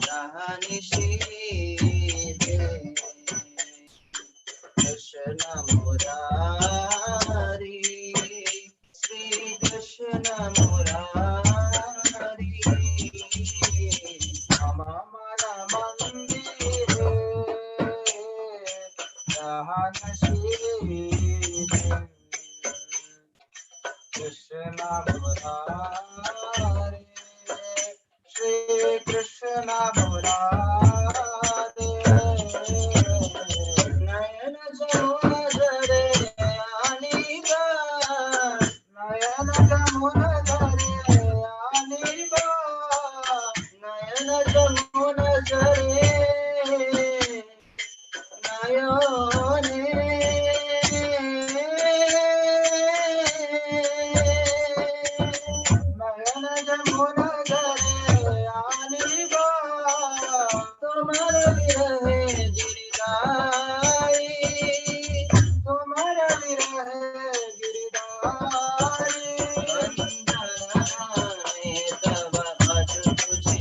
Rahani Shire, Krishna Murari, Sri Krishna Murari, Mama Mana Mandire, Rahana Shire, Krishna Murari, Shri Krishna Murari, Nayana Jamuna Jare Aniba, Nayana Jamuna Jare Aniba, Nayana Jamuna Jare Nayane, Nayana Jamuna Jare Aniba, Tumhara Virahe Giridhari, Tumhara Virahe Giridhari, Bandhane Tava Bhaju Tujhe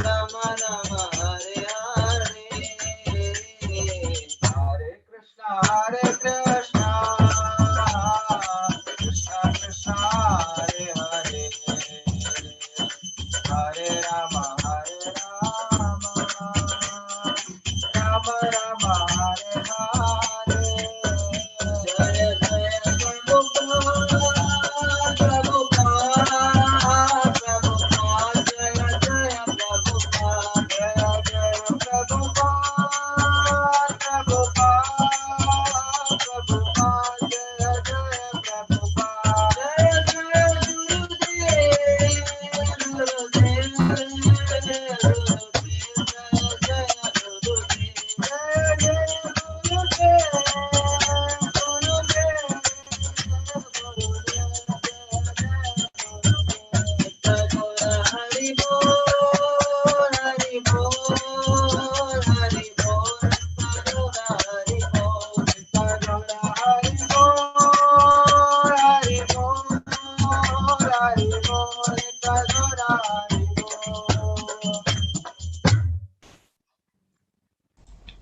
Rama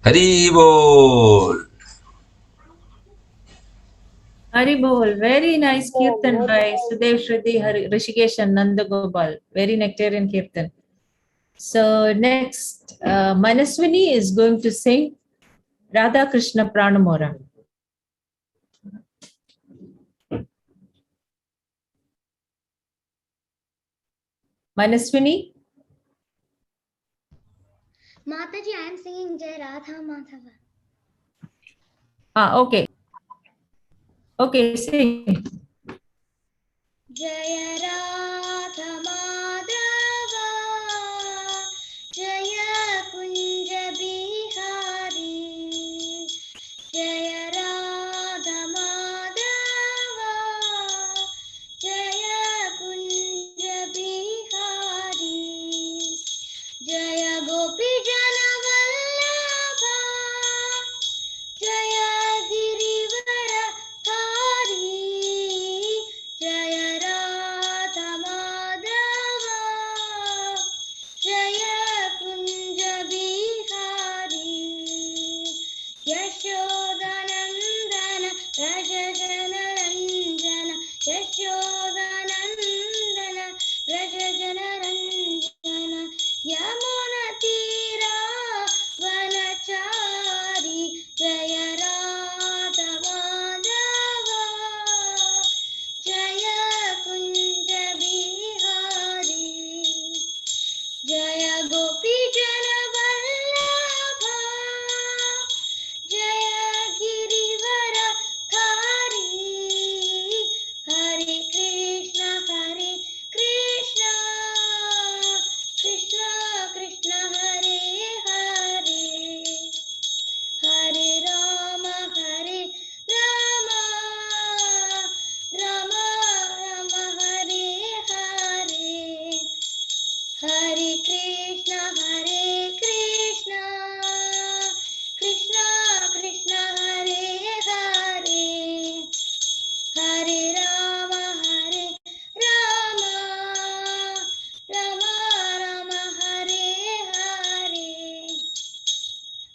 Hari Bol. Hari Bol, very nice kirtan by Sudev Shruti Rishikesh and Nanda Gopal. Very nectarian kirtan. So next, Manaswini is going to sing Radha Krishna Pranamora. Manaswini? Mataji, I am singing Jai Radha Madhava. Okay. Okay, sing. Jaya Radha Madhava, Jaya Kunja Bihari, Jaya Radha Madhava, Jaya Kunja Bihari, Jaya Gopi Jana Vallabha, Jaya Girivara Hari, Jaya Radha Madhava, Jaya Kunja Bihari, Yashodanandana Raja Janaranjana, Yashodanandana Raja Janaranjana, Yamuna Tira Vanachari, Jaya Radha Madhava, Jaya Kunja Bihari, Jaya Gopi Jana Vallabha, Jaya Girivara Hari, Hare Krishna, Krishna Krishna, Hare Hare, Hare Rama, Rama Rama, Hare Hare, Hare Krishna, Krishna Krishna, Hare Hare, Hare Rama, Rama Rama, Hare Hare.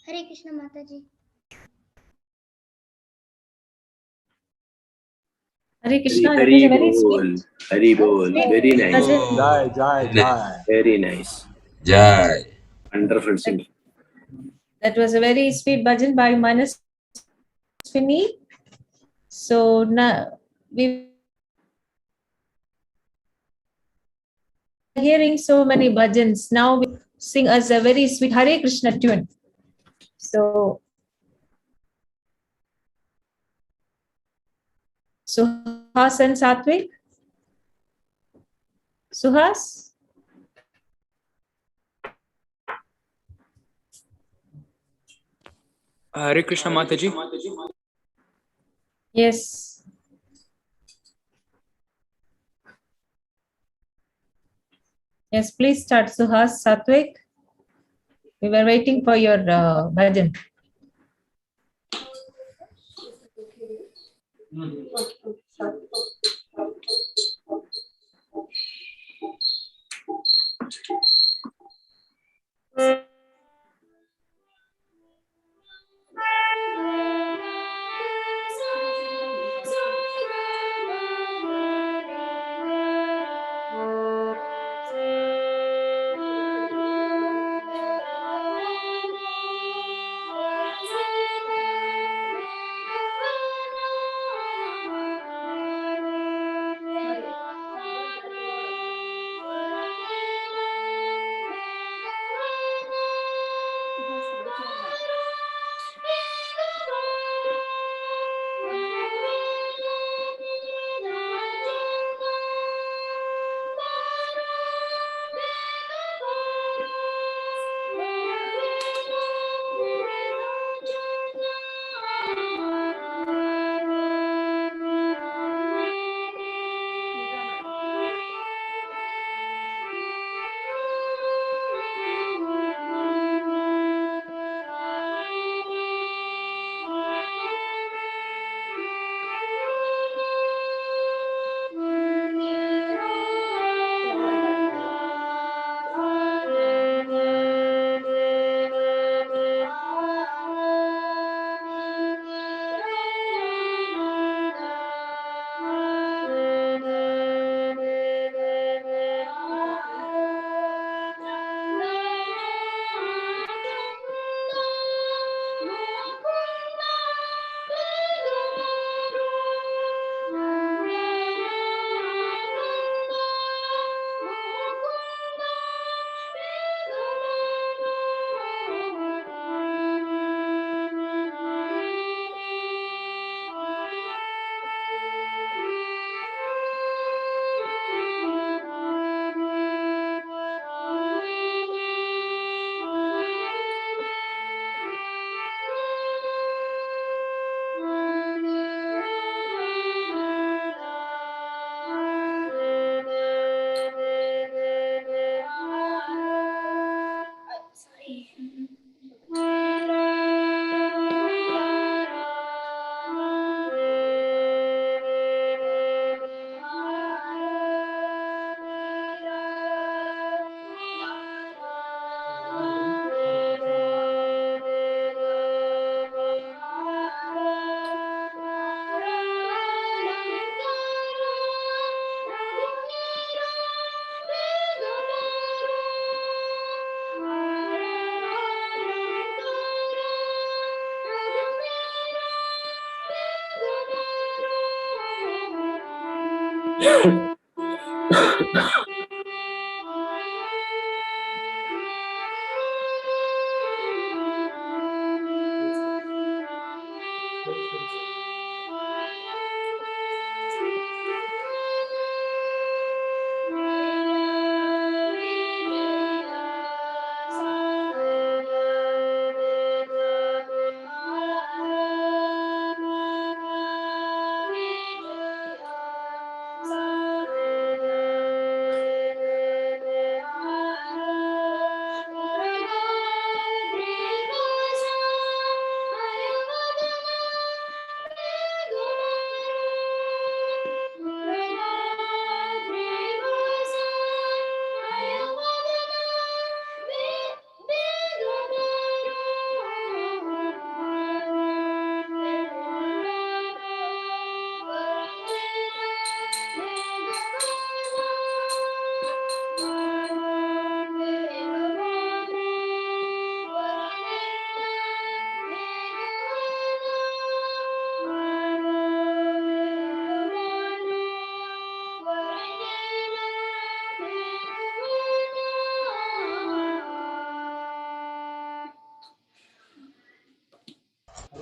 Hare Krishna, Mataji. Hare Krishna, that Hari was a very Bol. sweet. Hari Bol. Very nice. Jai, Very nice. Jai. Wonderful singing. That was a very sweet bhajan by Manaswini. So now we are hearing so many bhajans. Now we sing us a very sweet Hare Krishna tune. So Suhas and Satvik. Suhas? Hare Krishna Mataji. Yes. Yes, please start, Suhas, Satvik. We were waiting for your bhajan.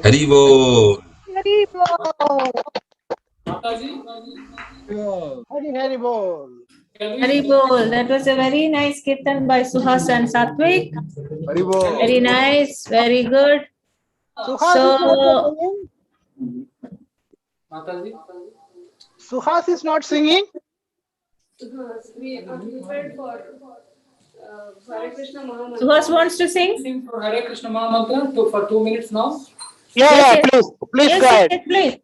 Haribo. Hari Bol. Hari Bol. Hari Bol. That was a very nice kirtan by Suhas and Satvik. Hari Bol. Very nice, very good. Suhas is not singing. Suhas wants to sing. Sing for Hare Krishna Mahamantra for 2 minutes now. Yeah, please Yes, go ahead. yes, please.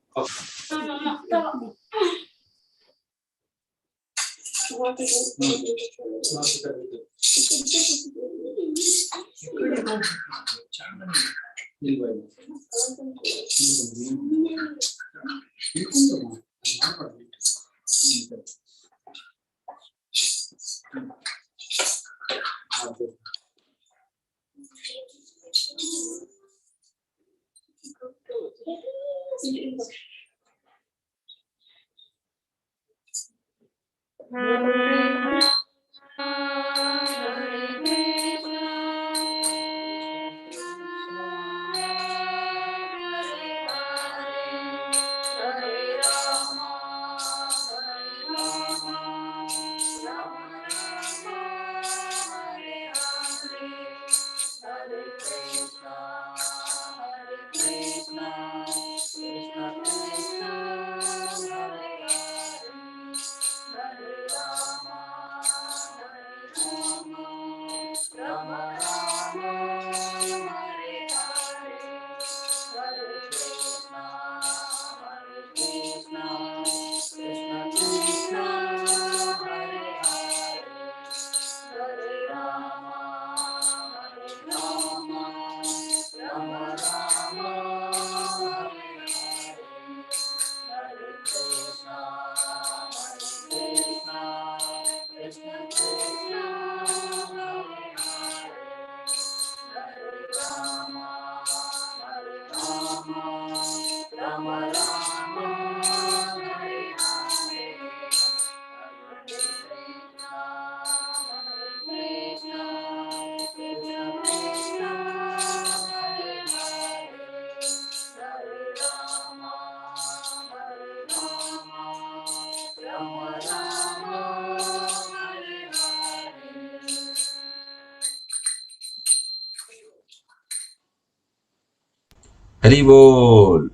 Haribol.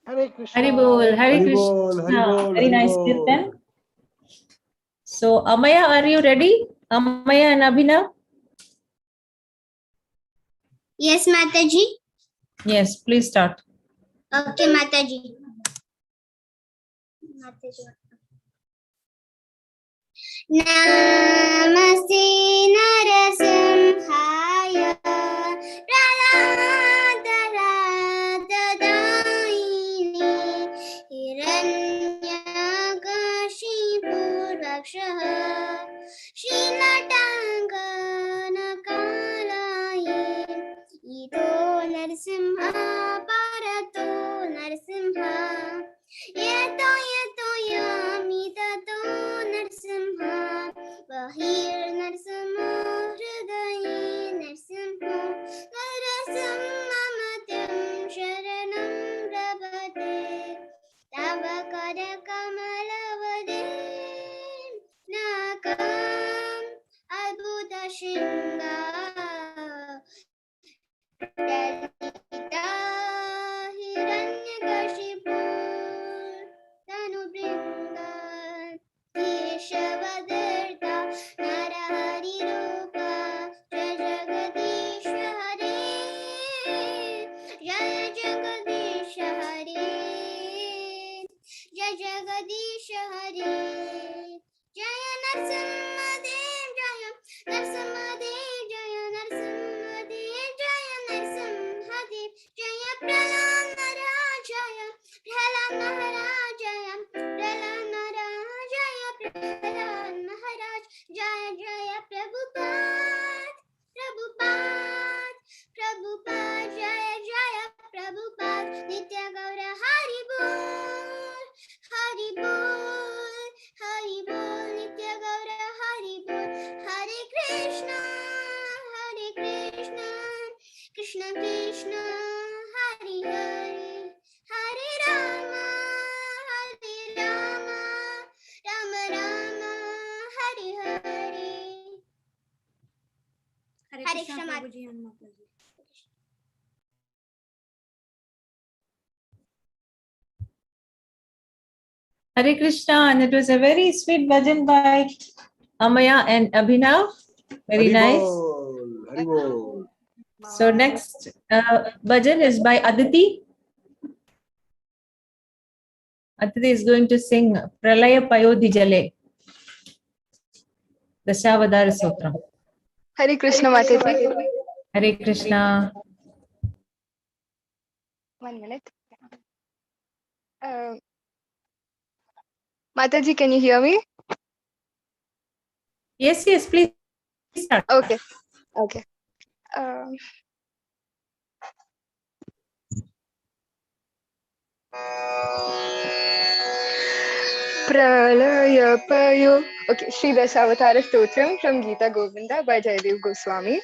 Hare Krishna. Hari Bol. Hari Hari Krishna. Bol. Hari Bol. Very Hari nice Bol. kirtan. So, Amaya, are you ready? Amaya and Abhinav? Yes, Mataji. Yes, please start. Okay, Mataji. Namaste Narasimhaya Praladadadaini Hiranyakashipurvakshaha Shrilatanganakalaye Ito Narasimha Parato Narasimha Yeto Hare Krishna Prabhuji and Mataji. Hare Krishna, and it was a very sweet bhajan by Amaya and Abhinav. Very nice. Haribol. So next bhajan is by Aditi. Aditi is going to sing Pralaya Payodhi Jale, the Shavadara Sutra. Hare Krishna Mataji. Hare Krishna. 1 minute. Mataji, can you hear me? Yes, please start. Okay. Pralaya Payo. Okay, Sri Dashavatara Stotram from Gita Govinda by Jayadev Goswami.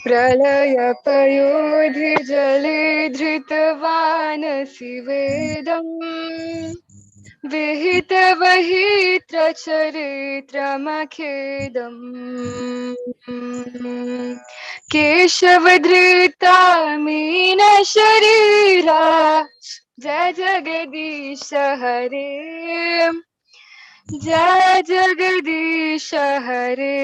Pralaya Payodhi Jale Dhritavana Vedam Vihita Vahitra Charitra Makhedam Keshavadhrita Meena Sharira Jai Jagadish Hare Jai Jagadish Hare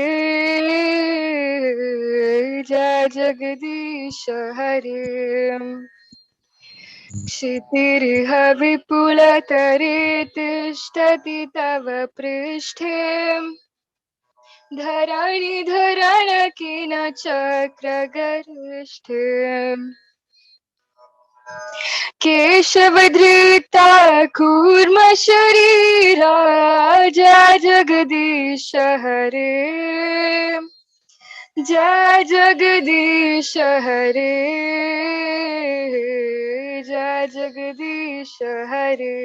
Jai Jagadish Hare Kshitiriha Vipulatare Tishtati Tava Prishthe Dharani Dharanakina Chakra Garishte Keshavadhrita Kurma Sharira Jai Jagadish Hare Jai Jagadish Hare Jai Jagadish Hare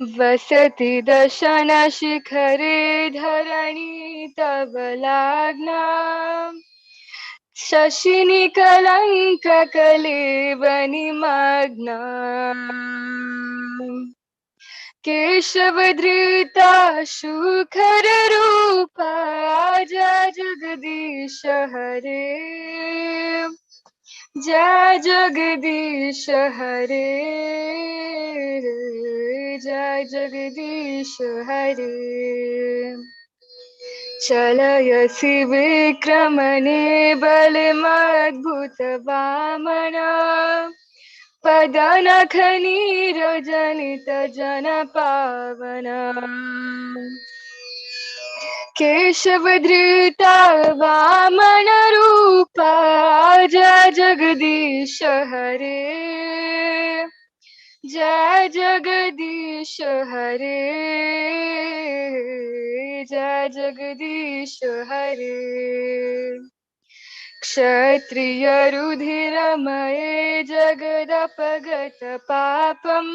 Vasati Dashana Shikhare Dharani Tavalagna Shashini Kalanka Kalevani Magna Keshavadhrita Shukhara Rupa Jai Jagadish Hare Jai Jagadish Hare Jai Jagadish Hare Chalayasi Vikramane Balamadbhuta Vamana Padanakhani Rajanita Jana Pavana Keshavadhrita Vamana Rupa Jai Jagadish Hare Jai Jagadish Hare Jai Jagadish Hare Kshatriya Rudhiramaye Jagadapagata Papam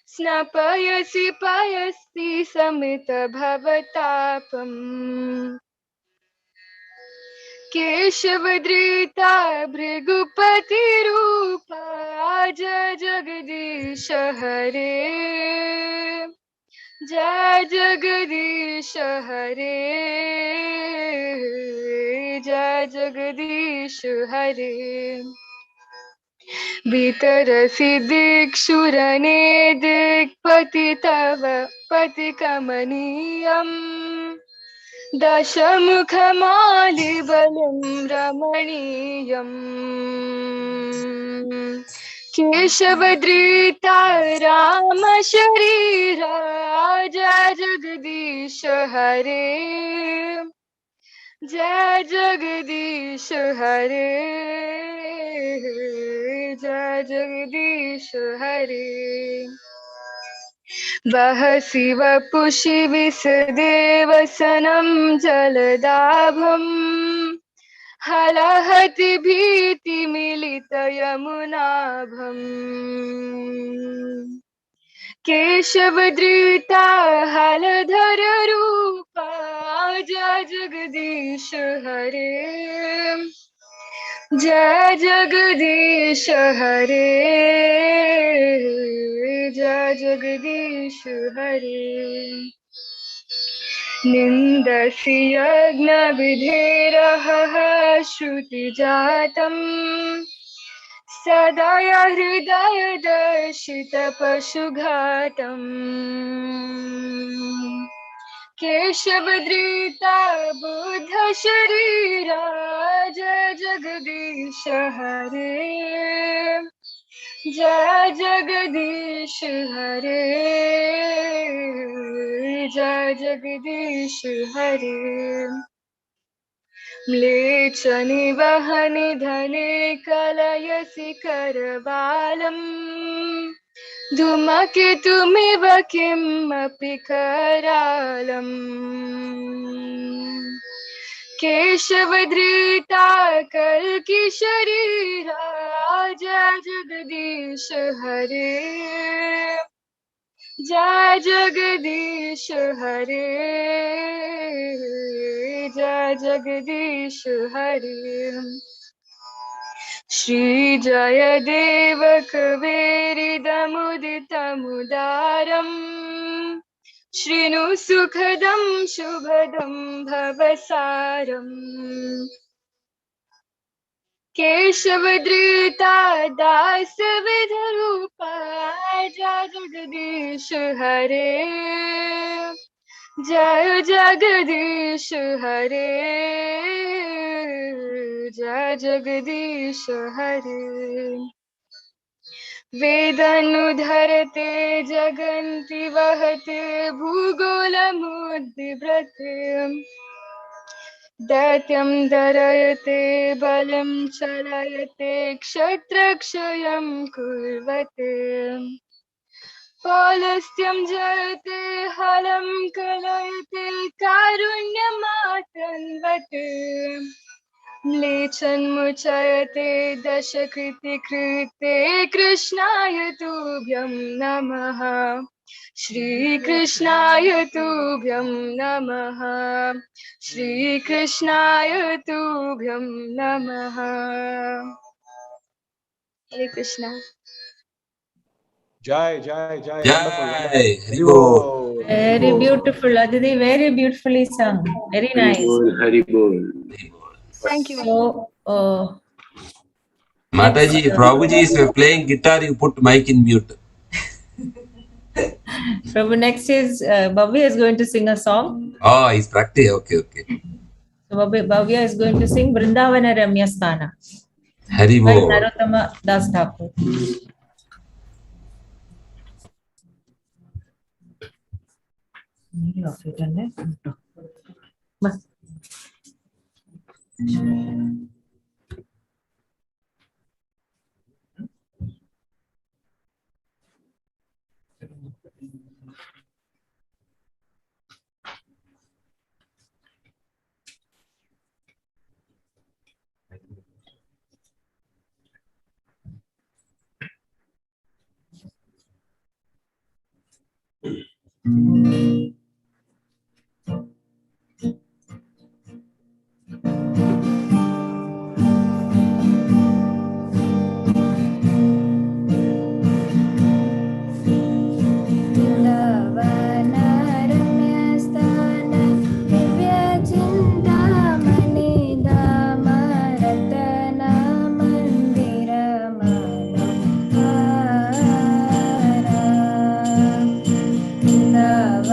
Snapayasi Payasti Samita Bhavatapam Keshavadrita Bhrigupati Rupa Jai Jagadish Hare Jai Jagadish Hare Jai Jagadish Hare Vitarasi Dikshurane Dikpati Tava Pati Kamaniyam Dashamukhamali Balam Ramaniyam Keshavadrita Rama Sharira Jai Jagadish Hare Jai Jagadish Hare Jai Jagadish Hare Vahasi Vapushi Visadevasanam Jaladabham Halahati Bhiti Milita Yamunabham Keshavadrita Haladhara Rupa Jai Jagadish Hare Jai Jagadish Hare Jai Jagadish Hare निन्दसि यज्ञविधेरहः श्रुतिजातम् सदा हृदयदर्शितपशुघातम् केशवधृता बुद्धशरीरा जय जगदीश हरे जय जगदीश हरे जय जगदीश हरे म्लेच्छनिवहनि धने कलयसि करबालम् धूमकेतुमिव किमपि करालम् केशवधृता कल्किशरीरा जय जगदीश हरे जय जगदीश हरे जय जगदीश हरे श्री जयदेव कवेरिदमुदितमुदारम् श्रीनु सुखदं शुभदं भवसारम् केशवधृता दासविधरूपा जय जगदीश हरे जय जगदीश हरे जय जगदीश हरे वेदनुधरते जगन्ति वहते भूगोलमुद्दिव्रते दैत्यं दरयते बलं चलयते क्षत्रक्षयं कुर्वते पौलस्त्यं जयते हलं कलयते कारुण्यमातन्वते म्लेच्छन्मुचयते दशकृतिकृते कृष्णाय तुभ्यं नमः श्रीकृष्णाय तुभ्यं नमः श्रीकृष्णाय तुभ्यं नमः हरे Krishna Jai, Jai, Jai. Jai, Wonderful. Hari Bol. Very beautiful, Aditi. Very beautifully sung. Very Hari nice. Bol, Hari Bol. thank you So, Mataji, if Prabhuji is playing guitar, you put mic in mute. Prabhu, next is Bhavya is going to sing a song. Oh, he's practicing. Okay, okay. So Bhavya is going to sing Vrindavana Ramya Sthana Hari by Bol. Narottama Das Thakur. Love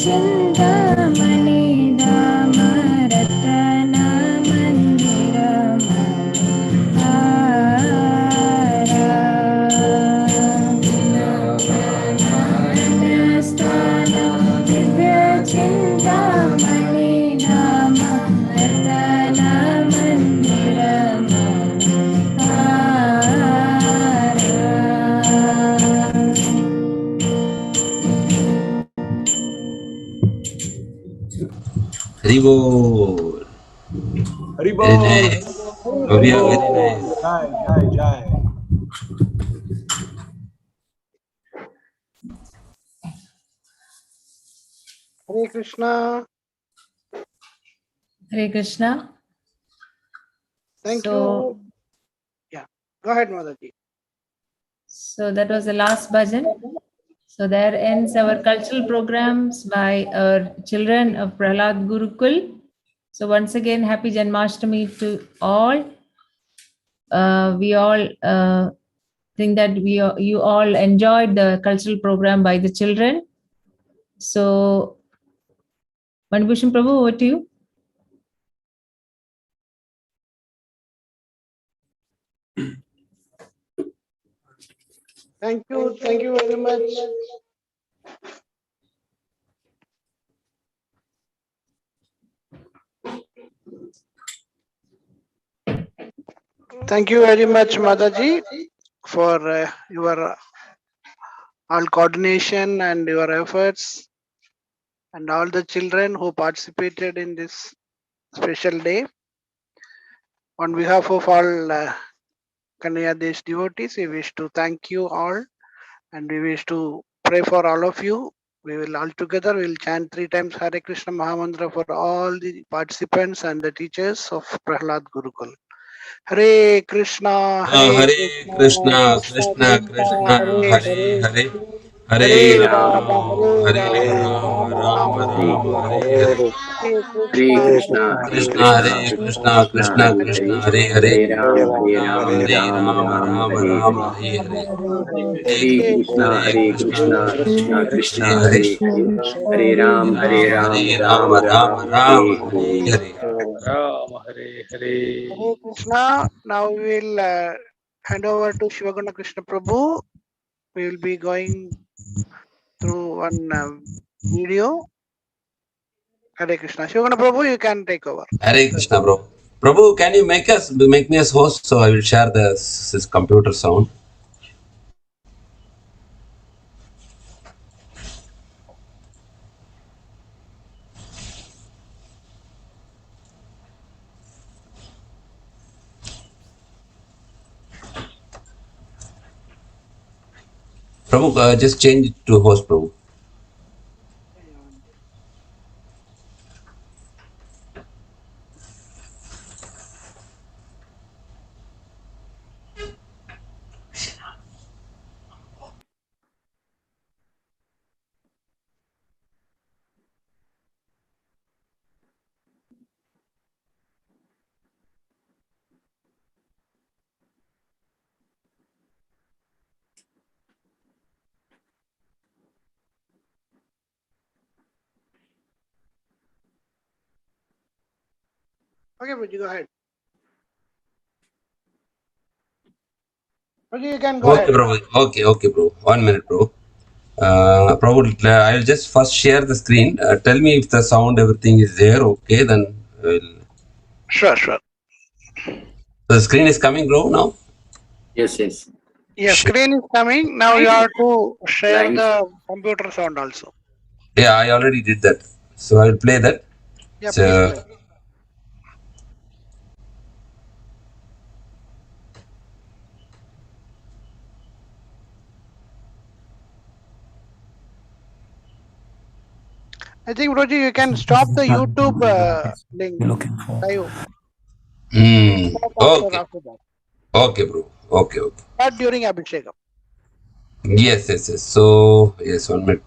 चिन्तामणि धाम रतन मन्दिरम् स्थानं दिव्य चिन्तामणि धाम रतन मन्दिरम् Haribol. Very Haribol. nice. Bhavya, very nice. Jai, jai, jai. Hare Krishna. Hare Krishna. Thank So, you. Yeah, go ahead, Mataji. So that was the last bhajan. So there ends our cultural programs by our children of Prahlad Gurukul. So once again, happy Janmashtami to all. We all think that you all enjoyed the cultural program by the children. So, Manibhushan Prabhu, over to you. Thank you very much. Thank you very much, Mataji, for your all coordination and your efforts, and all the children who participated in this special day. On behalf of all Kanaya Desh devotees, we wish to thank you all, and we wish to pray for all of you. We will all together will chant 3 times Hare Krishna Mahamantra for all the participants and the teachers of Prahlad Gurukul. Hare Krishna, Hare Krishna, Krishna Krishna, Hare Hare, Hare Rama, Hare Rama, Rama Rama, Hare Hare. Hare Krishna, Krishna, Hare Krishna, Krishna Krishna, Hare Hare, Hare Ram, Hare Ram Rama, Ram, Rama Hare Rama, Hare. Hare Hare. Hare Krishna, Hare Krishna, Krishna Krishna, Hare Hare. Hare Ram, Hare Ram Rama, Ram, Rama Hare Rama, Hare. Hare Hare. Ram Hare Hare. Hare Krishna. Now we will hand over to Shivaguna Krishna Prabhu. We will be going through one video. Hare Krishna. Shivaguna Prabhu, you can take over. Hare Krishna, bro. Prabhu, can you make me as host so I will share this computer sound? Prabhu, just change it to host, Prabhu. Okay, Prabhu, go ahead. Prabhu, you can go ahead. Prabhu. Okay, bro. 1 minute, bro. Prabhu, I'll just first share the screen. Tell me if the sound, everything is there. Okay, then we'll... Sure. The screen is coming, bro, now? Yes. Yes, screen is coming. Now you have to share the computer sound also. Yeah, I already did that. So I'll play that. Yeah, So, please play. I think, Roji, you can stop the YouTube link. Okay. After that. Okay, bro. Okay. Not during Abhishekam. Yes. So, yes, 1 minute.